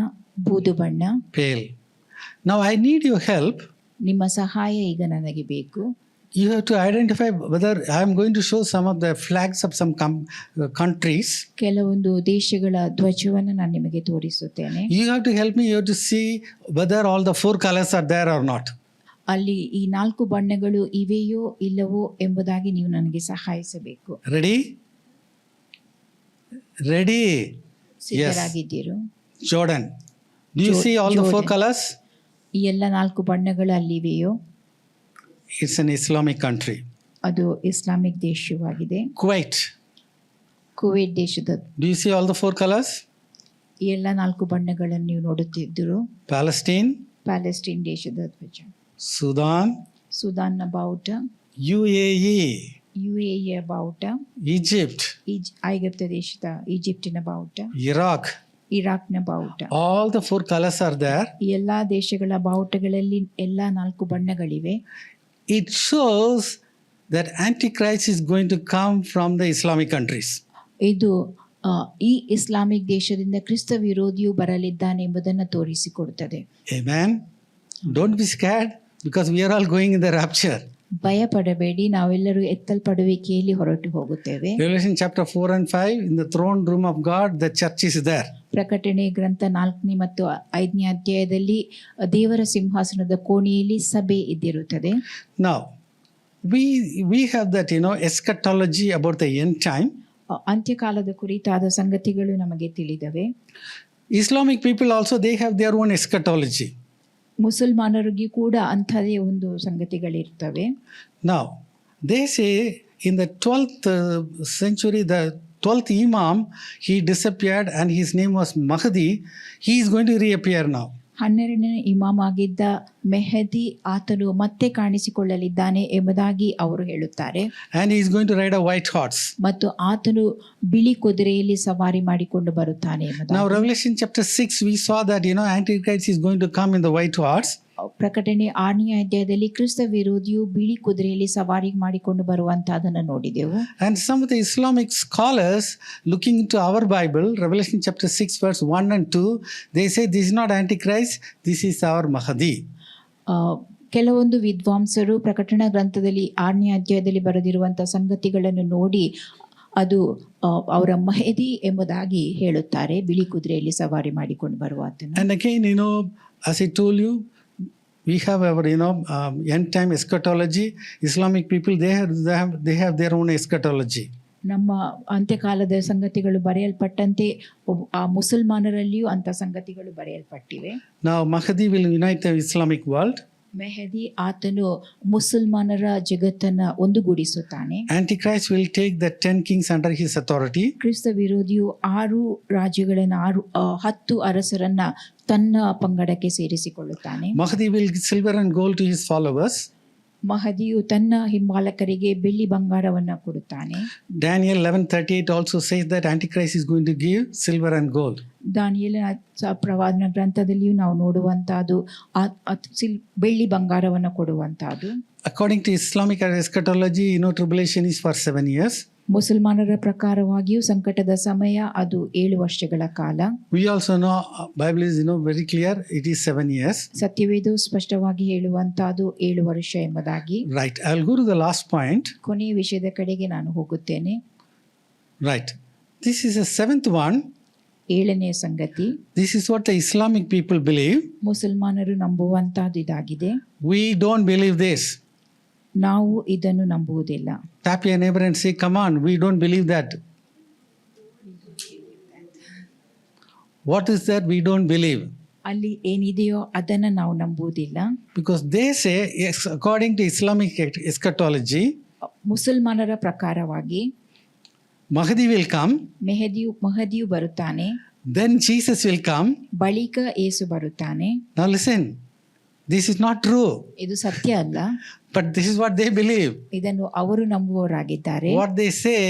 ಬೂದು ಬಣ್ಣ. Pale. Now I need your help. ನಿಮ್ಮ ಸಹಾಯ ಈಗ ನನಗೆ ಬೇಕು. you have to identify whether I am going to show some of the flags of some countries. ಕೆಲವೊಂದು ದೇಶಗಳ ಧ್ವಜವನ್ನು ನಾನು ನಿಮಗೆ ತೋರಿಸುತ್ತೇನೆ. You have to help me. You have to see whether all the 4 colors are there or not. ಅಲ್ಲಿ ಈ 4 ಬಣ್ಣಗಳು ಇವೆಯೋ ಇಲ್ಲವೋ ಎಂಬುದಾಗಿ ನೀವು ನನಗೆ ಸಹಾಯಿಸಬೇಕು. Ready? Ready? ಸಿದ್ಧರಾಗಿದ್ದೀರೋ? Jordan. Do you see all the 4 colors? ಈ ಎಲ್ಲ 4 ಬಣ್ಣಗಳು ಅಲ್ಲಿವೆಯೋ? It's an Islamic country. ಅದು ಇಸ್ಲಾಮಿಕ್ ದೇಶವಾಗಿದೆ. Kuwait. ಕುವೈಟ್ ದೇಶದ. Do you see all the 4 colors? ಈ ಎಲ್ಲ 4 ಬಣ್ಣಗಳನ್ನು ನೀವು ನೋಡುತ್ತಿದ್ದರು. Palestine. ಪ್ಯಾಲೆಸ್ಟೈನ್ ದೇಶದ ಧ್ವಜ. Sudan. ಸುದಾನ್ನ ಬಾವುಟ. UAE. UAE ಬಾವುಟ. Egypt. ಐಗುಪ್ತ ದೇಶದ ಈಜಿಪ್ಟಿನ ಬಾವುಟ. Iraq. ಇರಾಕ್ನ ಬಾವುಟ. All the 4 colors are there. ಈ ಎಲ್ಲಾ ದೇಶಗಳ ಬಾವುಟಗಳಲ್ಲಿ ಎಲ್ಲ 4 ಬಣ್ಣಗಳಿವೆ. It shows that Antichrist is going to come from the Islamic countries. ಇದು ಈ ಇಸ್ಲಾಮಿಕ್ ದೇಶದಿಂದ ಕ್ರಿಸ್ತ ವಿರೋಧಿಯು ಬರಲಿದ್ದಾನೆ ಎಂಬುದನ್ನು ತೋರಿಸಿಕೊಡುತ್ತದೆ. Amen. Don't be scared because we are all going in the rapture. ಭಯ ಪಡಬೇಡಿ, ನಾವೆಲ್ಲರೂ ಎತ್ತಲ್ಪಡುವಿಕೆಯಲ್ಲಿ ಹೊರಟು ಹೋಗುತ್ತೇವೆ. Revelation chapter 4 and 5, in the throne room of God, the church is there. ಪ್ರಕಟಣೆ ಗ್ರಂಥ 4ನೇ ಮತ್ತು 5ನೇ ಅಧ್ಯಾಯದಲ್ಲಿ ದೇವರ ಸಿಂಹಾಸನದ ಕೋಣೆಯಲ್ಲಿ ಸಭೆ ಇದ್ದಿರುತ್ತದೆ. Now, we have that, eschatology about the end time. ಅಂತ್ಯಕಾಲದ ಕುರಿತಾದ ಸಂಗತಿಗಳು ನಮಗೆ ತಿಳಿದವೆ. Islamic people also, they have their own eschatology. ಮುಸಲ್ಮಾನರಿಗೆ ಕೂಡ ಅಂಥದೇ ಒಂದು ಸಂಗತಿಗಳಿರ್ತವೆ. Now, they say in the 12th century, the 12th Imam, he disappeared and his name was Mahdi. He is going to reappear now. 12ನೇ ಇಮಾಮ್ ಆಗಿದ್ದ ಮೆಹದಿ ಆತನು ಮತ್ತೆ ಕಾಣಿಸಿಕೊಳ್ಳಲಿದ್ದಾನೆ ಎಂಬುದಾಗಿ ಅವರು ಹೇಳುತ್ತಾರೆ. And he is going to ride a white horse. ಮತ್ತು ಆತನು ಬಿಳಿ ಕುದುರೆಯಲ್ಲಿ ಸವಾರಿ ಮಾಡಿಕೊಂಡು ಬರುತ್ತಾನೆ ಎಂಬುದಾಗಿ. Now, Revelation chapter 6, we saw that, Antichrist is going to come in the white horse. ಪ್ರಕಟಣೆ 6ನೇ ಅಧ್ಯಾಯದಲ್ಲಿ ಕ್ರಿಸ್ತ ವಿರೋಧಿಯು ಬಿಳಿ ಕುದುರೆಯಲ್ಲಿ ಸವಾರಿ ಮಾಡಿಕೊಂಡು ಬರುವಂತಹದನ್ನು ನೋಡಿದೆವು. And some of the Islamic scholars looking into our Bible, Revelation chapter 6 verse 1 and 2, they say this is not Antichrist, this is our Mahdi. ಕೆಲವೊಂದು ವಿದ್ವಾಂಸರು ಪ್ರಕಟಣಾ ಗ್ರಂಥದಲ್ಲಿ 6ನೇ ಅಧ್ಯಾಯದಲ್ಲಿ ಬರೆದಿರುವಂತಹ ಸಂಗತಿಗಳನ್ನು ನೋಡಿ ಅದು ಅವರ ಮಹದಿ ಎಂಬುದಾಗಿ ಹೇಳುತ್ತಾರೆ, ಬಿಳಿ ಕುದುರೆಯಲ್ಲಿ ಸವಾರಿ ಮಾಡಿಕೊಂಡು ಬರುವಾತನು. And again, as I told you, we have our end time eschatology. Islamic people, they have their own eschatology. ನಮ್ಮ ಅಂತ್ಯಕಾಲದ ಸಂಗತಿಗಳು ಬರೆಯಲ್ಪಟ್ಟಂತೆ ಆ ಮುಸಲ್ಮಾನರಲ್ಲಿಯೂ ಅಂತ ಸಂಗತಿಗಳು ಬರೆಯಲ್ಪಟ್ಟಿವೆ. Now Mahdi will unite the Islamic world. Mehdi ಆತನು ಮುಸಲ್ಮಾನರ ಜಗತ್ತನ್ನ ಒಂದುಗೂಡಿಸುತ್ತಾನೆ. Antichrist will take the 10 kings under his authority. ಕ್ರಿಸ್ತ ವಿರೋಧಿಯು 6 ರಾಜ್ಯಗಳನ್ನ 10 ಅರಸರನ್ನ ತನ್ನ ಪಂಗಡಕ್ಕೆ ಸೇರಿಸಿಕೊಳ್ಳುತ್ತಾನೆ. Mahdi will give silver and gold to his followers. ಮಹದಿಯು ತನ್ನ ಹಿಂಬಾಲಕರಿಗೆ ಬೆಳ್ಳಿ ಬಂಗಾರವನ್ನ ಕೊಡುತ್ತಾನೆ. Daniel 11:38 also says that Antichrist is going to give silver and gold. ದಾನಿಯೇಲನ ಪ್ರವಾದನ ಗ್ರಂಥದಲ್ಲಿಯೂ ನಾವು ನೋಡುವಂತಹದ್ದು ಬೆಳ್ಳಿ ಬಂಗಾರವನ್ನ ಕೊಡುವಂತಹದ್ದು. According to Islamic eschatology, tribulation is for 7 years. ಮುಸಲ್ಮಾನರ ಪ್ರಕಾರವಾಗಿಯೂ ಸಂಕಟದ ಸಮಯ ಅದು 7 ವರ್ಷಗಳ ಕಾಲ. We also know Bible is very clear, it is 7 years. ಸತ್ಯವೇದವು ಸ್ಪಷ್ಟವಾಗಿ ಹೇಳುವಂತಹದ್ದು 7 ವರ್ಷ ಎಂಬುದಾಗಿ. Right, I will go to the last point. ಕೊನೆಯ ವಿಷಯದ ಕಡೆಗೆ ನಾನು ಹೋಗುತ್ತೇನೆ. Right, this is the 7th one. 7ನೇ ಸಂಗತಿ. This is what the Islamic people believe. ಮುಸಲ್ಮಾನರು ನಂಬುವಂತಹದ್ದು ಇದಾಗಿದೆ. We don't believe this. ನಾವು ಇದನ್ನು ನಂಬುವುದಿಲ್ಲ. Tap your neighbor and say, come on, we don't believe that. What is that we don't believe? ಅಲ್ಲಿ ಏನಿದೆಯೋ ಅದನ್ನ ನಾವು ನಂಬುವುದಿಲ್ಲ. Because they say, yes, according to Islamic eschatology, ಮುಸಲ್ಮಾನರ ಪ್ರಕಾರವಾಗಿ Mahdi will come. ಮಹದಿಯು ಬರುತ್ತಾನೆ. Then Jesus will come. ಬಳಿಕ ಯೇಸು ಬರುತ್ತಾನೆ. Now listen, this is not true. ಇದು ಸತ್ಯ ಅಲ್ಲ. But this is what they believe. ಇದನ್ನು ಅವರು ನಂಬುವವರಾಗಿದ್ದಾರೆ. What they say,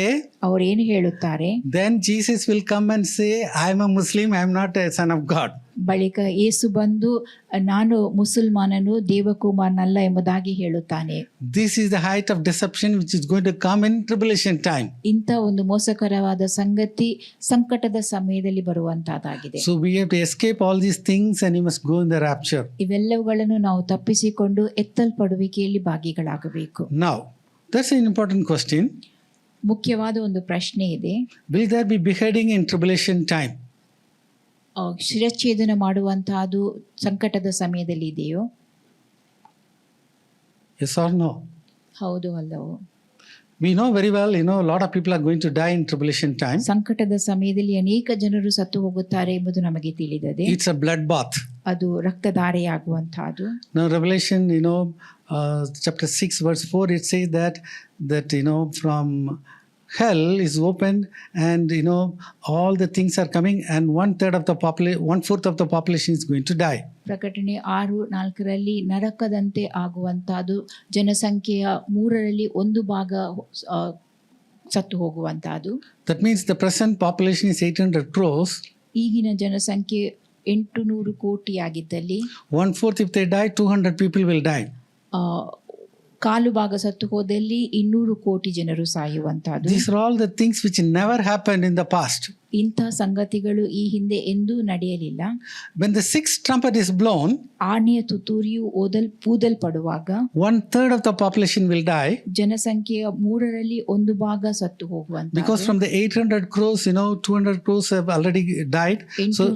ಅವರೇನು ಹೇಳುತ್ತಾರೆ, then Jesus will come and say, I am a Muslim, I am not a son of God. ಬಳಿಕ ಯೇಸು ಬಂದು ನಾನು ಮುಸಲ್ಮಾನನು ದೇವಕುಮಾರನಲ್ಲ ಎಂಬುದಾಗಿ ಹೇಳುತ್ತಾನೆ. This is the height of deception which is going to come in tribulation time. ಇಂಥ ಒಂದು ಮೋಸಕರವಾದ ಸಂಗತಿ ಸಂಕಟದ ಸಮಯದಲ್ಲಿ ಬರುವಂತಹದ್ದಾಗಿದೆ. So we have to escape all these things and you must go in the rapture. ಇವೆಲ್ಲವುಗಳನ್ನು ನಾವು ತಪ್ಪಿಸಿಕೊಂಡು ಎತ್ತಲ್ಪಡುವಿಕೆಯಲ್ಲಿ ಭಾಗಿಗಳಾಗಬೇಕು. Now, that's an important question. ಮುಖ್ಯವಾದ ಒಂದು ಪ್ರಶ್ನೆ ಇದೆ. Will there be beheading in tribulation time? ಶಿರಚ್ಛೇದನ ಮಾಡುವಂತಹದ್ದು ಸಂಕಟದ ಸಮಯದಲ್ಲಿ ಇದೆಯೋ? Yes or no? ಹೌದು ಅಲ್ಲವೋ? We know very well, a lot of people are going to die in tribulation time. ಸಂಕಟದ ಸಮಯದಲ್ಲಿ ಅನೇಕ ಜನರು ಸತ್ತು ಹೋಗುತ್ತಾರೆ ಎಂಬುದು ನಮಗೆ ತಿಳಿದಿದೆ. It's a bloodbath. ಅದು ರಕ್ತಧಾರೆಯಾಗುವಂತಹದ್ದು. Now Revelation, chapter 6 verse 4, it says that from hell is opened and all the things are coming and 1/4 of the population is going to die. ಪ್ರಕಟಣೆ 6:4 ನರಕದಂತೆ ಆಗುವಂತಹದ್ದು, ಜನಸಂಖ್ಯೆಯ 1/3 ಸತ್ತು ಹೋಗುವಂತಹದ್ದು. That means the present population is 800 crores. ಈಗಿನ ಜನಸಂಖ್ಯೆ 800 ಕೋಟಿ ಆಗಿದ್ದಲ್ಲಿ 1/4 if they die, 200 people will die. ಕಾಲು ಭಾಗ ಸತ್ತು ಹೋದಲ್ಲಿ 200 ಕೋಟಿ ಜನರು ಸಾಯುವಂತಹದ್ದು. These are all the things which never happened in the past. ಇಂಥ ಸಂಗತಿಗಳು ಈ ಹಿಂದೆ ಎಂದೂ ನಡೆಯಲಿಲ್ಲ. When the sixth trumpet is blown, ಆನೆಯ ತುತ್ತೂರಿಯು ಊದಲ್ಪಡುವಾಗ 1/3 of the population will die. ಜನಸಂಖ್ಯೆಯ 1/3 ಸತ್ತು ಹೋಗುವಂತ. Because from the 800 crores, 200 crores have already died. So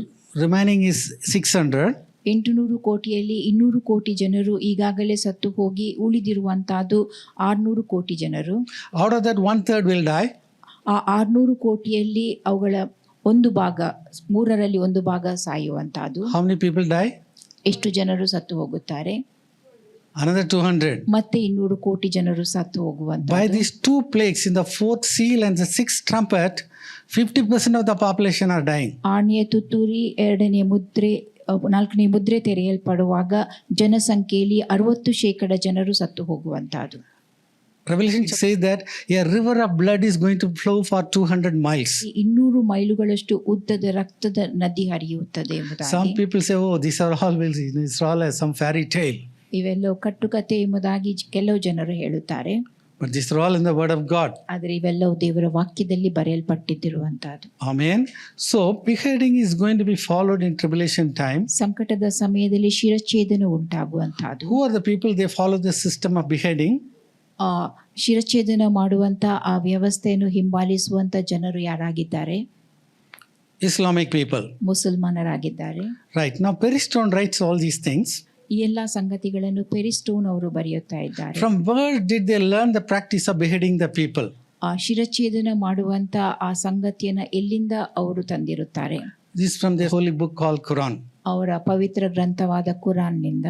remaining is 600. 800 ಕೋಟಿಯಲ್ಲಿ 200 ಕೋಟಿ ಜನರು ಈಗಾಗಲೇ ಸತ್ತು ಹೋಗಿ ಉಳಿದಿರುವಂತಹದ್ದು 600 ಕೋಟಿ ಜನರು. Out of that 1/3 will die. ಆ 600 ಕೋಟಿಯಲ್ಲಿ ಅವುಗಳ 1/3 ಸಾಯುವಂತಹದ್ದು. How many people die? ಎಷ್ಟು ಜನರು ಸತ್ತು ಹೋಗುತ್ತಾರೆ? Another 200. ಮತ್ತೆ 200 ಕೋಟಿ ಜನರು ಸತ್ತು ಹೋಗುವಂತ. By these two plagues in the fourth seal and the sixth trumpet, 50% of the population are dying. ಆನೆಯ ತುತ್ತೂರಿ, 2ನೇ ಮುದ್ರೆ, 4ನೇ ಮುದ್ರೆ ತೆರೆಯಲ್ಪಡುವಾಗ ಜನಸಂಖ್ಯೆಯಲ್ಲಿ 60% ಜನರು ಸತ್ತು ಹೋಗುವಂತಹದ್ದು. Revelation says that a river of blood is going to flow for 200 miles. 200 ಮೈಲುಗಳಷ್ಟು ಉದ್ದದ ರಕ್ತದ ನದಿ ಹರಿಯುತ್ತದೆ ಎಂಬುದಾಗಿ. Some people say, oh, these are all some fairy tale. ಇವೆಲ್ಲವೂ ಕಟ್ಟುಕತೆ ಎಂಬುದಾಗಿ ಕೆಲವು ಜನರು ಹೇಳುತ್ತಾರೆ. But these are all in the word of God. ಆದರೆ ಇವೆಲ್ಲವೂ ದೇವರ ವಾಕ್ಯದಲ್ಲಿ ಬರೆಯಲ್ಪಟ್ಟಿರುವಂತಹದ್ದು. Amen. So beheading is going to be followed in tribulation time. ಸಂಕಟದ ಸಮಯದಲ್ಲಿ ಶಿರಚ್ಛೇದನ ಉಂಟಾಗುವಂತಹದ್ದು. Who are the people they follow the system of beheading? ಶಿರಚ್ಛೇದನ ಮಾಡುವಂತ ಆ ವ್ಯವಸ್ಥೆಯನ್ನು ಹಿಂಬಾಲಿಸುವಂತ ಜನರು ಯಾರಾಗಿದ್ದಾರೆ? Islamic people. ಮುಸಲ್ಮಾನರಾಗಿದ್ದಾರೆ. Right. Now Peristone writes all these things. ಈ ಎಲ್ಲ ಸಂಗತಿಗಳನ್ನು ಪೆರಿಸ್ಟೋನ್ ಅವರು ಬರೆಯುತ್ತಾ ಇದ್ದಾರೆ. From where did they learn the practice of beheading the people? ಆ ಶಿರಚ್ಛೇದನ ಮಾಡುವಂತ ಆ ಸಂಗತಿಯನ್ನ ಎಲ್ಲಿಂದ ಅವರು ತಂದಿರುತ್ತಾರೆ? This is from the holy book called Quran. ಅವರ ಪವಿತ್ರ ಗ್ರಂಥವಾದ ಕುರಾನ್ನಿಂದ.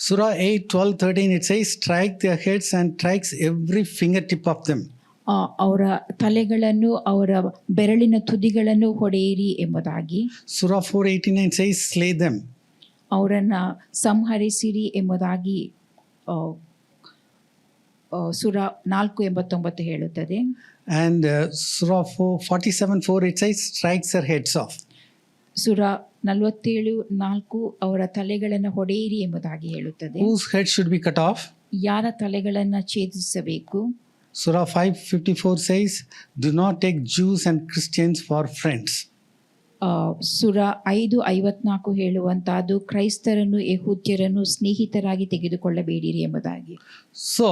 Surah 8, 12, 13 it says, strike their heads and strikes every fingertip of them. ಅವರ ತಲೆಗಳನ್ನು, ಅವರ ಬೆರಳಿನ ತುದಿಗಳನ್ನು ಹೊಡೆಯಿರಿ ಎಂಬುದಾಗಿ. Surah 4:89 says, slay them. ಅವರನ್ನ ಸಂಹರಿಸಿರಿ ಎಂಬುದಾಗಿ ಸುರಾ 4:89 ಹೇಳುತ್ತದೆ. And Surah 47:4 it says, strikes their heads off. ಸುರಾ 47:4 ಅವರ ತಲೆಗಳನ್ನು ಹೊಡೆಯಿರಿ ಎಂಬುದಾಗಿ ಹೇಳುತ್ತದೆ. Whose head should be cut off? ಯಾರ ತಲೆಗಳನ್ನ ಛೇದಿಸಬೇಕು? Surah 5:54 says, do not take Jews and Christians for friends. ಸುರಾ 5:54 ಹೇಳುವಂತಹದ್ದು ಕ್ರೈಸ್ತರನ್ನು ಯೆಹೂದ್ಯರನ್ನು ಸ್ನೇಹಿತರಾಗಿ ತೆಗೆದುಕೊಳ್ಳಬೇಡಿರಿ ಎಂಬುದಾಗಿ. So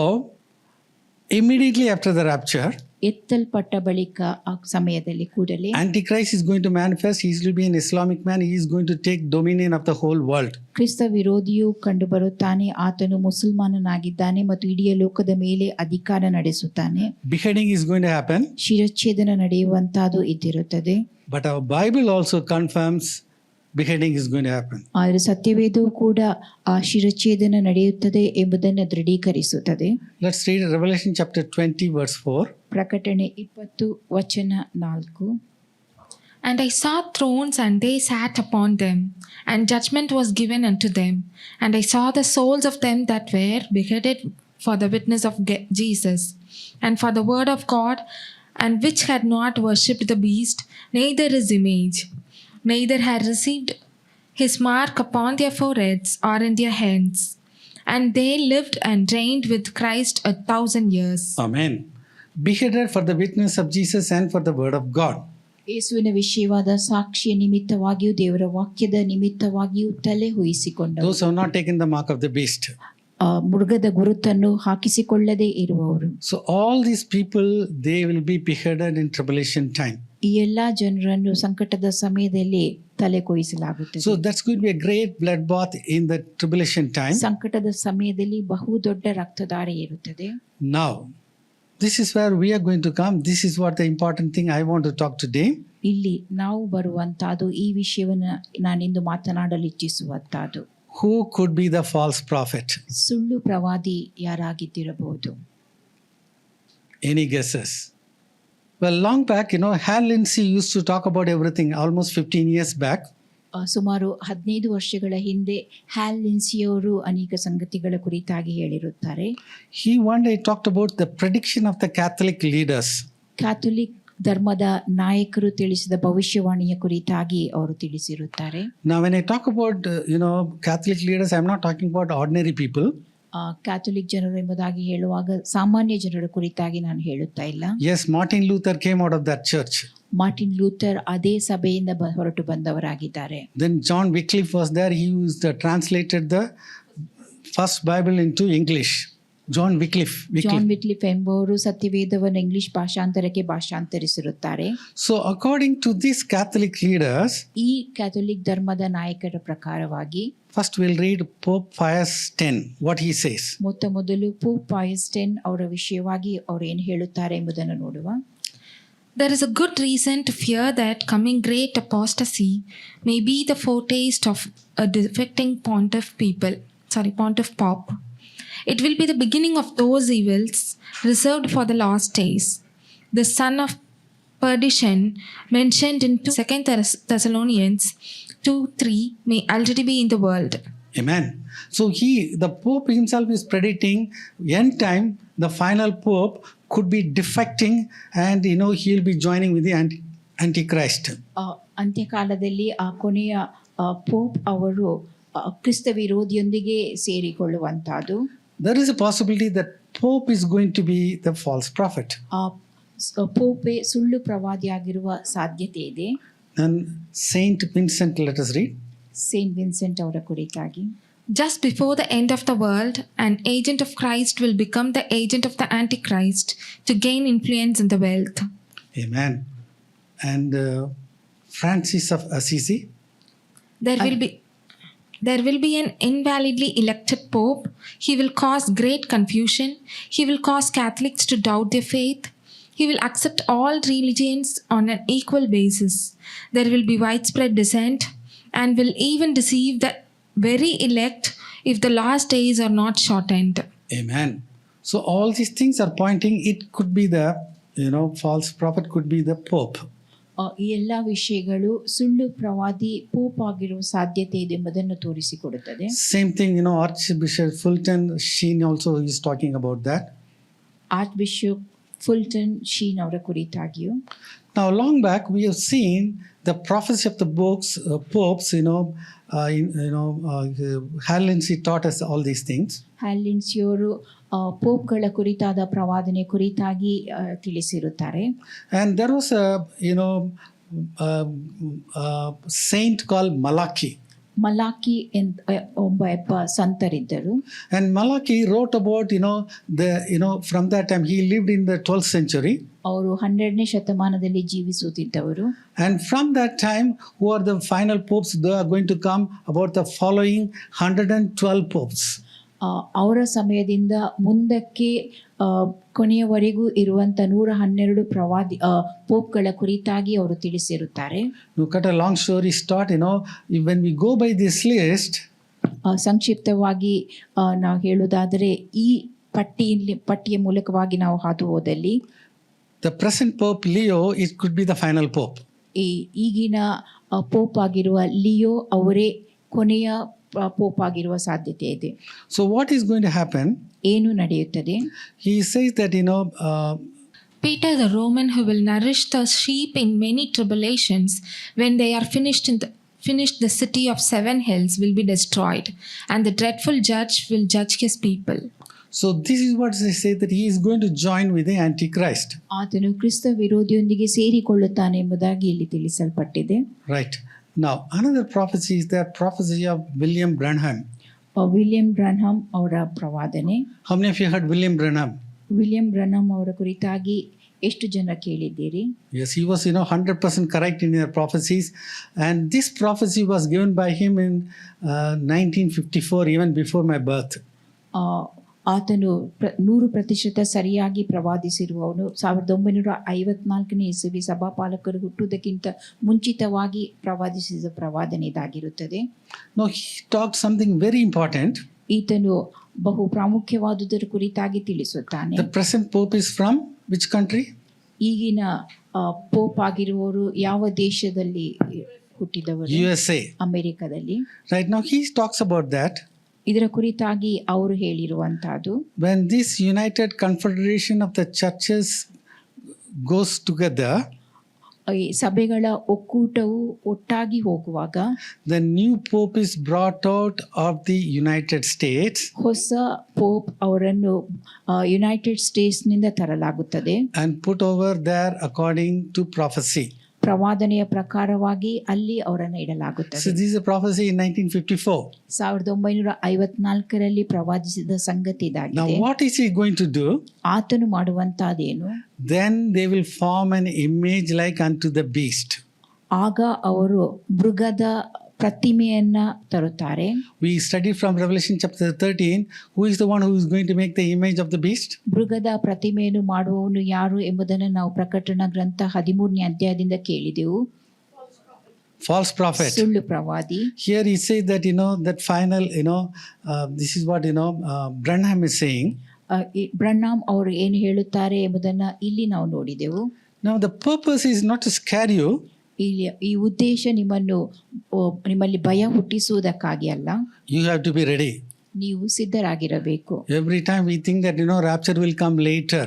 immediately after the rapture, ಎತ್ತಲ್ಪಟ್ಟ ಬಳಿಕ ಆ ಸಮಯದಲ್ಲಿ ಕೂಡಲೇ Antichrist is going to manifest. He will be an Islamic man. He is going to take dominion of the whole world. ಕ್ರಿಸ್ತ ವಿರೋಧಿಯು ಕಂಡು ಬರುತ್ತಾನೆ. ಆತನು ಮುಸಲ್ಮಾನನಾಗಿದ್ದಾನೆ ಮತ್ತು ಇಡೀ ಲೋಕದ ಮೇಲೆ ಅಧಿಕಾರ ನಡೆಸುತ್ತಾನೆ. Beheading is going to happen. ಶಿರಚ್ಛೇದನ ನಡೆಯುವಂತಹದ್ದು ಇದ್ದಿರುತ್ತದೆ. But our Bible also confirms beheading is going to happen. ಆದರೆ ಸತ್ಯವೇದವು ಕೂಡ ಆ ಶಿರಚ್ಛೇದನ ನಡೆಯುತ್ತದೆ ಎಂಬುದನ್ನು ದೃಢೀಕರಿಸುತ್ತದೆ. Let's read Revelation chapter 20 verse 4. ಪ್ರಕಟಣೆ 20:4. And I saw thrones, and they sat upon them, and judgment was given unto them. And I saw the souls of them that were beheaded for the witness of Jesus, and for the word of God, and which had not worshipped the beast, neither his image, neither had received his mark upon their foreheads or in their hands. And they lived and reigned with Christ 1,000 years. Amen. Beheaded for the witness of Jesus and for the word of God. ಯೇಸುವಿನ ವಿಷಯವಾದ ಸಾಕ್ಷಿಯ ನಿಮಿತ್ತವಾಗಿಯೂ ದೇವರ ವಾಕ್ಯದ ನಿಮಿತ್ತವಾಗಿಯೂ ತಲೆ ಹುಯಿಸಿಕೊಂಡರು. Those who have not taken the mark of the beast. ಮೃಗದ ಗುರುತನ್ನು ಹಾಕಿಸಿಕೊಳ್ಳದೆ ಇರುವವರು. So all these people, they will be beheaded in tribulation time. ಈ ಎಲ್ಲಾ ಜನರನ್ನು ಸಂಕಟದ ಸಮಯದಲ್ಲಿ ತಲೆ ಕೊಯ್ಸಲಾಗುತ್ತದೆ. So that's going to be a great bloodbath in the tribulation time. ಸಂಕಟದ ಸಮಯದಲ್ಲಿ ಬಹು ದೊಡ್ಡ ರಕ್ತಧಾರೆ ಇರುತ್ತದೆ. Now, this is where we are going to come. This is what the important thing I want to talk today. ಇಲ್ಲಿ ನಾವು ಬರುವಂತಹದ್ದು ಈ ವಿಷಯವನ್ನು ನಾನಿಂದು ಮಾತನಾಡಲು ಇಚ್ಛಿಸುವಂತಹದ್ದು. Who could be the false prophet? ಸುಳ್ಳು ಪ್ರವಾದಿ ಯಾರಾಗಿದ್ದಿರಬಹುದು? Any guesses? Well, long back, Hal Lindsey used to talk about everything almost 15 years back. ಸುಮಾರು 15 ವರ್ಷಗಳ ಹಿಂದೆ ಹ್ಯಾಲ್ ಲಿನ್ಸಿಯವರು ಅನೇಕ ಸಂಗತಿಗಳ ಕುರಿತಾಗಿ ಹೇಳಿರುತ್ತಾರೆ. He one day talked about the prediction of the Catholic leaders. Catholic ಧರ್ಮದ ನಾಯಕರು ತಿಳಿಸಿದ ಭವಿಷ್ಯವಾಣಿಯ ಕುರಿತಾಗಿ ಅವರು ತಿಳಿಸಿರುತ್ತಾರೆ. Now, when I talk about, Catholic leaders, I'm not talking about ordinary people. Catholic ಜನರು ಎಂಬುದಾಗಿ ಹೇಳುವಾಗ ಸಾಮಾನ್ಯ ಜನರ ಕುರಿತಾಗಿ ನಾನು ಹೇಳುತ್ತಾ ಇಲ್ಲ. Yes, Martin Luther came out of that church. Martin Luther ಅದೇ ಸಭೆಯಿಂದ ಹೊರಟು ಬಂದವರಾಗಿದ್ದಾರೆ. Then John Wycliffe was there. He translated the first Bible into English. John Wycliffe. John Wycliffe ಎಂಬುವರು ಸತ್ಯವೇದವನ್ನು ಇಂಗ್ಲಿಷ್ ಭಾಷಾಂತರಕ್ಕೆ ಭಾಷಾಂತರಿಸಿರುತ್ತಾರೆ. So according to these Catholic leaders, ಈ Catholic ಧರ್ಮದ ನಾಯಕರ ಪ್ರಕಾರವಾಗಿ first we'll read Pope Pius X, what he says. ಮೊದಲು pop Pais 10 ಅವರ ವಿಷಯವಾಗಿ ಅವರು ಏನು ಹೇಳುತ್ತಾರೆ ಎಂಬುದನ್ನು ನೋಡುವ. There is a good reason to fear that coming great apostasy may be the foretaste of a defecting pontiff Pope. It will be the beginning of those evils reserved for the last days. The son of perdition mentioned in 2 Thessalonians 2:3 may already be in the world. Amen. So the Pope himself is predicting end time, the final Pope could be defecting and he'll be joining with the Antichrist. ಅಂತ್ಯಕಾಲದಲ್ಲಿ ಆ ಕೊನೆಯ pop ಅವರು ಕ್ರಿಸ್ತ ವಿರೋಧಿಯೊಂದಿಗೆ ಸೇರಿಕೊಳ್ಳುವಂತಹದ್ದು. There is a possibility that Pope is going to be the false prophet. ಪೋಪೆ ಸುಳ್ಳು ಪ್ರವಾದಿಯಾಗಿರುವ ಸಾಧ್ಯತೆ ಇದೆ. And Saint Vincent, let us read. Saint Vincent ಅವರ ಕುರಿತಾಗಿ. Just before the end of the world, an agent of Christ will become the agent of the Antichrist to gain influence in the wealth. Amen. And Francis of Assisi. There will be an invalidly elected pope. He will cause great confusion. He will cause Catholics to doubt their faith. He will accept all religions on an equal basis. There will be widespread dissent and will even deceive the very elect if the last days are not shortened. Amen. So all these things are pointing, it could be the, false prophet could be the Pope. ಈ ಎಲ್ಲ ವಿಷಯಗಳು ಸುಳ್ಳು ಪ್ರವಾದಿ pop ಆಗಿರುವ ಸಾಧ್ಯತೆ ಇದೆ ಎಂಬುದನ್ನು ತೋರಿಸಿಕೊಡುತ್ತದೆ. Same thing, Archbishop Fulton Sheen also is talking about that. Archbishop Fulton Sheen ಅವರ ಕುರಿತಾಗಿಯೂ. Now long back we have seen the prophecy of the popes, Hal Lindsey taught us all these things. ಹ್ಯಾಲ್ ಲಿನ್ಸಿಯವರು ಪೋಪ್ಗಳ ಕುರಿತಾದ ಪ್ರವಾದನೆ ಕುರಿತಾಗಿ ತಿಳಿಸಿರುತ್ತಾರೆ. And there was a saint called Malachi. Malachi ಒಬ್ಬ ಸಂತರಿದ್ದರು. And Malachi wrote about, from that time he lived in the 12th century. ಅವರು 12ನೇ ಶತಮಾನದಲ್ಲಿ ಜೀವಿಸುತ್ತಿದ್ದವರು. And from that time, who are the final popes? They are going to come about the following 112 popes. ಅವರ ಸಮಯದಿಂದ ಮುಂದಕ್ಕೆ ಕೊನೆಯವರೆಗೂ ಇರುವಂತ 112 ಪ್ರವಾದಿ ಪೋಪ್ಗಳ ಕುರಿತಾಗಿ ಅವರು ತಿಳಿಸಿರುತ್ತಾರೆ. To cut a long story short, when we go by this list, ಸಂಕ್ಷಿಪ್ತವಾಗಿ ನಾವು ಹೇಳುವುದಾದರೆ ಈ ಪಟ್ಟಿಯ ಮೂಲಕವಾಗಿ ನಾವು ಹಾದು ಹೋದಲ್ಲಿ the present Pope Leo, it could be the final Pope. ಈಗಿನ ಪೋಪ್ ಆಗಿರುವ ಲಿಯೋ ಅವರೇ ಕೊನೆಯ ಪೋಪ್ ಆಗಿರುವ ಸಾಧ್ಯತೆ ಇದೆ. So what is going to happen? ಏನು ನಡೆಯುತ್ತದೆ? He says that Peter the Roman, who will nourish the sheep in many tribulations when they are finished finished, the city of 7 hills will be destroyed, and the dreadful judge will judge his people. So this is what they say, that he is going to join with the Antichrist. ಆತನು ಕ್ರಿಸ್ತ ವಿರೋಧಿಯೊಂದಿಗೆ ಸೇರಿಕೊಳ್ಳುತ್ತಾನೆ ಎಂಬುದಾಗಿ ಇಲ್ಲಿ ತಿಳಿಸಲ್ಪಟ್ಟಿದೆ. Right. Now, another prophecy is the prophecy of William Branham. William Branham ಅವರ ಪ್ರವಾದನೆ. How many of you heard William Branham? William Branham ಅವರ ಕುರಿತಾಗಿ ಎಷ್ಟು ಜನ ಕೇಳಿದ್ದೀರಿ? Yes, he was 100% correct in their prophecies, and this prophecy was given by him in 1954, even before my birth. ಆತನು 100% ಸರಿಯಾಗಿ ಪ್ರವಾದಿಸಿರುವವನು. 1954ನೇ ಇಸವಿ ಸಭಾಪಾಲಕರು ಹುಟ್ಟುವುದಕ್ಕಿಂತ ಮುಂಚಿತವಾಗಿ ಪ್ರವಾದಿಸಿದ ಪ್ರವಾದನೆ ಇದಾಗಿರುತ್ತದೆ. Now he talked something very important. ಈತನು ಬಹು ಪ್ರಾಮುಖ್ಯವಾದುದರ ಕುರಿತಾಗಿ ತಿಳಿಸುತ್ತಾನೆ. The present pope is from which country? ಈಗಿನ pop ಆಗಿರುವವರು ಯಾವ ದೇಶದಲ್ಲಿ ಹುಟ್ಟಿದವರು? USA. ಅಮೆರಿಕದಲ್ಲಿ. Right, now he talks about that. ಇದರ ಕುರಿತಾಗಿ ಅವರು ಹೇಳಿರುವಂತಹದ್ದು, when this united confederation of the churches goes together, ಈ ಸಭೆಗಳ ಒಕ್ಕೂಟವು ಒಟ್ಟಾಗಿ ಹೋಗುವಾಗ, the new pope is brought out of the United States, ಹೊಸ ಪೋಪ್ ಅವರನ್ನು ಯುನೈಟೆಡ್ ಸ್ಟೇಟ್ಸ್ ನಿಂದ ತರಲಾಗುತ್ತದೆ and put over there according to prophecy. ಪ್ರವಾದನೆಯ ಪ್ರಕಾರವಾಗಿ ಅಲ್ಲಿ ಅವರನ್ನು ಇಡಲಾಗುತ್ತದೆ. So this is a prophecy in 1954. 1954ರಲ್ಲಿ ಪ್ರವಾದಿಸಿದ ಸಂಗತಿ Now ಇದಾಗಿದೆ. what is he going to do? ಆತನು ಮಾಡುವಂತಹದೇನು? Then they will form an image like unto the beast. ಆಗ ಅವರು ಮೃಗದ ಪ್ರತಿಮೆಯನ್ನ ತರುತ್ತಾರೆ. We studied from Revelation chapter 13. Who is the one who is going to make the image of the beast? ಮೃಗದ ಪ್ರತಿಮೆಯನ್ನು ಮಾಡುವವನು ಯಾರು ಎಂಬುದನ್ನು ನಾವು ಪ್ರಕಟಣಾ ಗ್ರಂಥ 13ನೇ ಅಧ್ಯಾಯದಿಂದ ಕೇಳಿದೆವು. False prophet. ಸುಳ್ಳು ಪ್ರವಾದಿ. Here he says that that final this is what Branham is saying. ಬ್ರನ್ಹಾಮ್ ಅವರು ಏನು ಹೇಳುತ್ತಾರೆ ಎಂಬುದನ್ನ ಇಲ್ಲಿ ನಾವು ನೋಡಿದೆವು. Now the purpose is not to scare you. ಈ ಉದ್ದೇಶ ನಿಮ್ಮಲ್ಲಿ ಭಯ ಹುಟ್ಟಿಸುವುದಕ್ಕಾಗಿ ಅಲ್ಲ. You have to be ready. ನೀವು ಸಿದ್ಧರಾಗಿರಬೇಕು. Every time we think that rapture will come later.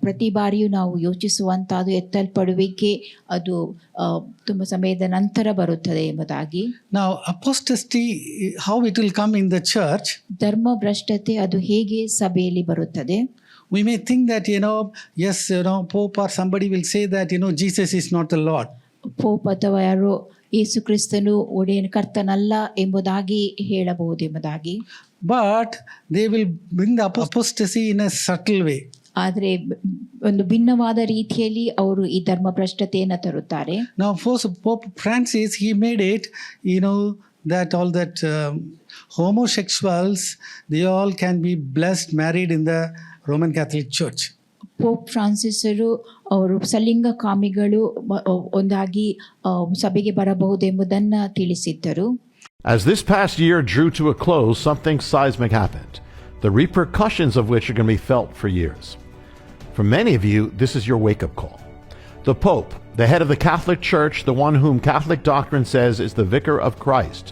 ಪ್ರತಿ ಬಾರಿಯೂ ನಾವು ಯೋಚಿಸುವಂತಹದ್ದು ಎತ್ತಲ್ಪಡುವಿಕೆ ಅದು ತುಂಬ ಸಮಯದ ನಂತರ ಬರುತ್ತದೆ ಎಂಬುದಾಗಿ. Now apostasy, how it will come in the church? ಧರ್ಮ ಭ್ರಷ್ಟತೆ ಅದು ಹೇಗೆ ಸಭೆಯಲ್ಲಿ ಬರುತ್ತದೆ? We may think that yes, Pope or somebody will say that Jesus is not the Lord. Pope ಅಥವಾ ಯಾರೋ ಯೇಸು ಕ್ರಿಸ್ತನು ಒಡೆಯನ ಕರ್ತನಲ್ಲ ಎಂಬುದಾಗಿ ಹೇಳಬಹುದೆಂಬುದಾಗಿ. But they will bring the apostasy in a subtle way. ಆದರೆ ಒಂದು ಭಿನ್ನವಾದ ರೀತಿಯಲ್ಲಿ ಅವರು ಈ ಧರ್ಮ ಭ್ರಷ್ಟತೆಯನ್ನು ತರುತ್ತಾರೆ. Now first Pope Francis, he made it that all that homosexuals, they all can be blessed, married in the Roman Catholic Church. Pope ಫ್ರಾನ್ಸಿಸರು ಅವರು ಸಲಿಂಗ ಕಾಮಿಗಳು ಒಂದಾಗಿ ಸಭೆಗೆ ಬರಬಹುದೆಂಬುದನ್ನು ತಿಳಿಸಿದ್ದರು. As this past year drew to a close, something seismic happened, the repercussions of which are going to be felt for years. For many of you, this is your wake-up call. The Pope, the head of the Catholic Church, the one whom Catholic doctrine says is the vicar of Christ,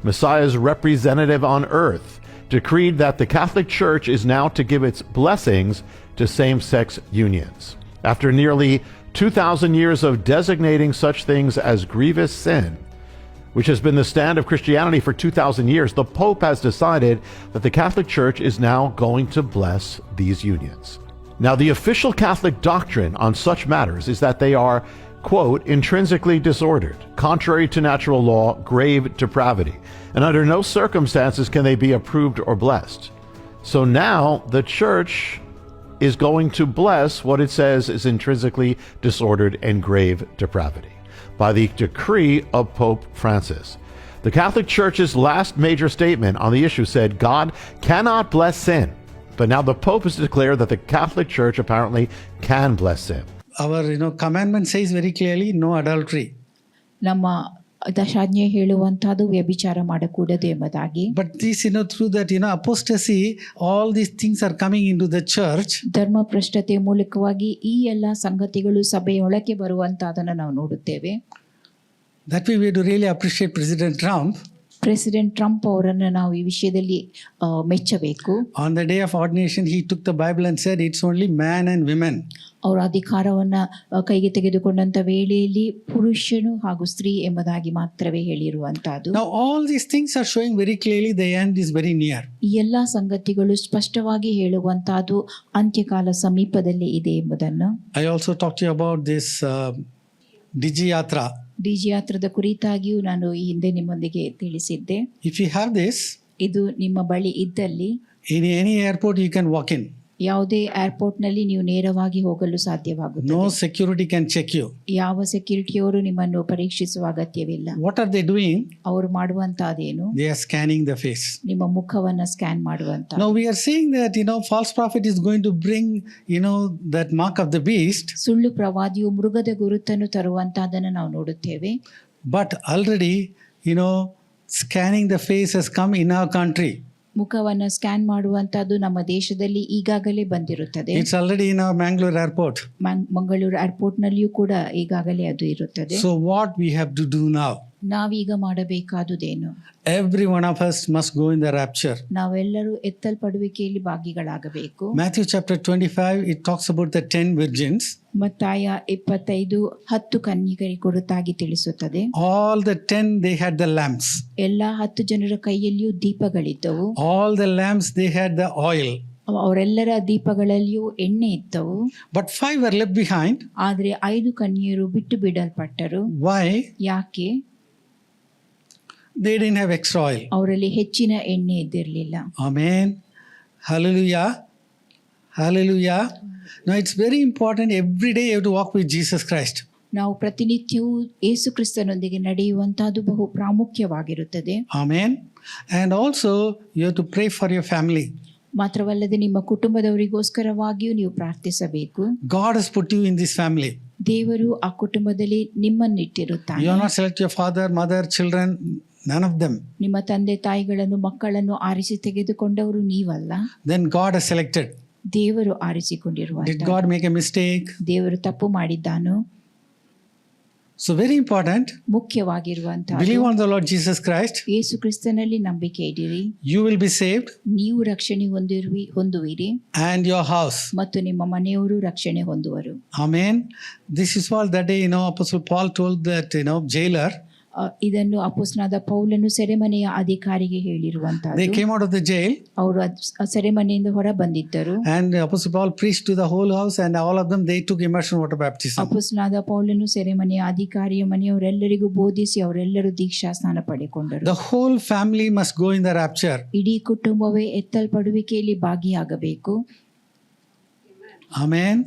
Messiah's representative on earth, decreed that the Catholic Church is now to give its blessings to same-sex unions. After nearly 2,000 years of designating such things as grievous sin, which has been the stand of Christianity for 2,000 years, the Pope has decided that the Catholic Church is now going to bless these unions. Now, the official Catholic doctrine on such matters is that they are, quote, intrinsically disordered, contrary to natural law, grave depravity, and under no circumstances can they be approved or blessed. So now the Church is going to bless what it says is intrinsically disordered and grave depravity by the decree of Pope Francis. The Catholic Church's last major statement on the issue said God cannot bless sin, but now the Pope has declared that the Catholic Church apparently can bless sin. Our commandment says very clearly, no adultery. ನಮ್ಮ ದಶಾಜ್ಞೆ ಹೇಳುವಂತಹದ್ದು ವ್ಯಭಿಚಾರ ಮಾಡಕೂಡದು ಎಂಬುದಾಗಿ. But this through that apostasy, all these things are coming into the church. ಧರ್ಮ ಭ್ರಷ್ಟತೆಯ ಮೂಲಕವಾಗಿ ಈ ಎಲ್ಲ ಸಂಗತಿಗಳು ಸಭೆಯೊಳಗೆ ಬರುವಂತಹದನ್ನು ನಾವು ನೋಡುತ್ತೇವೆ. That way we have to really appreciate President Trump. President Trump ಅವರನ್ನು ನಾವು ಈ ವಿಷಯದಲ್ಲಿ ಮೆಚ್ಚಬೇಕು. On the day of ordination, he took the Bible and said it's only man and women. ಅವರ ಅಧಿಕಾರವನ್ನು ಕೈಗೆ ತೆಗೆದುಕೊಂಡಂಥ ವೇಳೆಯಲ್ಲಿ ಪುರುಷನು ಹಾಗೂ ಸ್ತ್ರೀ ಎಂಬುದಾಗಿ ಮಾತ್ರವೇ ಹೇಳಿರುವಂತಹದ್ದು. Now all these things are showing very clearly the end is very near. ಈ ಎಲ್ಲ ಸಂಗತಿಗಳು ಸ್ಪಷ್ಟವಾಗಿ ಹೇಳುವಂತಹದ್ದು ಅಂತ್ಯಕಾಲ ಸಮೀಪದಲ್ಲಿ ಇದೆ ಎಂಬುದನ್ನು. I also talked to you about this Digi Yatra. ಡಿಜಿಯಾತ್ರದ ಕುರಿತಾಗಿಯೂ ನಾನು ಈ ಹಿಂದೆ ನಿಮ್ಮೊಂದಿಗೆ ತಿಳಿಸಿದ್ದೆ. If you have this, ಇದು ನಿಮ್ಮ ಬಳಿ ಇದ್ದಲ್ಲಿ in any airport you can walk in. ಯಾವುದೇ ಏರ್ಪೋರ್ಟ್ನಲ್ಲಿ ನೀವು ನೇರವಾಗಿ ಹೋಗಲು ಸಾಧ್ಯವಾಗುತ್ತದೆ. No security can check you. ಯಾವ ಸೆಕ್ಯೂರಿಟಿಯವರು ನಿಮ್ಮನ್ನು ಪರೀಕ್ಷಿಸುವ ಅಗತ್ಯವಿಲ್ಲ. What are they doing? ಅವರು ಮಾಡುವಂತಹದೇನು? They are scanning the face. ನಿಮ್ಮ ಮುಖವನ್ನು ಸ್ಕ್ಯಾನ್ ಮಾಡುವಂತ. Now we are seeing that false prophet is going to bring that mark of the beast. ಸುಳ್ಳು ಪ್ರವಾದಿಯು ಮೃಗದ ಗುರುತನ್ನು ತರುವಂತಹದನ್ನು ನಾವು ನೋಡುತ್ತೇವೆ. But already scanning the face has come in our country. ಮುಖವನ್ನು ಸ್ಕ್ಯಾನ್ ಮಾಡುವಂತಹದ್ದು ನಮ್ಮ ದೇಶದಲ್ಲಿ ಈಗಾಗಲೇ ಬಂದಿರುತ್ತದೆ. It's already in our Mangalore airport. Mangaluru airport ನಲ್ಲಿಯೂ ಕೂಡ ಈಗಾಗಲೇ ಅದು ಇರುತ್ತದೆ. So what we have to do now? ನಾವೀಗ ಮಾಡಬೇಕಾದುದೇನು? Every one of us must go in the rapture. ನಾವೆಲ್ಲರೂ ಎತ್ತಲ್ಪಡುವಿಕೆಯಲ್ಲಿ ಭಾಗಿಗಳಾಗಬೇಕು. Matthew chapter 25, it talks about the 10 virgins. ಮತ್ತಾಯ 25 10 ಕನ್ಯಕರ ಕುರಿತಾಗಿ ತಿಳಿಸುತ್ತದೆ. All the 10 they had the lamps. ಎಲ್ಲ 10 ಜನರ ಕೈಯಲ್ಲಿಯೂ ದೀಪಗಳಿದ್ದವು. All the lamps they had the oil. ಅವರೆಲ್ಲರ ದೀಪಗಳಲ್ಲಿಯೂ ಎಣ್ಣೆ ಇದ್ದವು. But 5 were left behind. ಆದರೆ 5 ಕನ್ಯರು ಬಿಟ್ಟು ಬಿಡಲ್ಪಟ್ಟರು. Why? ಯಾಕೆ? They didn't have extra oil. ಅವರಲ್ಲಿ ಹೆಚ್ಚಿನ ಎಣ್ಣೆ ಇದ್ದಿರಲಿಲ್ಲ. Amen. Hallelujah. Hallelujah. Now it's very important every day you have to walk with Jesus Christ. ನಾವು ಪ್ರತಿನಿತ್ಯವೂ ಯೇಸು ಕ್ರಿಸ್ತನೊಂದಿಗೆ ನಡೆಯುವಂತಹದ್ದು ಬಹು ಪ್ರಾಮುಖ್ಯವಾಗಿರುತ್ತದೆ. Amen. And also you have to pray for your family. ಮಾತ್ರವಲ್ಲದೆ ನಿಮ್ಮ ಕುಟುಂಬದವರಿಗೋಸ್ಕರವಾಗಿಯೂ ನೀವು ಪ್ರಾರ್ಥಿಸಬೇಕು. God has put you in this family. ದೇವರು ಆ ಕುಟುಂಬದಲ್ಲಿ ನಿಮ್ಮನ್ನಿಟ್ಟಿರುತ್ತಾನೆ. You are not select your father, mother, children, none of them. ನಿಮ್ಮ ತಂದೆ ತಾಯಿಗಳನ್ನು ಮಕ್ಕಳನ್ನು ಆರಿಸಿ ತೆಗೆದುಕೊಂಡವರು ನೀವಲ್ಲ. Then God has selected. ದೇವರು ಆರಿಸಿಕೊಂಡಿರುವ. Did God make a mistake? ದೇವರು ತಪ್ಪು ಮಾಡಿದ್ದಾನು? So very important. ಮುಖ್ಯವಾಗಿರುವಂತಹ Believe on the Lord Jesus Christ. ಯೇಸು ಕ್ರಿಸ್ತನಲ್ಲಿ ನಂಬಿಕೆ ಇಡಿರಿ. You will be saved. ನೀವು ರಕ್ಷಣೆ ಹೊಂದುವಿರಿ. And your house. ಮತ್ತು ನಿಮ್ಮ ಮನೆಯವರು ರಕ್ಷಣೆ ಹೊಂದುವರು. Amen. This is what that day Apostle Paul told that jailer. ಇದನ್ನು ಅಪೊಸ್ತಲನಾದ ಪೌಲನು ಸೆರೆಮನೆಯ ಅಧಿಕಾರಿಗೆ ಹೇಳಿರುವಂತಹದ್ದು. They came out of the jail. ಅವರು ಸೆರೆಮನೆಯಿಂದ ಹೊರ ಬಂದಿದ್ದರು. And Apostle Paul preached to the whole house and all of them they took immersion water baptism. ಅಪೊಸ್ತಲನಾದ ಪೌಲನು ಸೆರೆಮನೆಯ ಅಧಿಕಾರಿಯ ಮನೆಯವರೆಲ್ಲರಿಗೂ ಬೋಧಿಸಿ ಅವರೆಲ್ಲರೂ ದೀಕ್ಷಾ ಸ್ನಾನ ಪಡೆಕೊಂಡರು. The whole family must go in the rapture. ಇಡೀ ಕುಟುಂಬವೇ ಎತ್ತಲ್ಪಡುವಿಕೆಯಲ್ಲಿ ಭಾಗಿಯಾಗಬೇಕು. Amen.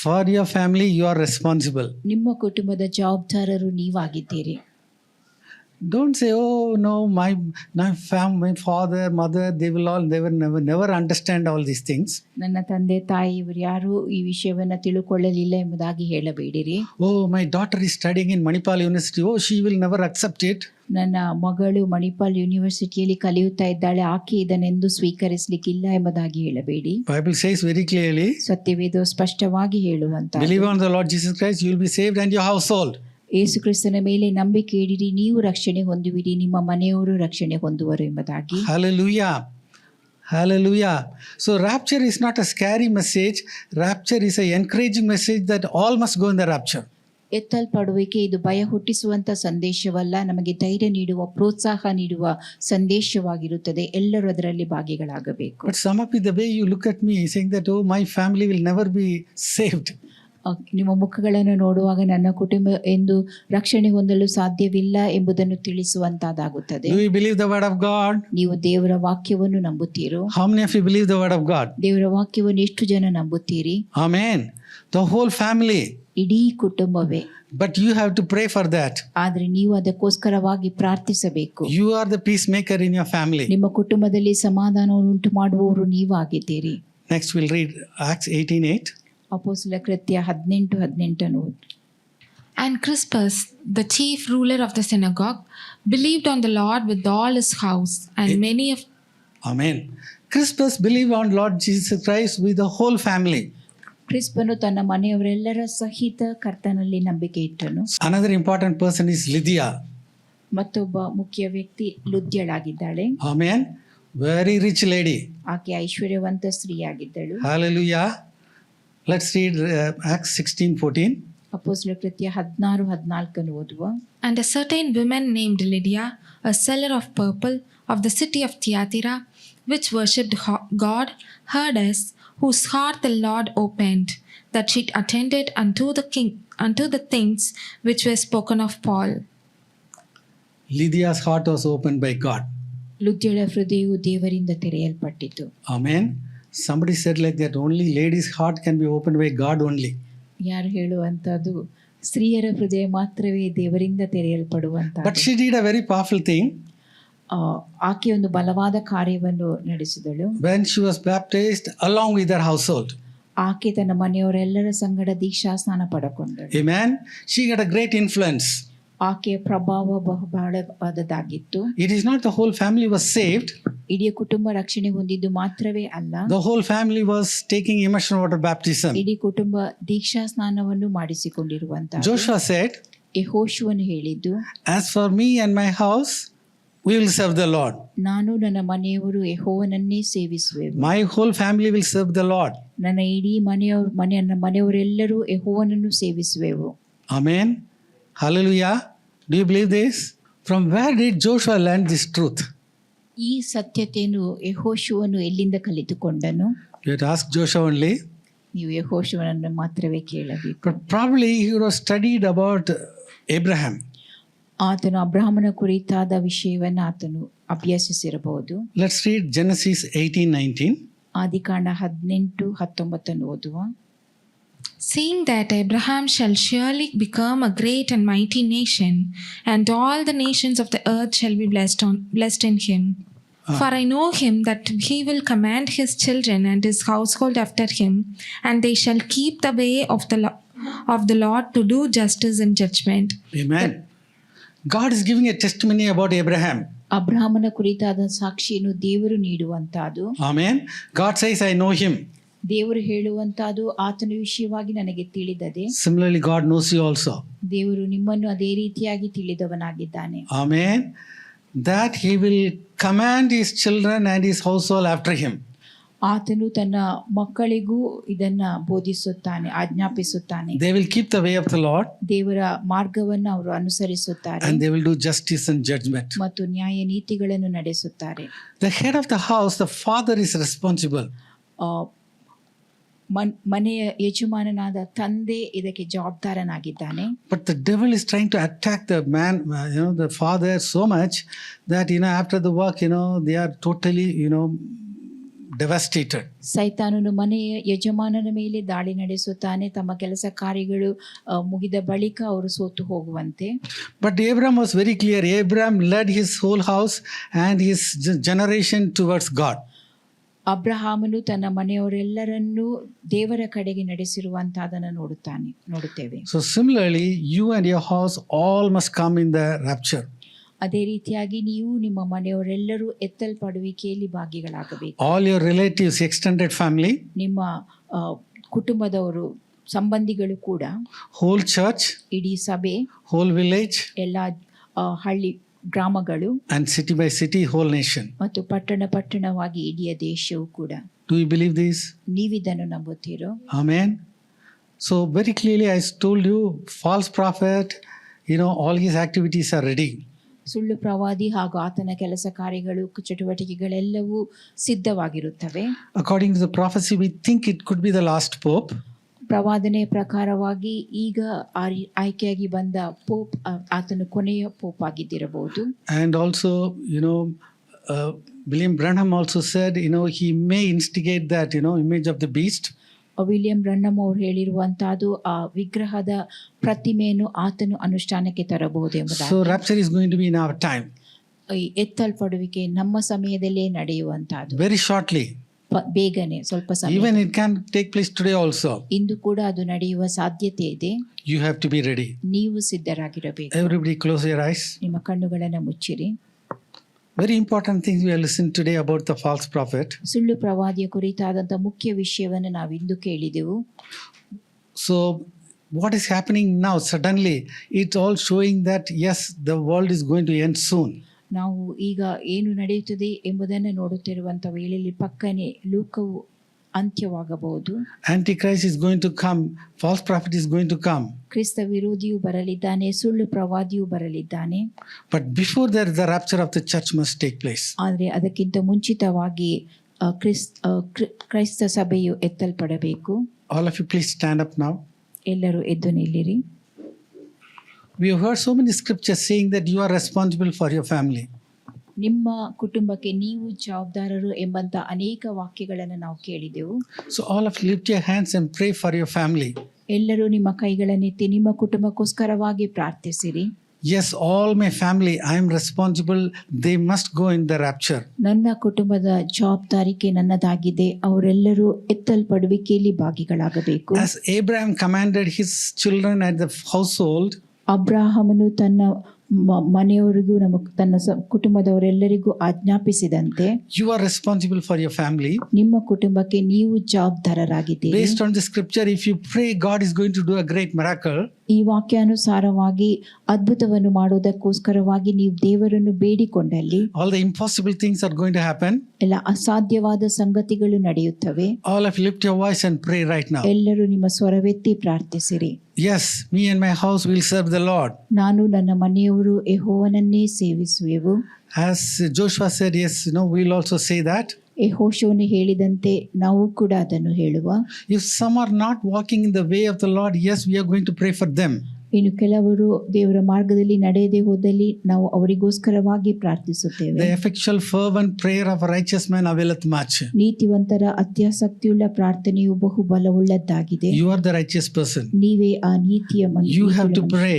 For your family you are responsible. ನಿಮ್ಮ ಕುಟುಂಬದ ಜವಾಬ್ದಾರರು ನೀವಾಗಿದ್ದೀರಿ. Don't say, oh no, my father, mother, they will never understand all these things. ನನ್ನ ತಂದೆ ತಾಯಿ ಇವರು ಯಾರು ಈ ವಿಷಯವನ್ನು ತಿಳುಕೊಳ್ಳಲಿಲ್ಲ ಎಂಬುದಾಗಿ ಹೇಳಬೇಡಿರಿ. Oh, my daughter is studying in Manipal University. Oh, she will never accept it. ನನ್ನ ಮಗಳು ಮಣಿಪಾಲ್ ಯೂನಿವರ್ಸಿಟಿಯಲ್ಲಿ ಕಲಿಯುತ್ತಾ ಇದ್ದಾಳೆ, ಆಕೆ ಇದನ್ನೆಂದು ಸ್ವೀಕರಿಸಲಿಕ್ಕಿಲ್ಲ ಎಂಬುದಾಗಿ ಹೇಳಬೇಡಿ. Bible says very clearly. ಸತ್ಯವೇದ ಸ್ಪಷ್ಟವಾಗಿ ಹೇಳುವಂತ. Believe on the Lord Jesus Christ, you will be saved and your household. ಯೇಸು ಕ್ರಿಸ್ತನ ಮೇಲೆ ನಂಬಿಕೆ ಇಡಿರಿ, ನೀವು ರಕ್ಷಣೆ ಹೊಂದುವಿರಿ, ನಿಮ್ಮ ಮನೆಯವರು ರಕ್ಷಣೆ ಹೊಂದುವರು ಎಂಬುದಾಗಿ. Hallelujah. Hallelujah. So rapture is not a scary message. Rapture is an encouraging message that all must go in the rapture. ಎತ್ತಲ್ಪಡುವಿಕೆ ಇದು ಭಯ ಹುಟ್ಟಿಸುವಂತ ಸಂದೇಶವಲ್ಲ, ನಮಗೆ ಧೈರ್ಯ ನೀಡುವ ಪ್ರೋತ್ಸಾಹ ನೀಡುವ ಸಂದೇಶವಾಗಿರುತ್ತದೆ. ಎಲ್ಲರೂ ಅದರಲ್ಲಿ ಭಾಗಿಗಳಾಗಬೇಕು. But some of the way you look at me saying that, oh, my family will never be saved. ನಿಮ್ಮ ಮುಖಗಳನ್ನು ನೋಡುವಾಗ ನನ್ನ ಕುಟುಂಬ ಎಂದು ರಕ್ಷಣೆ ಹೊಂದಲು ಸಾಧ್ಯವಿಲ್ಲ ಎಂಬುದನ್ನು ತಿಳಿಸುವಂತಾಗುತ್ತದೆ. Do you believe the word of God? ನೀವು ದೇವರ ವಾಕ್ಯವನ್ನು ನಂಬುತ್ತೀರೋ? How many of you believe the word of God? ದೇವರ ವಾಕ್ಯವನ್ನು ಎಷ್ಟು ಜನ ನಂಬುತ್ತೀರಿ? Amen. The whole family. ಇಡೀ ಕುಟುಂಬವೇ. But you have to pray for that. ಆದ್ರೆ ನೀವು ಅದಕ್ಕೋಸ್ಕರವಾಗಿ ಪ್ರಾರ್ಥಿಸಬೇಕು. You are the peacemaker in your family. ನಿಮ್ಮ ಕುಟುಂಬದಲ್ಲಿ ಸಮಾಧಾನವನ್ನು ಉಂಟು ಮಾಡುವವರು ನೀವಾಗಿದ್ದೀರಿ. Next we'll read Acts 18:8. ಅಪೊಸ್ತಲ ಕೃತ್ಯ 18:18. And Crispus, the chief ruler of the synagogue, believed on the Lord with all his house, and many of... Amen. Crispus believed on Lord Jesus Christ with the whole family. ಕ್ರಿಸ್ಪನು ತನ್ನ ಮನೆಯವರೆಲ್ಲರ ಸಹಿತ ಕರ್ತನಲ್ಲಿ ನಂಬಿಕೆ ಇಟ್ಟನು. Another important person is Lydia. ಮತ್ತೊಬ್ಬ ಮುಖ್ಯ ವ್ಯಕ್ತಿ ಲುದ್ಯಳಾಗಿದ್ದಾಳೆ. Amen. Very rich lady. ಆಕೆ ಐಶ್ವರ್ಯವಂತ ಸ್ತ್ರೀಯಾಗಿದ್ದಳು. Hallelujah. Let's read Acts 16:14. ಅಪೊಸ್ತಲರ ಕೃತ್ಯ 16:14 ಓದುವ. And a certain woman named Lydia, a seller of purple of the city of Thyatira, which worshipped God, heard us, whose heart the Lord opened, that she attended unto the things which were spoken of Paul. Lydia's heart was opened by God. ಲುದ್ಯಳ ಹೃದಯವು ದೇವರಿಂದ ತೆರೆಯಲ್ಪಟ್ಟಿತು. Amen. Somebody said like that, only ladies' heart can be opened by God only. ಯಾರು ಹೇಳುವಂಥದ್ದು ಸ್ತ್ರೀಯರ ಹೃದಯ ಮಾತ್ರವೇ ದೇವರಿಂದ ತೆರೆಯಲ್ಪಡುವಂತ. But she did a very powerful thing. ಆಕೆ ಒಂದು ಬಲವಾದ ಕಾರ್ಯವನ್ನು ನಡೆಸಿದಳು. When she was baptized along with her household. ಆಕೆ ತನ್ನ ಮನೆಯವರೆಲ್ಲರ ಸಂಗಡ ದೀಕ್ಷಾ ಸ್ನಾನ ಪಡೆಕೊಂಡಳು. Amen. She got a great influence. ಆಕೆಯ ಪ್ರಭಾವ ಬಹಳವಾದದ್ದಾಗಿತ್ತು. It is not the whole family was saved. ಇಡೀ ಕುಟುಂಬ ರಕ್ಷಣೆ ಹೊಂದಿದ್ದು ಮಾತ್ರವೇ ಅಲ್ಲ, The whole family was taking immersion water baptism. ಇಡೀ ಕುಟುಂಬ ದೀಕ್ಷಾ ಸ್ನಾನವನ್ನು ಮಾಡಿಸಿಕೊಂಡಿರುವಂತ. Joshua said, ಯೆಹೋಶುವನು ಹೇಳಿದ್ದು, as for me and my house, we will serve the Lord. ನಾನು ನನ್ನ ಮನೆಯವರು ಯೆಹೋವನನ್ನೇ ಸೇವಿಸುವೆವು. My whole family will serve the Lord. ನನ್ನ ಇಡೀ ಮನೆಯವರೆಲ್ಲರೂ ಯೆಹೋವನನ್ನು ಸೇವಿಸುವೆವು. Amen. Hallelujah. Do you believe this? From where did Joshua learn this truth? ಈ ಸತ್ಯತೆಯನ್ನು ಯೆಹೋಶುವನು ಎಲ್ಲಿಂದ ಕಲಿತುಕೊಂಡನು? You have to ask Joshua only. ನೀವು ಯೆಹೋಶುವನನ್ನು ಮಾತ್ರವೇ ಕೇಳಬೇಕು. But probably he would have studied about Abraham. ಆತನು ಅಬ್ರಹಾಮನ ಕುರಿತಾದ ವಿಷಯವನ್ನು ಆತನು ಅಭ್ಯಸಿಸಿರಬಹುದು. Let's read Genesis 18:19. ಆದಿಕಾಂಡ 18:19 ಓದುವ. Seeing that Abraham shall surely become a great and mighty nation, and all the nations of the earth shall be blessed in him. For I know him that he will command his children and his household after him, and they shall keep the way of the Lord to do justice and judgment. Amen. God is giving a testimony about Abraham. ಅಬ್ರಹಾಮನ ಕುರಿತಾದ ಸಾಕ್ಷಿಯನ್ನು ದೇವರು ನೀಡುವಂತಹದ್ದು. Amen. God says, I know him. ದೇವರು ಹೇಳುವಂತಹದ್ದು ಆತನ ವಿಷಯವಾಗಿ ನನಗೆ ತಿಳಿದದೆ. Similarly, God knows you also. ದೇವರು ನಿಮ್ಮನ್ನು ಅದೇ ರೀತಿಯಾಗಿ ತಿಳಿದವನಾಗಿದ್ದಾನೆ. Amen. That he will command his children and his household after him. ಆತನು ತನ್ನ ಮಕ್ಕಳಿಗೂ ಇದನ್ನ ಬೋಧಿಸುತ್ತಾನೆ, ಆಜ್ಞಾಪಿಸುತ್ತಾನೆ. They will keep the way of the Lord. ದೇವರ ಮಾರ್ಗವನ್ನು ಅವರು ಅನುಸರಿಸುತ್ತಾರೆ. And they will do justice and judgment. ಮತ್ತು ನ್ಯಾಯ ನೀತಿಗಳನ್ನು ನಡೆಸುತ್ತಾರೆ. The head of the house, the father, is responsible. ಮನೆಯ ಯಜಮಾನನಾದ ತಂದೆ ಇದಕ್ಕೆ ಜವಾಬ್ದಾರನಾಗಿದ್ದಾನೆ. But the devil is trying to attack the man, the father so much that, after the work, they are totally, devastated. ಸೈತಾನನು ಮನೆಯ ಯಜಮಾನನ ಮೇಲೆ ದಾಳಿ ನಡೆಸುತ್ತಾನೆ. ತಮ್ಮ ಕೆಲಸ ಕಾರ್ಯಗಳು ಮುಗಿದ ಬಳಿಕ ಅವರು ಸೋತು ಹೋಗುವಂತೆ. But Abraham was very clear. Abraham led his whole house and his generation towards God. ಅಬ್ರಹಾಮನು ತನ್ನ ಮನೆಯವರೆಲ್ಲರನ್ನೂ ದೇವರ ಕಡೆಗೆ ನಡೆಸಿರುವಂತಹದನ್ನು ನೋಡುತ್ತೇವೆ. So similarly, you and your house all must come in the rapture. ಅದೇ ರೀತಿಯಾಗಿ ನೀವು ನಿಮ್ಮ ಮನೆಯವರೆಲ್ಲರೂ ಎತ್ತಲ್ಪಡುವಿಕೆಯಲ್ಲಿ ಭಾಗಿಗಳಾಗಬೇಕು. All your relatives, extended family, ನಿಮ್ಮ ಕುಟುಂಬದವರು, ಸಂಬಂಧಿಗಳು ಕೂಡ, whole church, ಇಡೀ ಸಭೆ, whole village, ಎಲ್ಲ ಹಳ್ಳಿ ಗ್ರಾಮಗಳು, and city by city, whole nation. ಮತ್ತು ಪಟ್ಟಣವಾಗಿ ಇಡೀ ದೇಶವು ಕೂಡ. Do you believe this? ನೀವಿದನ್ನು ನಂಬುತ್ತೀರೋ? Amen. So very clearly I told you, false prophet, all his activities are ready. ಸುಳ್ಳು ಪ್ರವಾದಿ ಹಾಗೂ ಆತನ ಕೆಲಸ ಕಾರ್ಯಗಳು, ಚಟುವಟಿಕೆಗಳೆಲ್ಲವೂ ಸಿದ್ಧವಾಗಿರುತ್ತವೆ. According to the prophecy, we think it could be the last pope. ಪ್ರವಾದನೆ ಪ್ರಕಾರವಾಗಿ ಈಗ ಆಯ್ಕೆಯಾಗಿ ಬಂದ ಪೋಪ್ ಆತನು ಕೊನೆಯ pop ಆಗಿದ್ದಿರಬಹುದು. And also, William Branham also said, he may instigate that, image of the beast. William Branham ಅವರು ಹೇಳಿರುವಂತಹದ್ದು ಆ ವಿಗ್ರಹದ ಪ್ರತಿಮೆಯನ್ನು ಆತನು ಅನುಷ್ಠಾನಕ್ಕೆ ತರಬಹುದು ಎಂಬುದಾಗಿ. So rapture is going to be in our time. ಎತ್ತಲ್ಪಡುವಿಕೆ ನಮ್ಮ ಸಮಯದಲ್ಲೇ ನಡೆಯುವಂತಹದ್ದು. Very shortly. ಬೇಗನೆ, ಸ್ವಲ್ಪ ಸಮಯ. Even it can take place today also. ಇಂದು ಕೂಡ ಅದು ನಡೆಯುವ ಸಾಧ್ಯತೆ ಇದೆ. You have to be ready. ನೀವು ಸಿದ್ಧರಾಗಿರಬೇಕು. Everybody close your eyes. ನಿಮ್ಮ ಕಣ್ಣುಗಳನ್ನು ಮುಚ್ಚಿರಿ. Very important things we are listening today about the false prophet. ಸುಳ್ಳು ಪ್ರವಾದಿಯ ಕುರಿತಾದಂಥ ಮುಖ್ಯ ವಿಷಯವನ್ನು ನಾವು ಇಂದು ಕೇಳಿದೆವು. So what is happening now suddenly, it's all showing that yes, the world is going to end soon. ನಾವು ಈಗ ಏನು ನಡೆಯುತ್ತದೆ ಎಂಬುದನ್ನು ನೋಡುತ್ತಿರುವಂಥ ವೇಳೆಯಲ್ಲಿ ಪಕ್ಕನೆ ಲೋಕವು ಅಂತ್ಯವಾಗಬಹುದು. Antichrist is going to come. False prophet is going to come. ಕ್ರಿಸ್ತ ವಿರೋಧಿಯು ಬರಲಿದ್ದಾನೆ, ಸುಳ್ಳು ಪ್ರವಾದಿಯು ಬರಲಿದ್ದಾನೆ. But before that, the rapture of the church must take place. ಆದರೆ ಅದಕ್ಕಿಂತ ಮುಂಚಿತವಾಗಿ ಕ್ರೈಸ್ತ ಸಭೆಯು ಎತ್ತಲ್ಪಡಬೇಕು. All of you please stand up now. ಎಲ್ಲರೂ ಎದ್ದು ನಿಲ್ಲಿರಿ. We have heard so many scriptures saying that you are responsible for your family. ನಿಮ್ಮ ಕುಟುಂಬಕ್ಕೆ ನೀವು ಜವಾಬ್ದಾರರು ಎಂಬಂತ ಅನೇಕ ವಾಕ್ಯಗಳನ್ನು ನಾವು ಕೇಳಿದೆವು. So all of you lift your hands and pray for your family. ಎಲ್ಲರೂ ನಿಮ್ಮ ಕೈಗಳನ್ನೆತ್ತಿ ನಿಮ್ಮ ಕುಟುಂಬಕ್ಕೋಸ್ಕರವಾಗಿ ಪ್ರಾರ್ಥಿಸಿರಿ. Yes, all my family, I am responsible. They must go in the rapture. ನನ್ನ ಕುಟುಂಬದ ಜವಾಬ್ದಾರಿಕೆ ನನ್ನದಾಗಿದೆ, ಅವರೆಲ್ಲರೂ ಎತ್ತಲ್ಪಡುವಿಕೆಯಲ್ಲಿ ಭಾಗಿಗಳಾಗಬೇಕು. As Abraham commanded his children and the household, ಅಬ್ರಾಹಮನು ತನ್ನ ಮನೆಯವರಿಗೂ ತನ್ನ ಕುಟುಂಬದವರೆಲ್ಲರಿಗೂ ಆಜ್ಞಾಪಿಸಿದಂತೆ you are responsible for your family. ನಿಮ್ಮ ಕುಟುಂಬಕ್ಕೆ ನೀವು ಜವಾಬ್ದಾರರಾಗಿದ್ದೀರಿ. Based on the scripture, if you pray, God is going to do a great miracle. ಈ ವಾಕ್ಯಾನುಸಾರವಾಗಿ ಅದ್ಭುತವನ್ನು ಮಾಡುವುದಕ್ಕೋಸ್ಕರವಾಗಿ ನೀವು ದೇವರನ್ನು ಬೇಡಿಕೊಂಡಲ್ಲಿ All the impossible things are going to happen. ಎಲ್ಲ ಅಸಾಧ್ಯವಾದ ಸಂಗತಿಗಳು ನಡೆಯುತ್ತವೆ. All of you lift your voice and pray right now. ಎಲ್ಲರೂ ನಿಮ್ಮ ಸ್ವರವೆತ್ತಿ ಪ್ರಾರ್ಥಿಸಿರಿ. Yes, me and my house will serve the Lord. ನಾನು ನನ್ನ ಮನೆಯವರು ಯೆಹೋವನನ್ನೇ ಸೇವಿಸುವೆವು. As Joshua said, yes, we'll also say that. ಯೆಹೋಶುವನು ಹೇಳಿದಂತೆ ನಾವು ಕೂಡ ಅದನ್ನು ಹೇಳುವ. If some are not walking in the way of the Lord, yes, we are going to pray for them. ಇನ್ನು ಕೆಲವರು ದೇವರ ಮಾರ್ಗದಲ್ಲಿ ನಡೆಯದೆ ಹೋದಲ್ಲಿ ನಾವು ಅವರಿಗೋಸ್ಕರವಾಗಿ ಪ್ರಾರ್ಥಿಸುತ್ತೇವೆ. The effectual fervent prayer of a righteous man availeth much. ನೀತಿವಂತರ ಅತ್ಯಾಸಕ್ತಿಯುಳ್ಳ ಪ್ರಾರ್ಥನೆಯು ಬಹು ಬಲವುಳ್ಳದ್ದಾಗಿದೆ. You are the righteous person. ನೀವೇ ಆ ನೀತಿಯ ಮನುಷ್ಯ. You have to pray.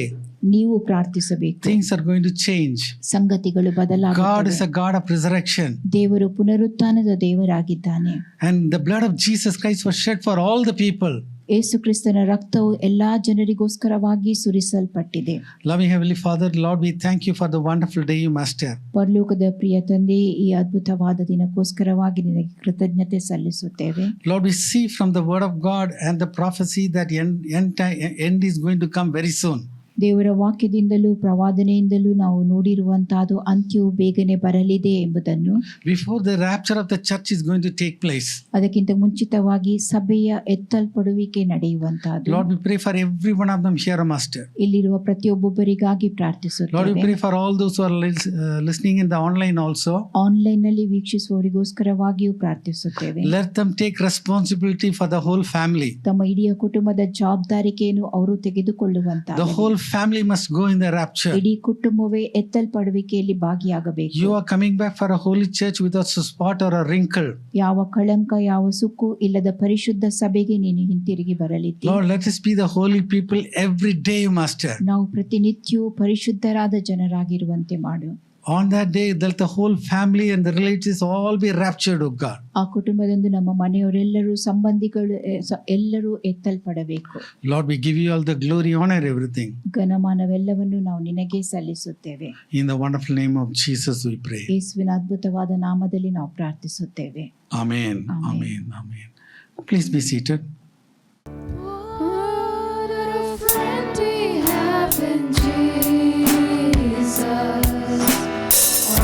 ನೀವು ಪ್ರಾರ್ಥಿಸಬೇಕು. Things are going to change. ಸಂಗತಿಗಳು God ಬದಲಾಗುತ್ತವೆ. is a God of resurrection. ದೇವರು ಪುನರುತ್ಥಾನದ ದೇವರಾಗಿದ್ದಾನೆ. And the blood of Jesus Christ was shed for all the people. ಯೇಸು ಕ್ರಿಸ್ತನ ರಕ್ತವು ಎಲ್ಲಾ ಜನರಿಗೋಸ್ಕರವಾಗಿ ಸುರಿಸಲ್ಪಟ್ಟಿದೆ. Loving Heavenly Father, Lord, we thank you for the wonderful day you master. ಪರಲೋಕದ ಪ್ರಿಯ ತಂದೆ, ಈ ಅದ್ಭುತವಾದ ದಿನಕ್ಕೋಸ್ಕರವಾಗಿ ನಿನಗೆ ಕೃತಜ್ಞತೆ ಸಲ್ಲಿಸುತ್ತೇವೆ. Lord, we see from the word of God and the prophecy that end is going to come very soon. ದೇವರ ವಾಕ್ಯದಿಂದಲೂ ಪ್ರವಾದನೆಯಿಂದಲೂ ನಾವು ನೋಡಿರುವಂತಹದ್ದು ಅಂತ್ಯವು ಬೇಗನೆ ಬರಲಿದೆ ಎಂಬುದನ್ನು. Before the rapture of the church is going to take place. ಅದಕ್ಕಿಂತ ಮುಂಚಿತವಾಗಿ ಸಭೆಯ ಎತ್ತಲ್ಪಡುವಿಕೆ ನಡೆಯುವಂತಹದ್ದು. Lord, we pray for every one of them here, Master. ಇಲ್ಲಿರುವ ಪ್ರತಿಯೊಬ್ಬೊಬ್ಬರಿಗಾಗಿ Lord, we ಪ್ರಾರ್ಥಿಸುತ್ತೇವೆ. pray for all those who are listening in the online also. Online ನಲ್ಲಿ ವೀಕ್ಷಿಸುವವರಿಗೋಸ್ಕರವಾಗಿಯೂ ಪ್ರಾರ್ಥಿಸುತ್ತೇವೆ. Let them take responsibility for the whole family. ತಮ್ಮ ಇಡೀ ಕುಟುಂಬದ ಜವಾಬ್ದಾರಿಕೆಯನ್ನು ಅವರು The ತೆಗೆದುಕೊಳ್ಳುವಂತಹ whole family must go in the rapture. ಇಡೀ ಕುಟುಂಬವೇ ಎತ್ತಲ್ಪಡುವಿಕೆಯಲ್ಲಿ ಭಾಗಿಯಾಗಬೇಕು. You are coming back for a holy church without a spot or a wrinkle. ಯಾವ ಕಳಂಕ ಯಾವ ಸುಕ್ಕು ಇಲ್ಲದ ಪರಿಶುದ್ಧ ಸಭೆಗೆ ನೀನು ಹಿಂತಿರುಗಿ ಬರಲಿದ್ದೀ. Lord, let us be the holy people every day, Master. ನಾವು ಪ್ರತಿನಿತ್ಯವೂ ಪರಿಶುದ್ಧರಾದ ಜನರಾಗಿರುವಂತೆ ಮಾಡು. On that day, let the whole family and the relatives all be raptured, O God. ಆ ಕುಟುಂಬದಂದು ನಮ್ಮ ಮನೆಯವರೆಲ್ಲರೂ ಸಂಬಂಧಿಗಳು ಎಲ್ಲರೂ ಎತ್ತಲ್ಪಡಬೇಕು. Lord, we give you all the glory, honor, everything. ಘನಮಾನವೆಲ್ಲವನ್ನು ನಾವು ನಿನಗೆ ಸಲ್ಲಿಸುತ್ತೇವೆ. In the wonderful name of Jesus we pray. ಯೇಸುವಿನ ಅದ್ಭುತವಾದ ನಾಮದಲ್ಲಿ ನಾವು ಪ್ರಾರ್ಥಿಸುತ್ತೇವೆ. Amen. Amen. Amen. Amen. Please be seated. What a friend we have in Jesus.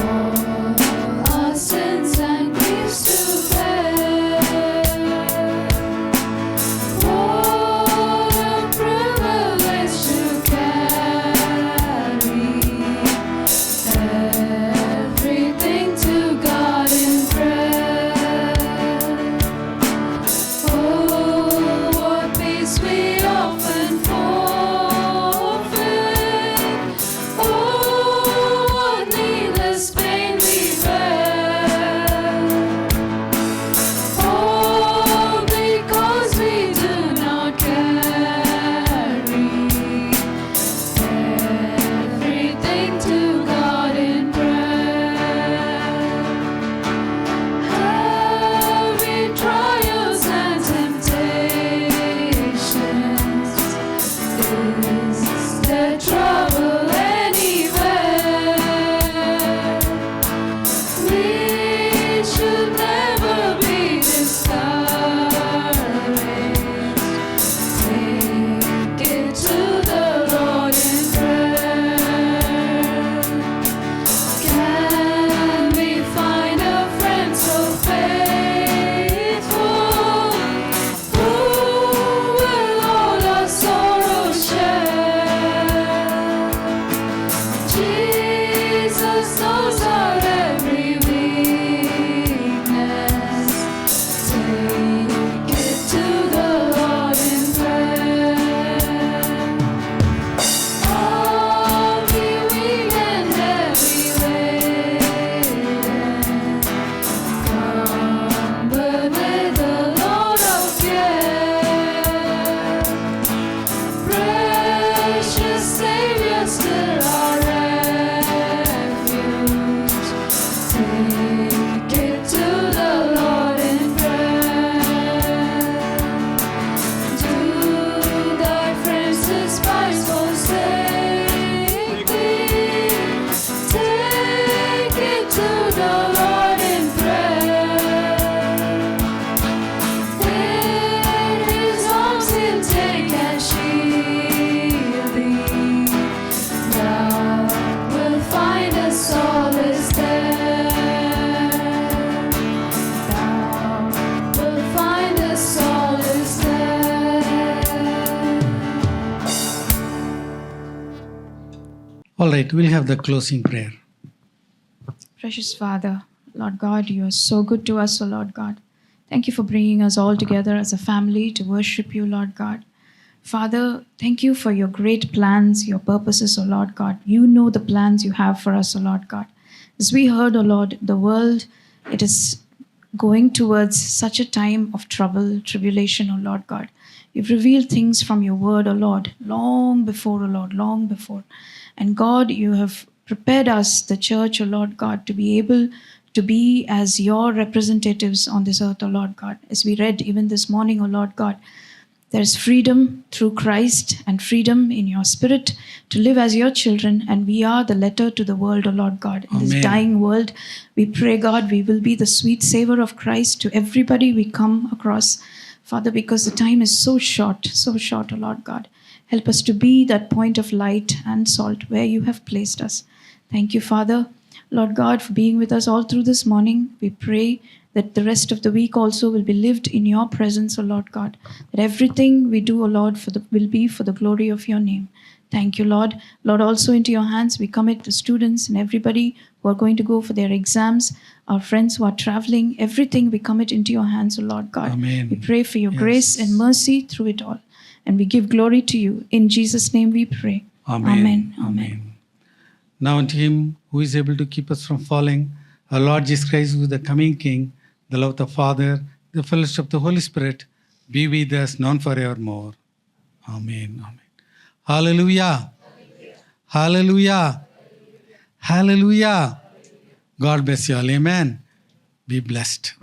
All our sins and griefs to bear. What a privilege to carry everything to God in prayer. Oh, what peace we often forfeit. Jesus knows our every weakness. Take it to the Lord in prayer. All be weak and heavy laden, cumbered with the load of care. Precious Savior, still our refuge. Take it to the Lord in prayer. Do thy friends despise forsake thee? Take it to the Lord in prayer. In his arms he'll take and shield thee. Thou wilt find a solace there. Thou wilt find a solace there. All right, we'll have the closing prayer. Precious Father, Lord God, you are so good to us, O Lord God. Thank you for bringing us all together as a family to worship you, Lord God. Father, thank you for your great plans, your purposes, O Lord God. You know the plans you have for us, O Lord God. As we heard, O Lord, the world, it is going towards such a time of trouble, tribulation, O Lord God. You've revealed things from your word, O Lord, long before, O Lord, long before. And God, you have prepared us, the church, O Lord God, to be able to be as your representatives on this earth, O Lord God. As we read even this morning, O Lord God, there is freedom through Christ and freedom in your spirit to live as your children. And we are the letter to the world, O Lord God. In this Amen. dying world, we pray, God, we will be the sweet savor of Christ to everybody we come across. Father, because the time is so short, O Lord God. Help us to be that point of light and salt where you have placed us. Thank you, Father. Lord God, for being with us all through this morning. We pray that the rest of the week also will be lived in your presence, O Lord God. That everything we do, O Lord, will be for the glory of your name. Thank you, Lord. Lord, also into your hands we commit the students and everybody who are going to go for their exams, our friends who are traveling, everything we commit into your hands, O Lord God. Amen. We pray for your Yes. grace and mercy through it all. And we give glory to you. In Jesus' name we pray. Amen. Amen. Amen. Now unto him who is able to keep us from falling, our Lord Jesus Christ, who is the coming King, the love of the Father, the fellowship of the Holy Spirit, be with us now and forevermore. Amen. Amen. Hallelujah. Hallelujah. Hallelujah. God bless you all. Amen. Be blessed.